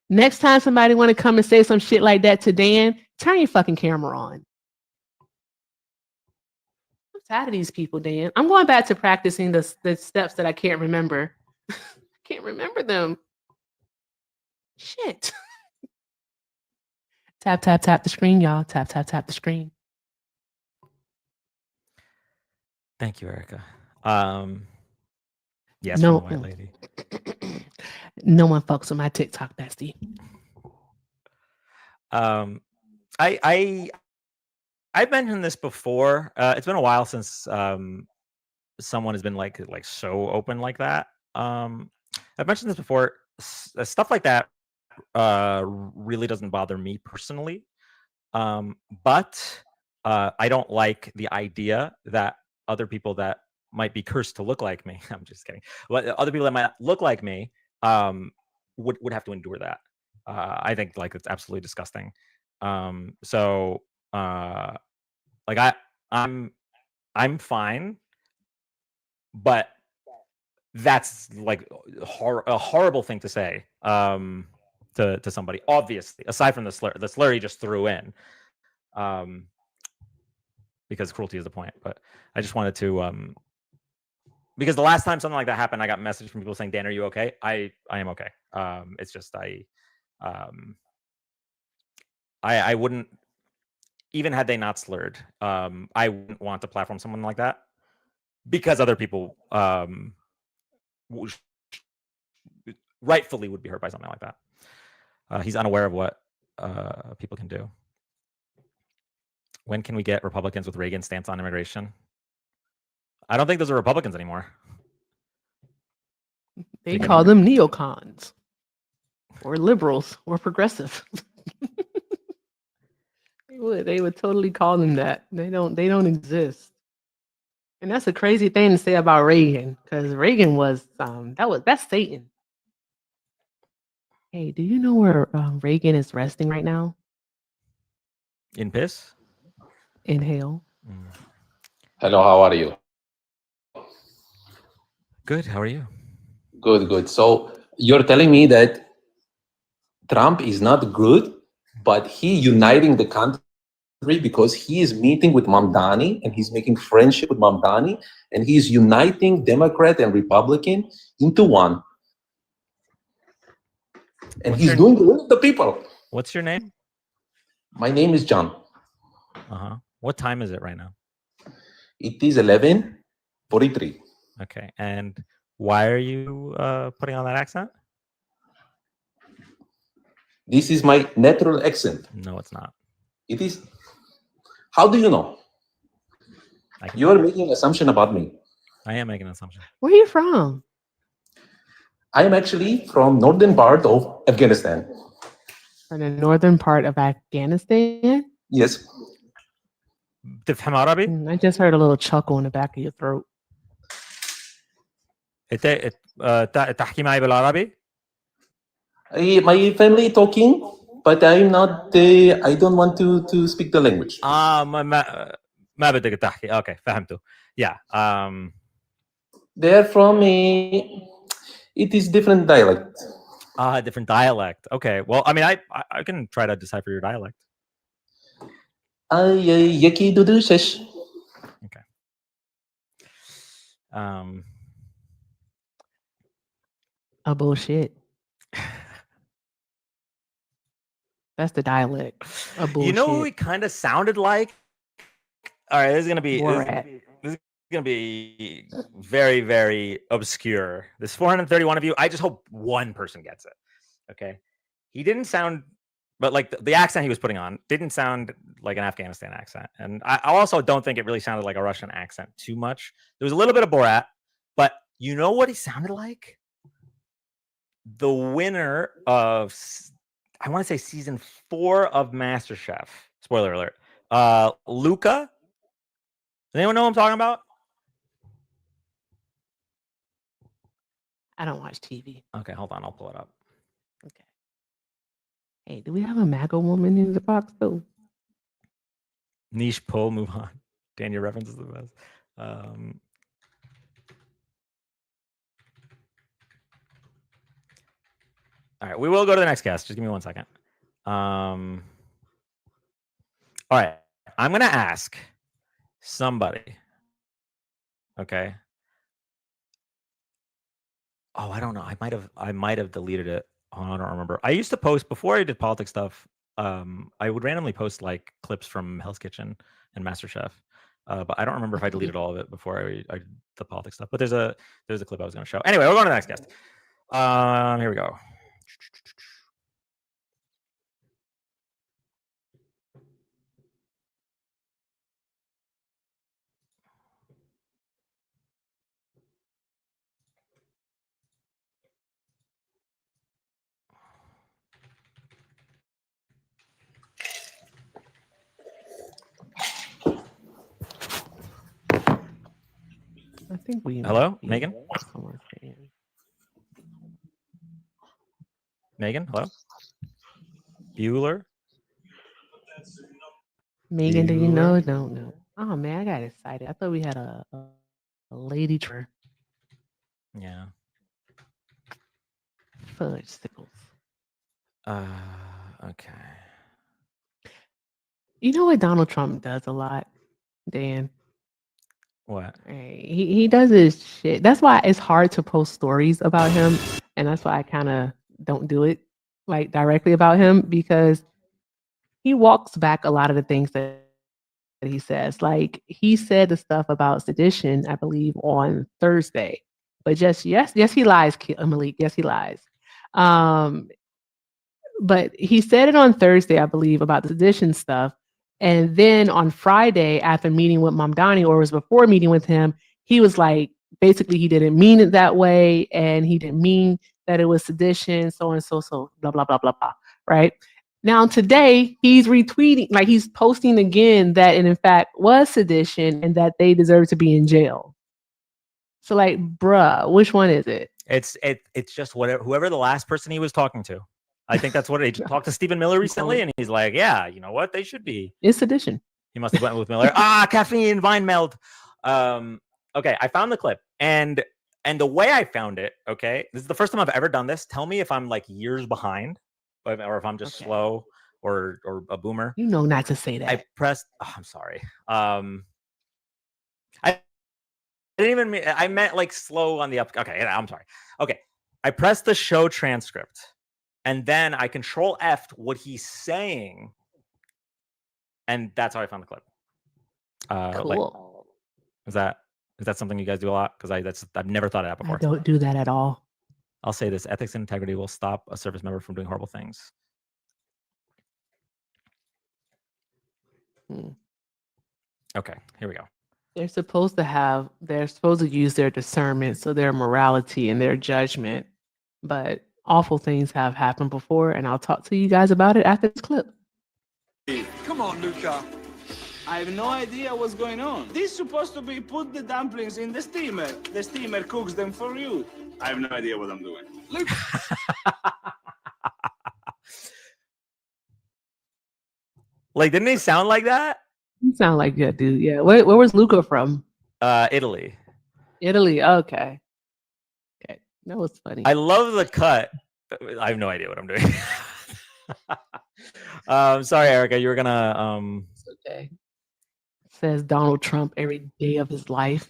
Next time somebody want to come and say some shit like that to Dan, turn your fucking camera on. I'm tired of these people, Dan. I'm going back to practicing the steps that I can't remember. I can't remember them. Shit. Tap, tap, tap the screen, y'all. Tap, tap, tap the screen. Thank you, Erica. Yes, No. from the white lady. No one fucks with my TikTok bestie. I've mentioned this before. It's been a while since someone has been like so open like that. I've mentioned this before. Stuff like that really doesn't bother me personally. But I don't like the idea that other people that might be cursed to look like me, I'm just kidding, but other people that might look like me would have to endure that. I think like it's absolutely disgusting. So like I'm fine, but that's like a horrible thing to say to somebody, obviously, aside from the slur he just threw in, because cruelty is the point. But I just wanted to because the last time something like that happened, I got messages from people saying, Dan, are you okay? I am okay. It's just I wouldn't, even had they not slurred, I wouldn't want to platform someone like that because other people rightfully would be hurt by something like that. He's unaware of what people can do. When can we get Republicans with Reagan's stance on immigration? I don't think those are Republicans anymore. They call them neocons or liberals or progressive. They would totally call them that. They don't exist. And that's a crazy thing to say about Reagan, because Reagan was that's Satan. Hey, do you know where Reagan is resting right now? In piss? In hell. Hello, how are you? Good, how are you? Good, good. So you're telling me that Trump is not good, but he uniting the country because he is meeting with Mamdani and he's making friendship with Mamdani and he's uniting Democrat and Republican into one. And he's doing the will of the people. What's your name? My name is John. Uh-huh. What time is it right now? It is 11:43. Okay. And why are you putting on that accent? This is my natural accent. No, it's not. It is. How do you know? You are making an assumption about me. I am making an assumption. Where are you from? I am actually from northern part of Afghanistan. From the northern part of Afghanistan? Yes. تفهم عربي؟ I just heard a little chuckle in the back of your throat. تحكي معي بالعربي؟ My family talking, but I'm not. I don't want to speak the language. ما بدك تحكي. Okay, فهمته. Yeah. They're from a. It is different dialect. Different dialect. Okay. Well, I mean, I can try to decipher your dialect. Yaki dudu shesh. Okay. Bullshit. That's the dialect. Bullshit. You know who he kind of sounded like? All right, this is gonna be very, very obscure. There's 431 of you. I just hope one person gets it. Okay. He didn't sound, but like the accent he was putting on didn't sound like an Afghanistan accent. And I also don't think it really sounded like a Russian accent too much. There was a little bit of Borat, but you know what he sounded like? The winner of, I want to say season 4 of MasterChef. Spoiler alert. Luca. Does anyone know what I'm talking about? I don't watch TV. Okay, hold on. I'll pull it up. Okay. Hey, do we have a MAGA woman in the box though? Niche pull, move on. Dan, your reference is the best. All right, we will go to the next cast. Just give me 1 second. All right, I'm gonna ask somebody. Okay. Oh, I don't know. I might have deleted it. Oh, I don't remember. I used to post before I did politics stuff. I would randomly post like clips from Hell's Kitchen and MasterChef. But I don't remember if I deleted all of it before I did the politics stuff. But there's a clip I was going to show. Anyway, we're going to the next guest. Here we go. I think we. Hello, Megan. Megan, hello. Bueller. Megan, do you know? Don't know. Oh man, I got excited. I thought we had a lady tour. Yeah. Fudge sickles. Okay. You know what Donald Trump does a lot, Dan? What? He does his shit. That's why it's hard to post stories about him, and that's why I kind of don't do it like directly about him, because he walks back a lot of the things that he says. Like he said the stuff about sedition, I believe, on Thursday, but yes, he lies, Malik. Yes, he lies. But he said it on Thursday, I believe, about the sedition stuff. And then on Friday, after meeting with Mamdani, or it was before meeting with him, he was like, basically, he didn't mean it that way, and he didn't mean that it was sedition, so and so, blah, blah, blah, blah, blah, right? Now, today, he's retweeting, like he's posting again that it in fact was sedition and that they deserve to be in jail. So like, bruh, which one is it? It's just whoever the last person he was talking to. I think that's what he talked to Stephen Miller recently, and he's like, yeah, you know what? They should be. It's sedition. He must have went with Miller. Caffeine, vine meld. Okay, I found the clip, and the way I found it, okay, this is the first time I've ever done this. Tell me if I'm like years behind, or if I'm just slow or a boomer. You know not to say that. I pressed. Oh, I'm sorry. I didn't even mean. I meant like slow on the up. Okay, I'm sorry. Okay, I pressed the show transcript, and then I Control F'd what he's saying, and that's how I found the clip. Cool. Is that something you guys do a lot? Because I've never thought of that before. I don't do that at all. I'll say this: ethics and integrity will stop a service member from doing horrible things. Okay, here we go. They're supposed to use their discernment, so their morality and their judgment. But awful things have happened before, and I'll talk to you guys about it after this clip. Come on, Luca. I have no idea what's going on. This is supposed to be put the dumplings in the steamer. The steamer cooks them for you. I have no idea what I'm doing. Luca. Like, didn't he sound like that? You sound like that, dude. Yeah. Where was Luca from? Italy. Italy. Okay. Okay. That was funny. I love the cut. I have no idea what I'm doing. Sorry, Erica. You were gonna. It's okay. Says Donald Trump every day of his life.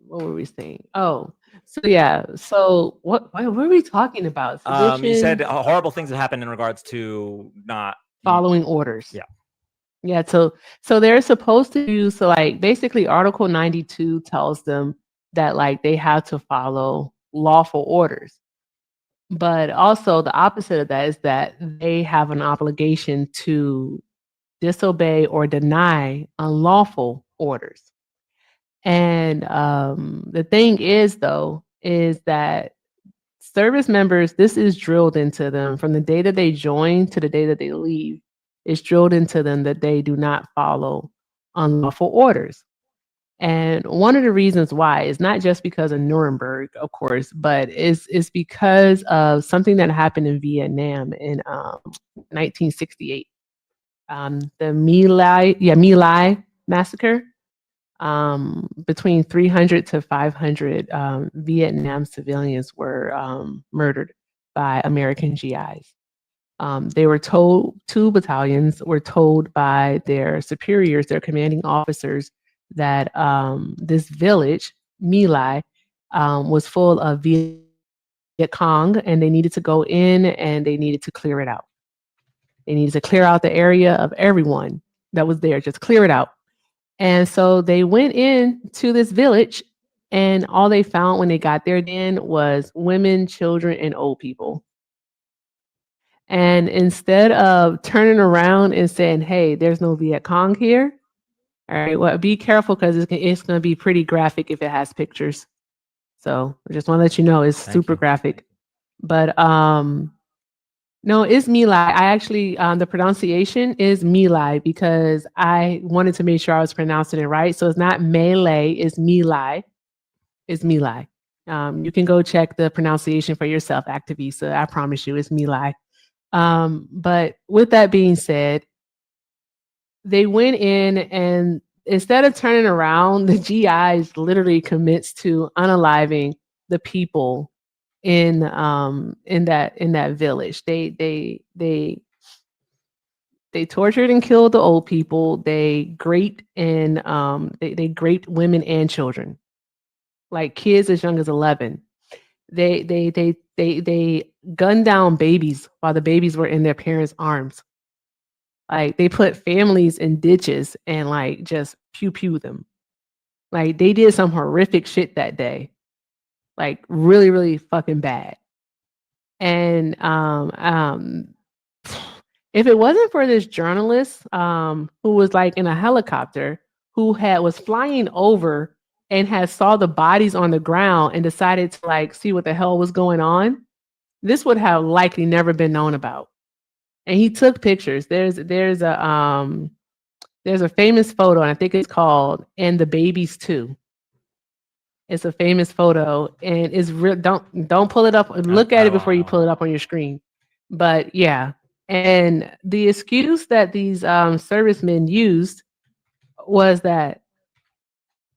What were we saying? Oh, so yeah. So what were we talking about? You said horrible things that happened in regards to not following orders. Yeah. Yeah. So they're supposed to use, so like basically Article 92 tells them that like they have to follow lawful orders. But also the opposite of that is that they have an obligation to disobey or deny unlawful orders. And the thing is, though, is that service members, this is drilled into them from the day that they join to the day that they leave. It's drilled into them that they do not follow unlawful orders. And one of the reasons why is not just because of Nuremberg, of course, but it's because of something that happened in Vietnam in 1968. The My Lai massacre. between 300 to 500 Vietnam civilians were murdered by American GIs. They were told, 2 battalions were told by their superiors, their commanding officers, that this village, My Lai, was full of Viet Cong, and they needed to go in and they needed to clear it out. They needed to clear out the area of everyone that was there, just clear it out. And so they went in to this village, and all they found when they got there then was women, children, and old people. And instead of turning around and saying, hey, there's no Viet Cong here, all right, well, be careful because it's going to be pretty graphic if it has pictures. So I just want to let you know it's super graphic. But no, it's My Lai. I actually, the pronunciation is My Lai because I wanted to make sure I was pronouncing it right. So it's not Malay, it's My Lai. It's My Lai. You can go check the pronunciation for yourself, Activisa. I promise you, it's My Lai. But with that being said, they went in and instead of turning around, the GIs literally commits to unaliving the people in that village. They tortured and killed the old people. They raped and they raped women and children, like kids as young as 11. They gunned down babies while the babies were in their parents' arms. Like they put families in ditches and like just pew them. Like they did some horrific shit that day. Like really, really fucking bad. And if it wasn't for this journalist who was like in a helicopter who was flying over and had saw the bodies on the ground and decided to like see what the hell was going on, this would have likely never been known about. And he took pictures. There's a famous photo, and I think it's called "And the Babies Too." It's a famous photo, and it's real. Don't pull it up. Look at it before you pull it up on your screen. But yeah, and the excuse that these servicemen used was that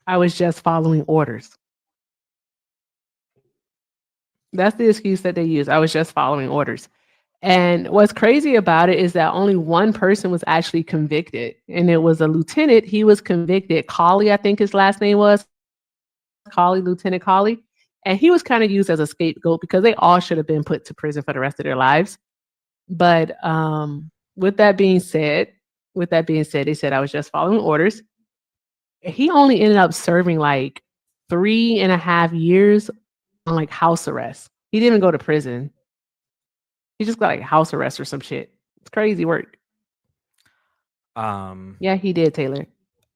I was just following orders. That's the excuse that they used. I was just following orders. And what's crazy about it is that only one person was actually convicted, and it was a lieutenant. He was convicted. Colley, I think his last name was Colley, Lieutenant Colley. And he was kind of used as a scapegoat because they all should have been put to prison for the rest of their lives. But with that being said, they said I was just following orders. He only ended up serving like 3.5 years on like house arrest. He didn't even go to prison. He just got like house arrest or some shit. It's crazy work. Yeah, he did, Taylor.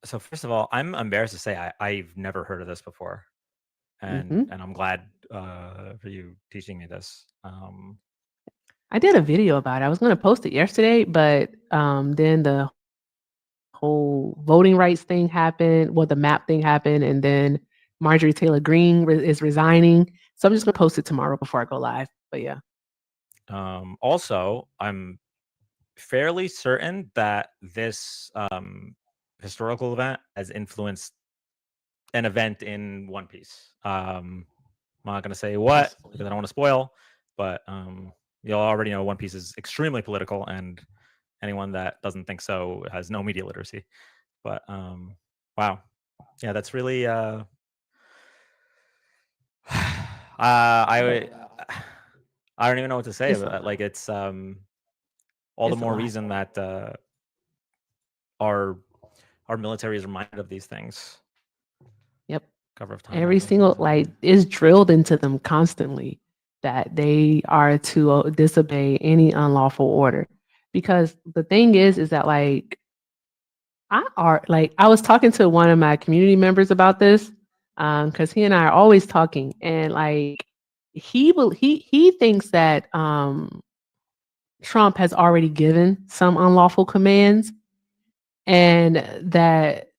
So first of all, I'm embarrassed to say I've never heard of this before, and I'm glad for you teaching me this. I did a video about it. I was going to post it yesterday, but then the whole voting rights thing happened. Well, the map thing happened, and then Marjorie Taylor Greene is resigning. So I'm just going to post it tomorrow before I go live. But yeah. Also, I'm fairly certain that this historical event has influenced an event in One Piece. I'm not going to say what because I don't want to spoil, but you'll already know One Piece is extremely political, and anyone that doesn't think so has no media literacy. But wow, yeah, that's really I don't even know what to say about it. Like it's all the more reason that our military is reminded of these things. Yep. Cover of time. Every single like is drilled into them constantly that they are to disobey any unlawful order. Because the thing is that like I was talking to one of my community members about this because he and I are always talking, and like he thinks that Trump has already given some unlawful commands, and that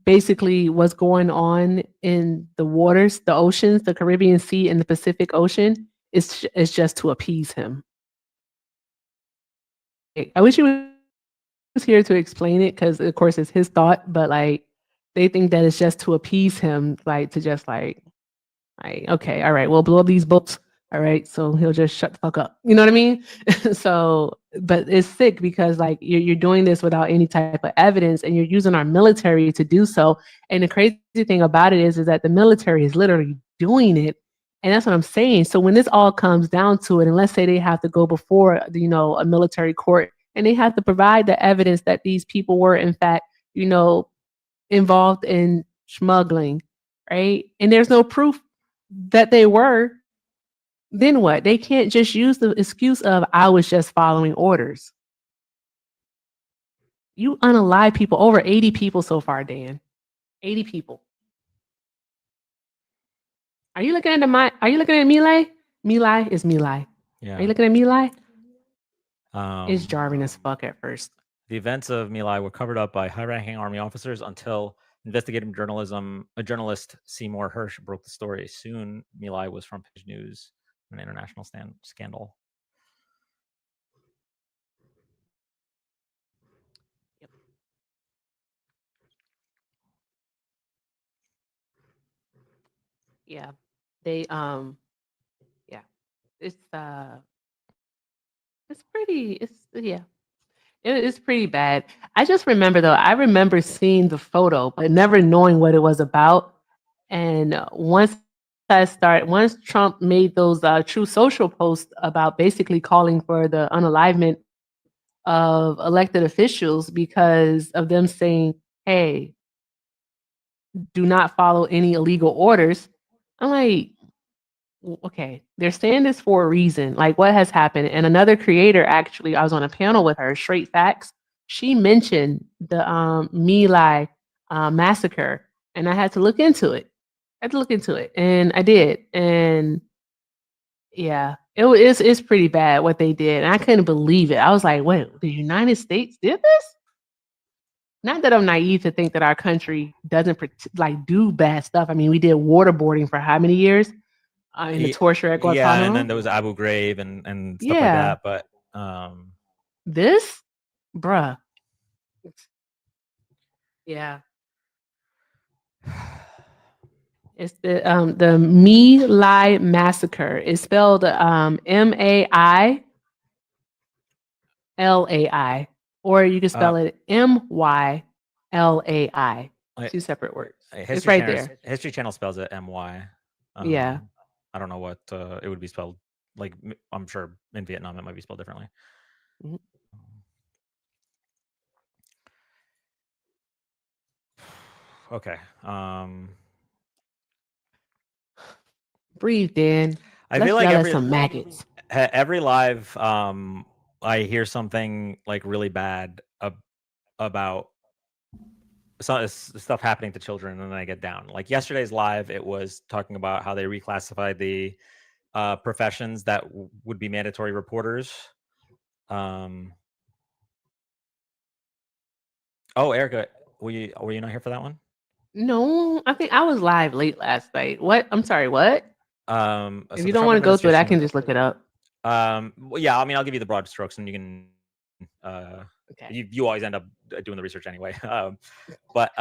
basically what's going on in the waters, the oceans, the Caribbean Sea and the Pacific Ocean is just to appease him. I wish he was here to explain it because of course it's his thought, but like they think that it's just to appease him, like to just like, okay, all right, we'll blow up these boats. All right, so he'll just shut the fuck up. You know what I mean? So, but it's sick because like you're doing this without any type of evidence, and you're using our military to do so. And the crazy thing about it is that the military is literally doing it, and that's what I'm saying. So when this all comes down to it, and let's say they have to go before a military court, and they have to provide the evidence that these people were in fact involved in smuggling, right? And there's no proof that they were, then what? They can't just use the excuse of I was just following orders. You unalive people, over 80 people so far, Dan. 80 people. Are you looking at are you looking at Milai? Milai is Milai. Yeah. Are you looking at Milai? It's jarring as fuck at first. The events of Milai were covered up by high-ranking army officers until investigative journalism, a journalist, Seymour Hirsch, broke the story. Soon, Milai was front page news, an international scandal. Yeah. They yeah. It's it's pretty bad. I just remember though, I remember seeing the photo, but never knowing what it was about. And once Trump made those True Social posts about basically calling for the unalivement of elected officials because of them saying, hey, do not follow any illegal orders. I'm like, okay, they're saying this for a reason. Like, what has happened? And another creator, actually, I was on a panel with her, Straight Facts. She mentioned the My Lai massacre, and I had to look into it. And I did. And yeah, it's pretty bad what they did. And I couldn't believe it. I was like, wait, the United States did this? Not that I'm naive to think that our country doesn't do bad stuff. I mean, we did waterboarding for how many years? In the torture at Guantanamo. Yeah, and then there was Abu Ghraib and stuff Yeah. like that. But this, bruh. Yeah. It's the My Lai massacre. It's spelled MAILAI, or you can spell it MYLAI. Two separate words. It's right there. History Channel spells it MY. Yeah. I don't know what it would be spelled. Like, I'm sure in Vietnam it might be spelled differently. Mm-hmm. Okay. Breathe, Dan. I feel like some maggots. Every live, I hear something like really bad about stuff happening to children, and then I get down. Like yesterday's live, it was talking about how they reclassified the professions that would be mandatory reporters. Oh, Erica, were you not here for that one? No, I think I was live late last night. What? I'm sorry, what? If you don't want to go through it, I can just look it up. Well, yeah, I mean, I'll give you the broad strokes, and you can. Okay. You always end up doing the research anyway. But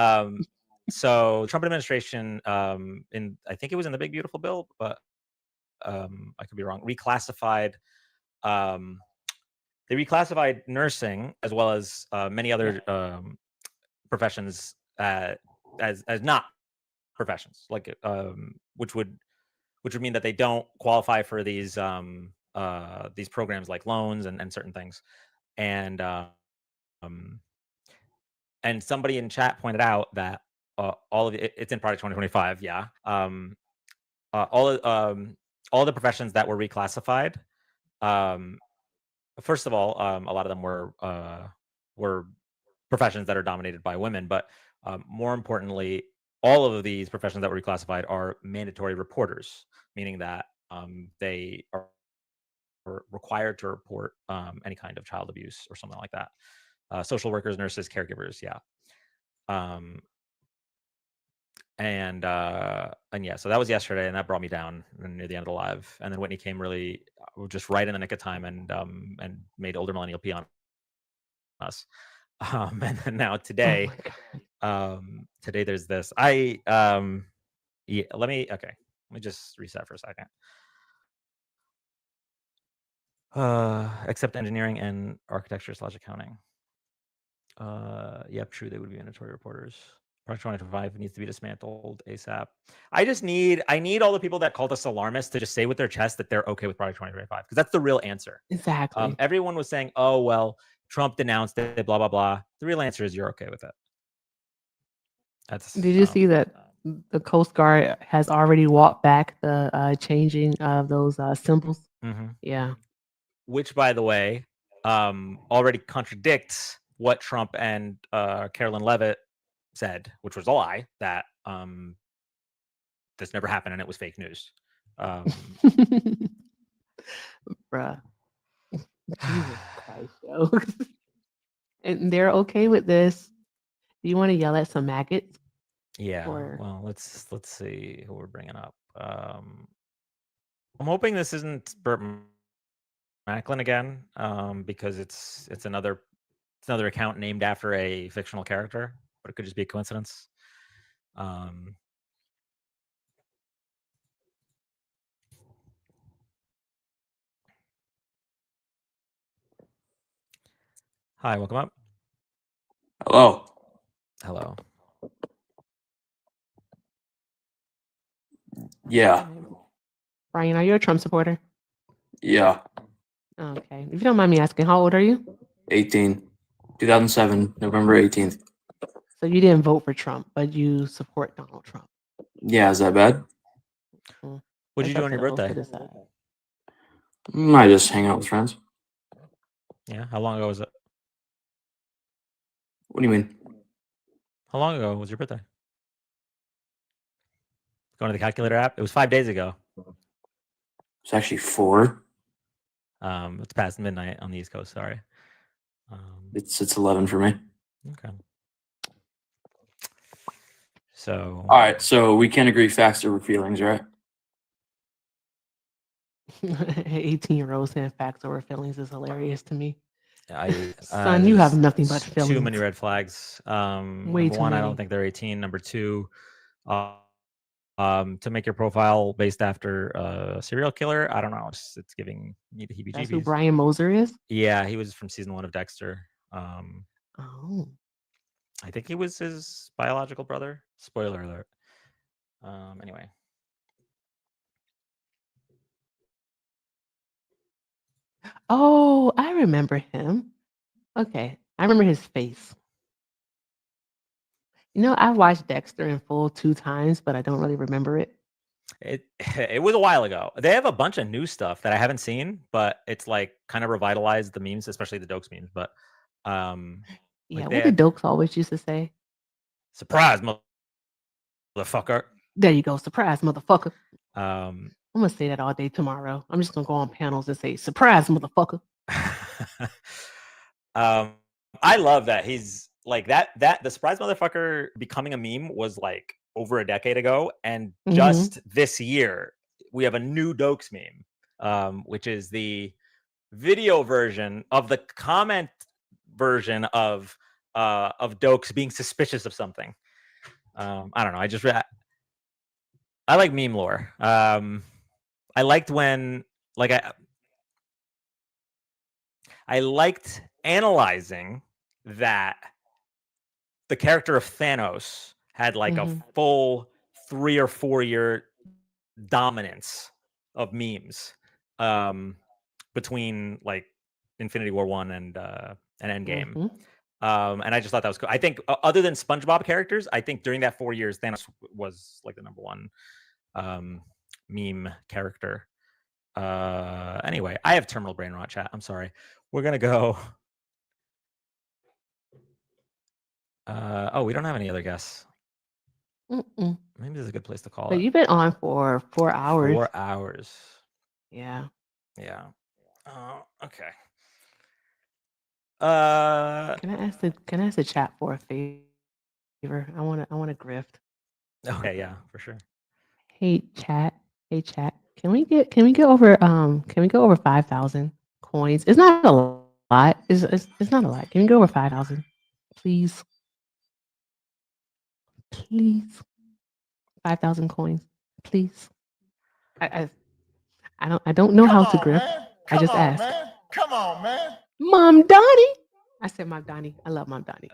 so Trump administration, I think it was in the Big Beautiful Bill, but I could be wrong. Reclassified. They reclassified nursing as well as many other professions as not professions, like which would mean that they don't qualify for these programs like loans and certain things. And somebody in chat pointed out that all of it's in Project 2025. Yeah. All the professions that were reclassified. First of all, a lot of them were professions that are dominated by women, but more importantly, all of these professions that were reclassified are mandatory reporters, meaning that they are required to report any kind of child abuse or something like that. Social workers, nurses, caregivers, yeah. And yeah, so that was yesterday, and that brought me down near the end of the live. And then Whitney came really just right in the nick of time and made older millennial pee on us. And then now today, Today there's this. Yeah, let me just reset for a second. Except engineering and architecture/accounting. Yep, true. They would be mandatory reporters. Project 2025 needs to be dismantled ASAP. I need all the people that called us alarmists to just say with their chest that they're okay with Project 2025, because that's the real answer. Exactly. Everyone was saying, oh, well, Trump denounced it, blah, blah, blah. The real answer is you're okay with it. Did you see that the Coast Guard has already walked back the changing of those symbols? Mhm. Yeah. Which, by the way, already contradicts what Trump and Carolyn Levitt said, which was a lie, that this never happened and it was fake news. Bruh. Jesus Christ, yo. And they're okay with this. Do you want to yell at some maggots? Yeah. Or Well, let's see who we're bringing up. I'm hoping this isn't Burt Macklin again, because it's another account named after a fictional character, but it could just be a coincidence. Hi, welcome up. Hello. Hello. Yeah. Brian, are you a Trump supporter? Yeah. Okay. If you don't mind me asking, how old are you? 18. 2007, November 18th. So you didn't vote for Trump, but you support Donald Trump. Yeah, is that bad? What'd you do on your birthday? I just hang out with friends. Yeah. How long ago was it? What do you mean? How long ago was your birthday? Going to the calculator app? It was 5 days ago. It's actually 4. It's past midnight on the East Coast. Sorry. It's 11 for me. Okay. So. All right. So we can't agree facts over feelings, right? 18-year-old saying facts over feelings is hilarious to me. Son, you have nothing but feelings. Too many red flags. Way Number too one, I many. don't think they're 18. Number two, to make your profile based after a serial killer, I don't know. It's giving me the heebie-jeebies. That's who Brian Moser is? Yeah, he was from season 1 of Dexter. Oh. I think he was his biological brother. Spoiler alert. Anyway. Oh, I remember him. Okay. I remember his face. You know, I watched Dexter in full 2 times, but I don't really remember it. It was a while ago. They have a bunch of new stuff that I haven't seen, but it's like kind of revitalized the memes, especially the Dokes memes. But Yeah, like what did Dokes always used to say? Surprise, motherfucker. There you go, surprise, motherfucker. Um, I'm gonna say that all day tomorrow. I'm just gonna go on panels and say, surprise, motherfucker. I love that he's like that. The surprise motherfucker becoming a meme was like over a decade ago, and just this year we have a new Dokes meme, which is the video version of the comment version of Dokes being suspicious of something. I don't know. I like meme lore. I liked when I liked analyzing that the character of Thanos had like a full 3 or 4 year dominance of memes between like Infinity War 1 and Endgame. And I just thought that was cool. I think other than SpongeBob characters, I think during that 4 years, Thanos was like the number one meme character. Anyway, I have terminal brain rot, chat. I'm sorry. We're gonna go. Oh, we don't have any other guests. Maybe this is a good place to call But it. you've been on for 4 hours. 4 hours. Yeah. Yeah. Okay. Can I ask the chat for a favor? I wanna grift. Okay, yeah, for sure. Hey chat. Can we get over 5,000 coins? It's not a lot. It's not a lot. Can we go over 5,000? Please. Please. 5,000 coins. Please. I don't know how to grip. I just asked. Come on, man. Mom Donnie. I said Mom Donnie. I love Mom Donnie.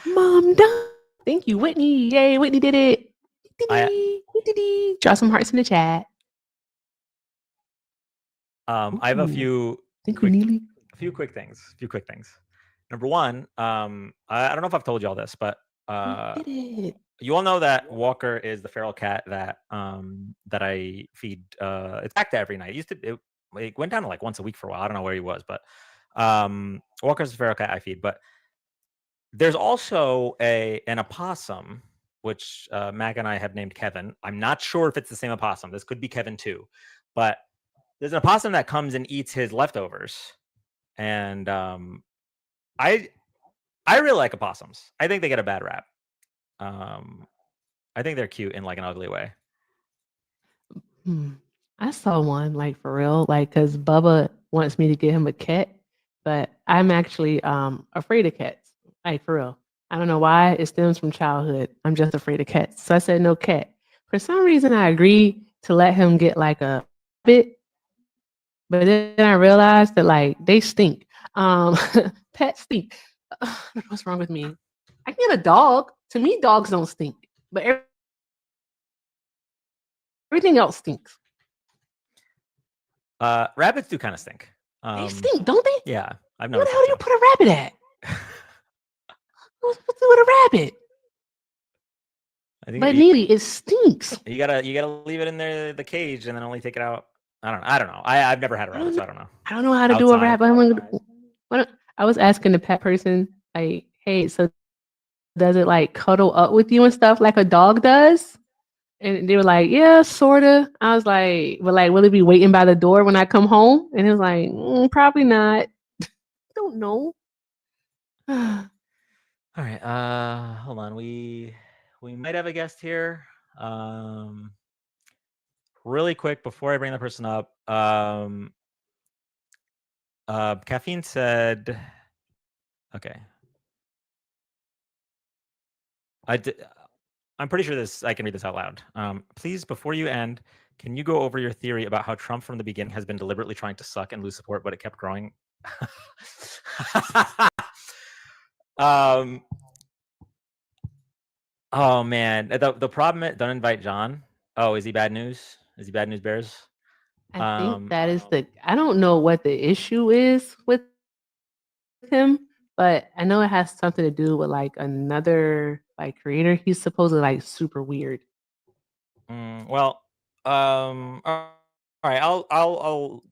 Mom Donnie. Thank you, Whitney. Yay, Whitney did it. Whitney. Draw some hearts in the chat. I have a few quick things. Number one, I don't know if I've told you all this, but you all know that Walker is the feral cat that that I feed. It's back to every night. It went down to like once a week for a while. I don't know where he was, but Walker's the feral cat I feed. But there's also an opossum, which Mac and I have named Kevin. I'm not sure if it's the same opossum. This could be Kevin too, but there's an opossum that comes and eats his leftovers, and I really like opossums. I think they get a bad rap. I think they're cute in like an ugly way. I saw one like for real, like because Bubba wants me to get him a cat, but I'm actually afraid of cats. Like for real. I don't know why. It stems from childhood. I'm just afraid of cats. So I said no cat. For some reason, I agreed to let him get like a bit, but then I realized that like they stink. Pets stink. What's wrong with me? I can get a dog. To me, dogs don't stink, but everything else stinks. Rabbits do kind of stink. They stink, don't they? Yeah, I've Where noticed. the hell do you put a rabbit at? What's to do with a rabbit? But Neely, it stinks. You gotta leave it in there, the cage, and then only take it out. I don't know. I've never had a rabbit, so I don't know. I don't know how to do a rabbit. I was asking the pet person, like, hey, so does it like cuddle up with you and stuff like a dog does? And they were like, yeah, sorta. I was like, but like, will it be waiting by the door when I come home? And it was like, probably not. Don't know. All right. Hold on. We might have a guest here. Really quick before I bring the person up. Caffeine said, okay. I'm pretty sure I can read this out loud. Please, before you end, can you go over your theory about how Trump from the beginning has been deliberately trying to suck and lose support, but it kept growing? Oh man, the problem. Don't invite John. Oh, is he bad news? Is he bad news bears? I think that is I don't know what the issue is with him, but I know it has something to do with like another like creator. He's supposedly like super weird. Well, all right. I'll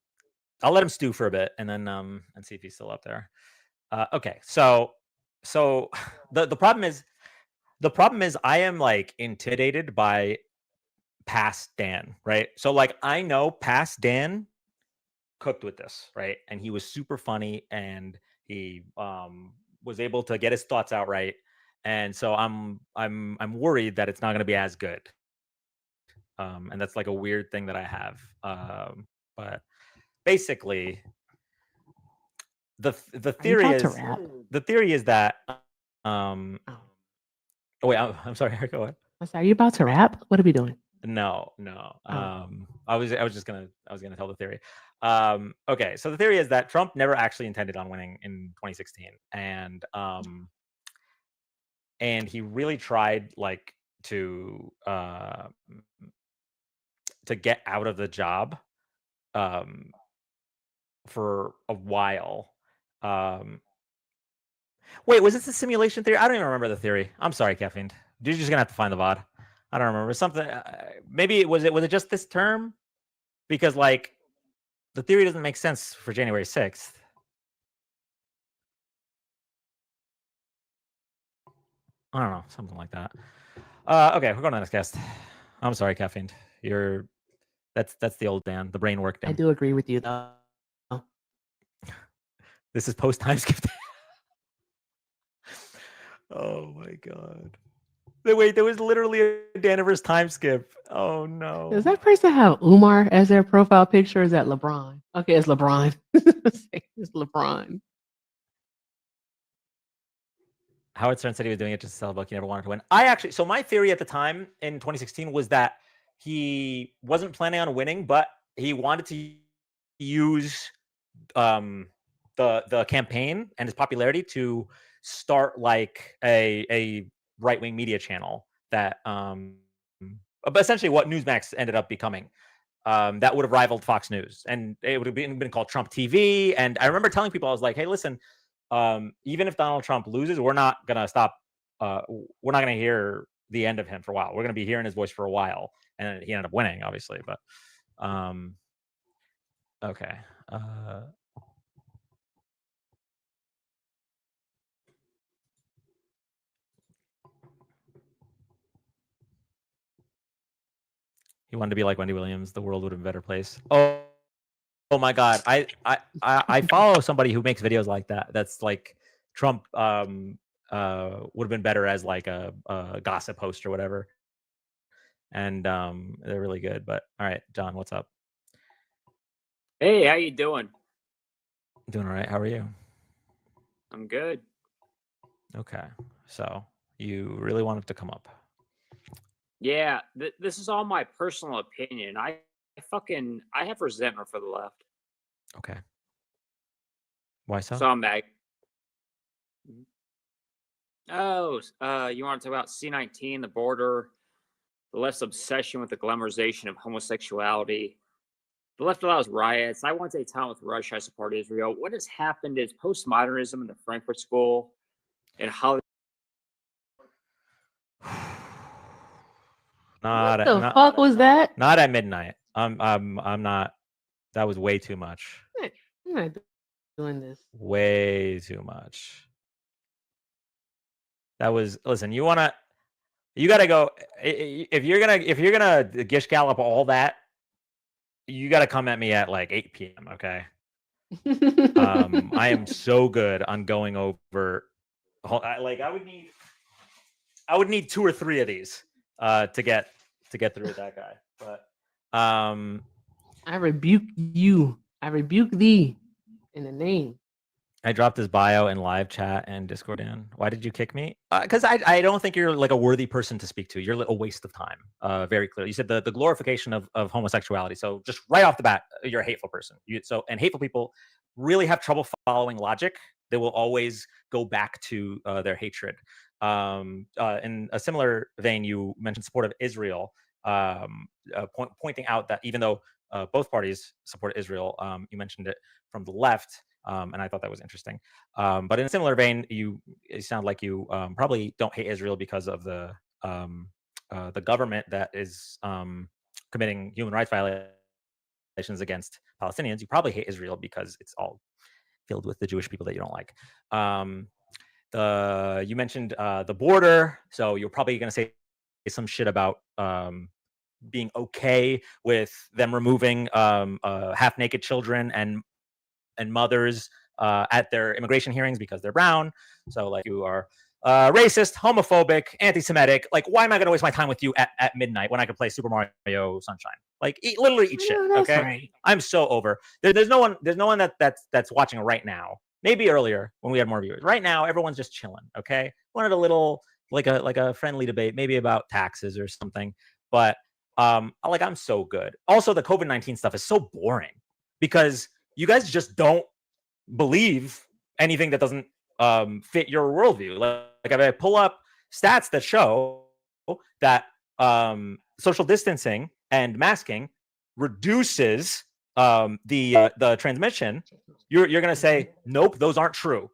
let him stew for a bit and then and see if he's still up there. Okay, so the problem is I am like intimidated by past Dan, right? So like I know past Dan cooked with this, right? And he was super funny and he was able to get his thoughts out right. And so I'm worried that it's not going to be as good. And that's like a weird thing that I have. But basically the theory is that oh wait, I'm sorry, go ahead. Are you about to rap? What are we doing? No. I was gonna tell the theory. Okay, so the theory is that Trump never actually intended on winning in 2016, and he really tried like to get out of the job for a while. Wait, was this a simulation theory? I don't even remember the theory. I'm sorry, Caffeine. You're just gonna have to find the VOD. I don't remember something. Maybe was it just this term? Because like the theory doesn't make sense for January 6th. I don't know, something like that. Okay, we're going to the next guest. I'm sorry, Caffeine. That's the old Dan, the brain work Dan. I do agree with you though. This is post time skip. Oh my god. Wait, there was literally a Daniverse time skip. Oh no. Does that person have Umar as their profile picture? Or is that LeBron? Okay, it's LeBron. It's LeBron. Howard Stern said he was doing it just to sell a book. He never wanted to win. I actually, so my theory at the time in 2016 was that he wasn't planning on winning, but he wanted to use the campaign and his popularity to start like a right-wing media channel that but essentially what Newsmax ended up becoming. That would have rivaled Fox News, and it would have been called Trump TV. And I remember telling people, I was like, hey, listen, even if Donald Trump loses, we're not gonna stop. We're not gonna hear the end of him for a while. We're gonna be hearing his voice for a while. And he ended up winning, obviously. But okay. He wanted to be like Wendy Williams. The world would have been a better place. Oh my God. I follow somebody who makes videos like that. That's like Trump would have been better as like a gossip host or whatever. And they're really good. But all right, John, what's up? Hey, how you doing? Doing all right. How are you? I'm good. Okay. So you really wanted to come up. Yeah, this is all my personal opinion. I have resentment for the left. Okay. Why so? So I'm back. Oh, you want to talk about C-19, the border, the left's obsession with the glamorization of homosexuality. The left allows riots. I want to take time with Russia. I support Israel. What has happened is postmodernism in the Frankfurt School and Hollywood. What the fuck was that? Not at midnight. I'm not. That was way too much. I'm not doing this. Way too much. That was. Listen, you gotta go. If you're gonna gish gallop all that, you gotta come at me at like 8 p.m. Okay. I am so good on going over. I would need 2 or 3 of these to get through with that guy. But I rebuke you. I rebuke thee in the name. I dropped his bio in live chat and Discord in. Why did you kick me? Because I don't think you're like a worthy person to speak to. You're a waste of time. Very clearly. You said the glorification of homosexuality. So just right off the bat, you're a hateful person. And hateful people really have trouble following logic. They will always go back to their hatred. In a similar vein, you mentioned support of Israel, pointing out that even though both parties support Israel, you mentioned it from the left. And I thought that was interesting. But in a similar vein, it sound like you probably don't hate Israel because of the government that is committing human rights violations against Palestinians. You probably hate Israel because it's all filled with the Jewish people that you don't like. You mentioned the border, so you're probably going to say some shit about being okay with them removing half-naked children and mothers at their immigration hearings because they're brown. So like you are racist, homophobic, anti-Semitic. Like, why am I going to waste my time with you at midnight when I could play Super Mario Sunshine? Like, literally eat shit. Okay, right. I'm so over. There's no one that's watching right now. Maybe earlier when we had more viewers. Right now, everyone's just chilling. Okay, wanted a little like a friendly debate, maybe about taxes or something. But I'm so good. Also, the COVID-19 stuff is so boring because you guys just don't believe anything that doesn't fit your worldview. Like if I pull up stats that show that social distancing and masking reduces the transmission, you're going to say, nope, those aren't true.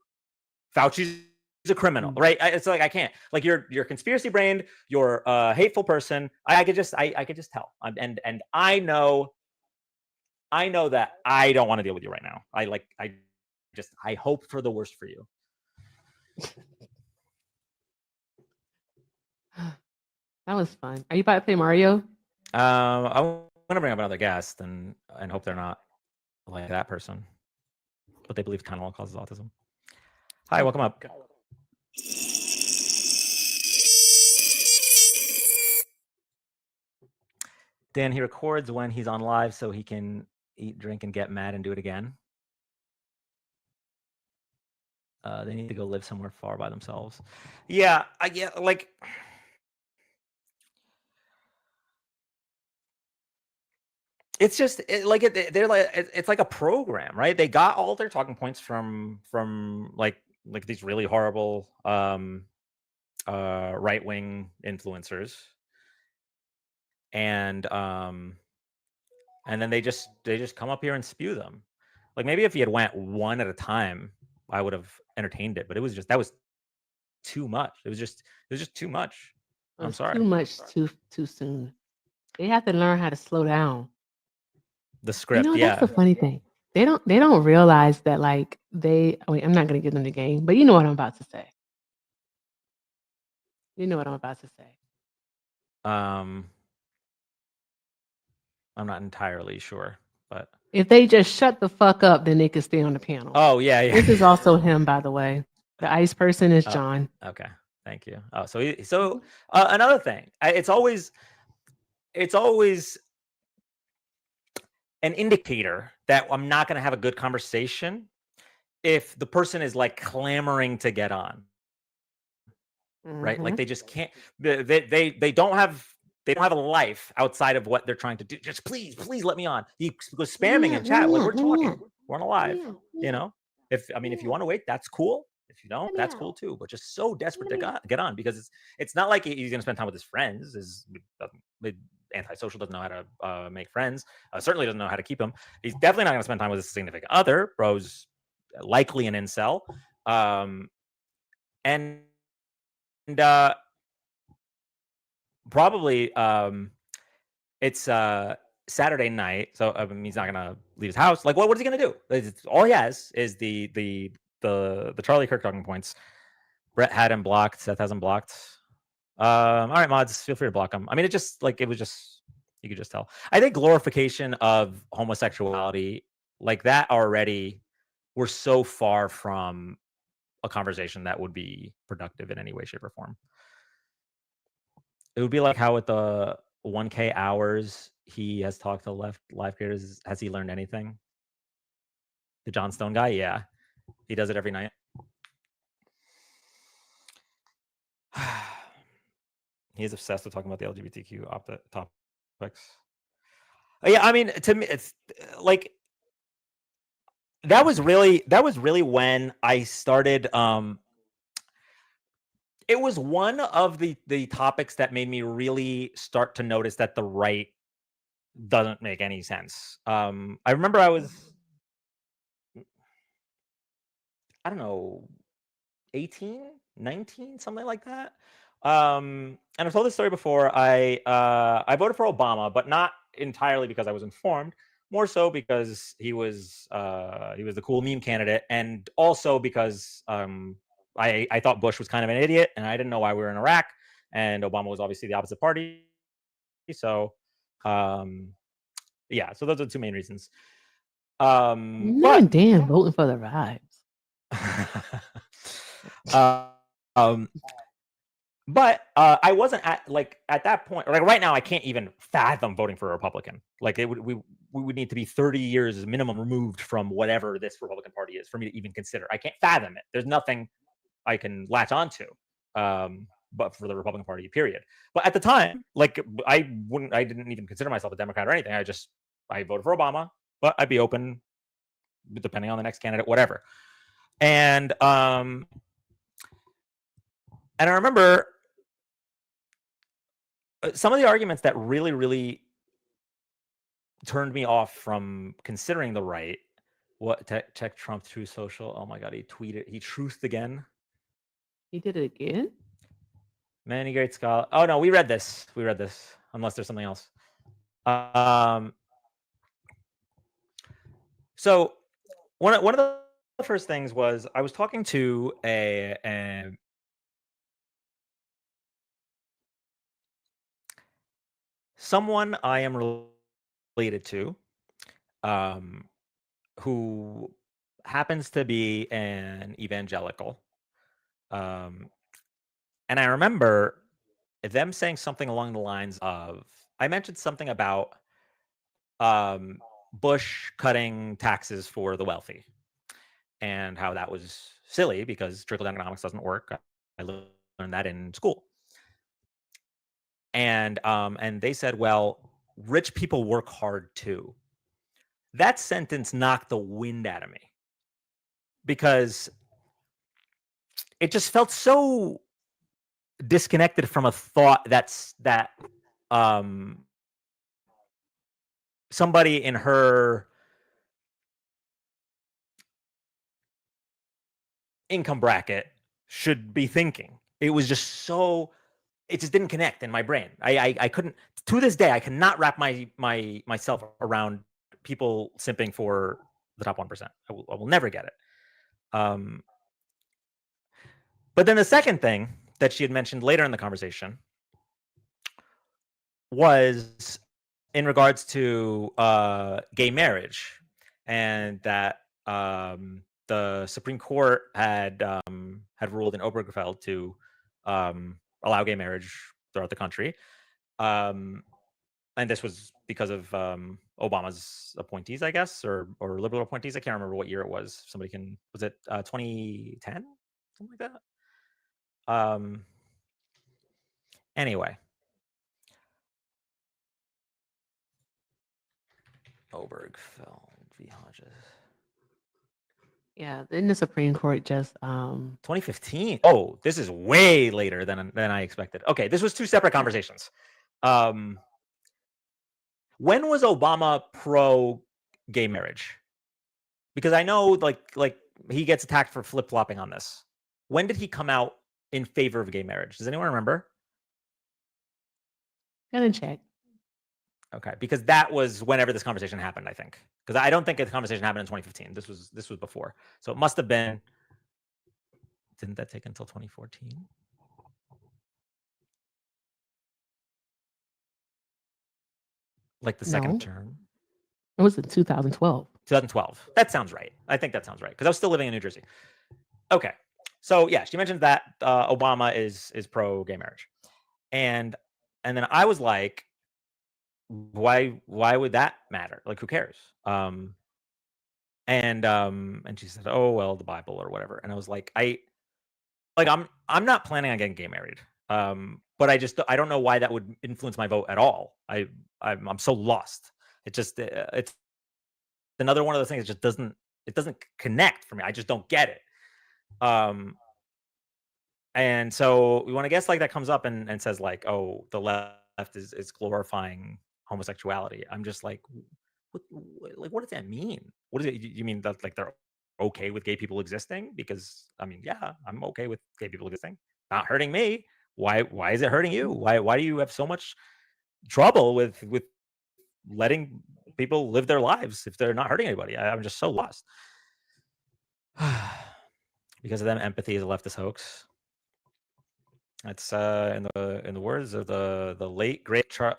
Fauci's a criminal, right? It's like I can't. Like you're conspiracy brained. You're a hateful person. I could just tell. And I know that I don't want to deal with you right now. I hope for the worst for you. That was fun. Are you about to play Mario? I'm gonna bring up another guest and hope they're not like that person, but they believe Tylenol causes autism. Hi, welcome up. Dan, he records when he's on live so he can eat, drink, and get mad and do it again. They need to go live somewhere far by themselves. Yeah, I get like. It's just they're like it's like a program, right? They got all their talking points from like these really horrible right wing influencers, and then they just come up here and spew them. Like maybe if you had went one at a time, I would have entertained it, but that was too much. It was just too much. It I'm was sorry. too much too soon. They have to learn how to slow down. The You script, know, that's yeah. the funny thing. They don't realize that like wait, I'm not gonna give them the game, but you know what I'm about to say. You know what I'm about to say. I'm not entirely sure, but If they just shut the fuck up, then they could stay on the panel. oh yeah, yeah. This is also him, by the way. The ice person is Oh, John. okay, thank you. Oh, so another thing, it's always an indicator that I'm not going to have a good conversation if the person is like clamoring to get on, right? Like Mhm. they just can't. They don't have a life outside of what they're trying to do. Just please let me on. He goes spamming in chat like we're talking, we're on a live. You know, if you want to wait, that's cool. If you don't, that's cool too. But just so desperate to get on because it's not like he's going to spend time with his friends. Antisocial, doesn't know how to make friends. Certainly doesn't know how to keep them. He's definitely not going to spend time with his significant other. Bro's likely an incel. And probably it's Saturday night, so he's not gonna leave his house. Like, what is he gonna do? All he has is the Charlie Kirk talking points. Brett had him blocked. Seth has him blocked. All right, mods, feel free to block him. I mean, it was just you could just tell. I think glorification of homosexuality like that already. We're so far from a conversation that would be productive in any way, shape, or form. It would be like how with the 1K hours he has talked to live creators. Has he learned anything? The John Stone guy, yeah, he does it every night. He is obsessed with talking about the LGBTQ topics. Yeah, I mean, to me, it's like that was really when I started. It was one of the topics that made me really start to notice that the right doesn't make any sense. I remember I don't know, 18, 19, something like that. And I've told this story before. I voted for Obama, but not entirely because I was informed. More so because he was the cool meme candidate, and also because I thought Bush was kind of an idiot, and I didn't know why we were in Iraq, and Obama was obviously the opposite party. So, yeah. So those are the two main reasons. No damn voting for the vibes. But I wasn't at that point. Like right now, I can't even fathom voting for a Republican. Like we would need to be 30 years minimum removed from whatever this Republican Party is for me to even consider. I can't fathom it. There's nothing I can latch onto, but for the Republican Party, period. But at the time, like I didn't even consider myself a Democrat or anything. I voted for Obama, but I'd be open depending on the next candidate, whatever. And I remember some of the arguments that really, really turned me off from considering the right. What check Trump Truth Social? Oh my God, he truthed again. He did it again. Many great scholar. Oh no, we read this. Unless there's something else. So one of the first things was I was talking to someone I am related to, who happens to be an evangelical. And I remember them saying something along the lines of, I mentioned something about Bush cutting taxes for the wealthy. and how that was silly because trickle-down economics doesn't work. I learned that in school. And they said, well, rich people work hard too. That sentence knocked the wind out of me because it just felt so disconnected from a thought that somebody in her income bracket should be thinking. It was just so, it just didn't connect in my brain. I couldn't, to this day, I cannot wrap myself around people simping for the top 1%. I will never get it. But then the second thing that she had mentioned later in the conversation was in regards to gay marriage, and that the Supreme Court had ruled in Obergefell to allow gay marriage throughout the country, and this was because of Obama's appointees, I guess, or liberal appointees. I can't remember what year it was. Somebody can, was it 2010, something like that? Anyway, Obergefell v. Hodges. Yeah, then the Supreme Court just 2015. Oh, this is way later than I expected. Okay, this was two separate conversations. When was Obama pro gay marriage? Because I know like he gets attacked for flip-flopping on this. When did he come out in favor of gay marriage? Does anyone remember? gonna check. Okay, because that was whenever this conversation happened, I think. Because I don't think the conversation happened in 2015. This was before. So it must have been. Didn't that take until 2014? Like the second No. term? It was in 2012. 2012. That sounds right. I think that sounds right because I was still living in New Jersey. Okay, so yeah, she mentioned that Obama is pro gay marriage, and then I was like, why would that matter? Like, who cares? And she said, oh well, the Bible or whatever. And I was like, I'm not planning on getting gay married. But I don't know why that would influence my vote at all. I'm so lost. It's another one of those things that just doesn't connect for me. I just don't get it. And so we want to guess like that comes up and says like, oh, the left is glorifying homosexuality. I'm just like, what does that mean? What is it? You mean that like they're okay with gay people existing? Because I mean, yeah, I'm okay with gay people existing. Not hurting me. Why is it hurting you? Why do you have so much trouble with letting people live their lives if they're not hurting anybody? I'm just so lost. Because of them, empathy is a leftist hoax. That's in the words of the late great Charlie.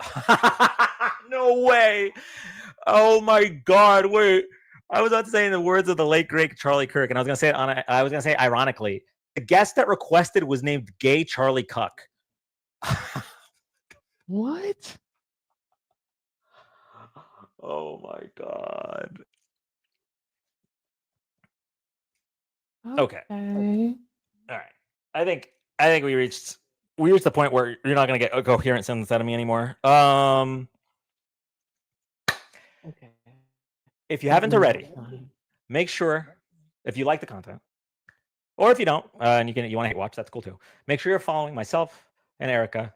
No way! Oh my God! Wait, I was about to say in the words of the late great Charlie Kirk, and I was gonna say ironically, the guest that requested was named Gay Charlie Cuck. What? Oh my God. Okay. All right. I think we reached the point where you're not gonna get a coherent sentence out of me anymore. Okay. If you haven't already, make sure if you like the content, or if you don't, and you want to hate watch, that's cool too. Make sure you're following myself and Erica.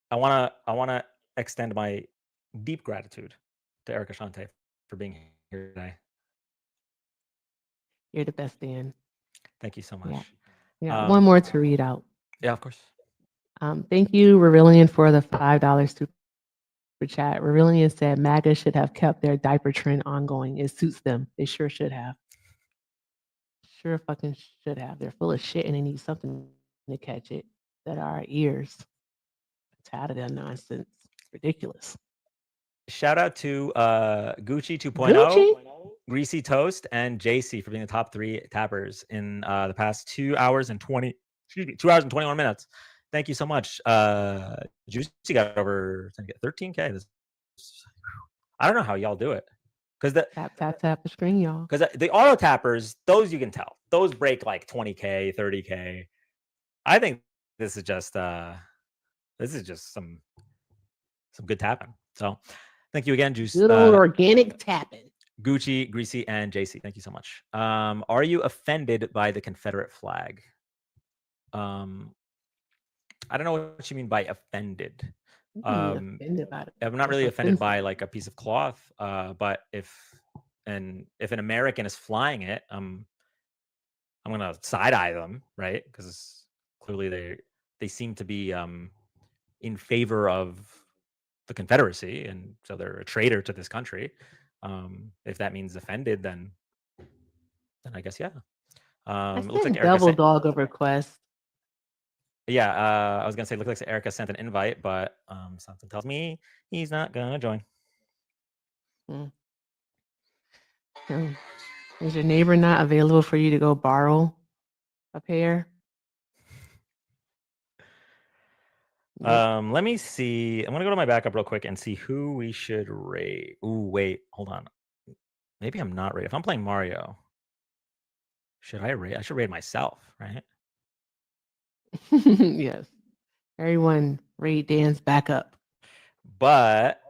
I wanna extend my deep gratitude to Erica Shante for being here today. You're the best, Dan. Thank you so much. Yeah. One more to read out. Yeah, of course. Thank you, Rerillian, for the $5 super chat. Rerillian said MAGA should have kept their diaper trend ongoing. It suits them. They sure should have. Sure fucking should have. They're full of shit and they need something to catch it. That are our ears. I'm tired of that nonsense. It's ridiculous. Shout out to Gucci 2.0, Greasy Toast, and JC for being the top 3 tappers in the past 2 hours and 21 minutes. Thank you so much. Juicy got over 13K. I don't know how y'all do it. Because the tap the screen, y'all. Because the auto tappers, those you can tell, those break like 20K, 30K. I think this is just some good tapping. So thank you again, Juice. Good old organic tapping. Gucci, Greasy, and JC. Thank you so much. Are you offended by the Confederate flag? I don't know what you mean by offended. Offended by it. I'm not really offended by like a piece of cloth, but if an American is flying it, I'm gonna side eye them, right? Because clearly they seem to be in favor of the Confederacy, and so they're a traitor to this country. If that means offended, then I guess yeah. I It looks like sent Erica double sent, dog a request. yeah. I was gonna say, looks like Erica sent an invite, but something tells me he's not gonna join. Is your neighbor not available for you to go borrow a pair? Let me see. I'm gonna go to my backup real quick and see who we should raid. Ooh, wait, hold on. Maybe I'm not raid. If I'm playing Mario, should I raid? I should raid myself, right? Yes. Everyone raid Dan's backup. But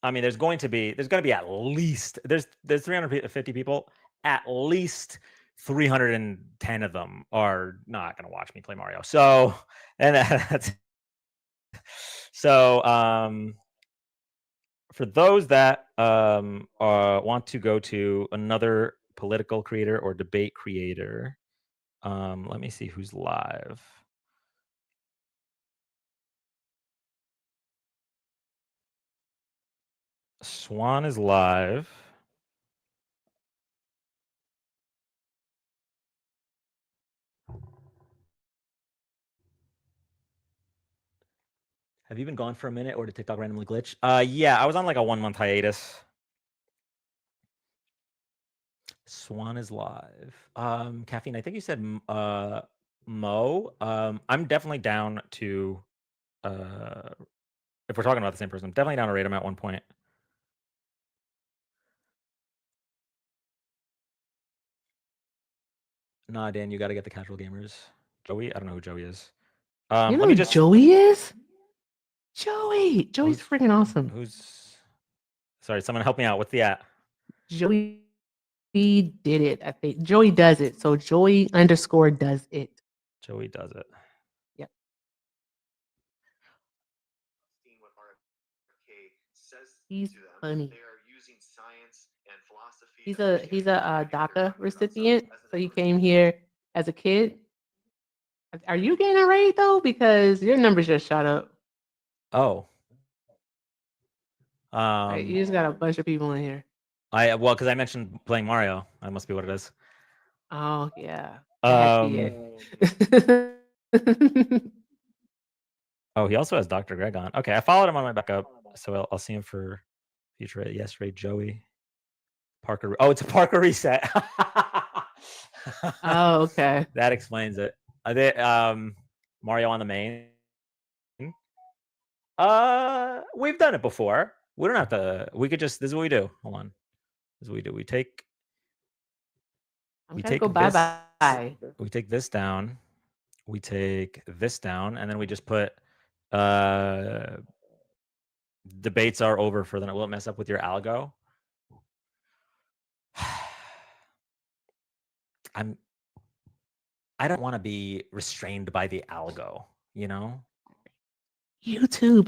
I mean, there's going to be at least there's 350 people. At least 310 of them are not going to watch me play Mario. So, and that's so. For those that want to go to another political creator or debate creator, let me see who's live. Swan is live. Have you been gone for a minute, or did TikTok randomly glitch? Yeah, I was on like a 1-month hiatus. Swan is live. Caffeine, I think you said Mo. I'm definitely down to if we're talking about the same person, I'm definitely down to rate him at one point. Nah, Dan, you got to get the casual gamers. Joey, I don't know who Joey is. You know let me who just. Joey is? Joey's freaking awesome. Sorry, someone help me out. What's the at? Joey did it. I think Joey does it. So Joey _ does it. Joey does it. Yep. He's funny. He's a DACA recipient, so he came here as a kid. Are you getting a raid though? Because your numbers just shot up. Oh. Right, you just got a bunch of people in here. Well, because I mentioned playing Mario. That must be what it is. Oh yeah. That had to be it. Oh, he also has Dr. Greg on. Okay, I followed him on my backup, so I'll see him for future raid. Yes, raid Joey. Parker. Oh, it's a Parker reset. Oh, okay. That explains it. Mario on the main. We've done it before. We don't have to. We could just. This is what we do. Hold on. This is what we do. We take. We take go this. bye. We take this down. We take this down, and then we just put. Debates are over for then. It won't mess up with your algo. I don't want to be restrained by the algo, you know? YouTube.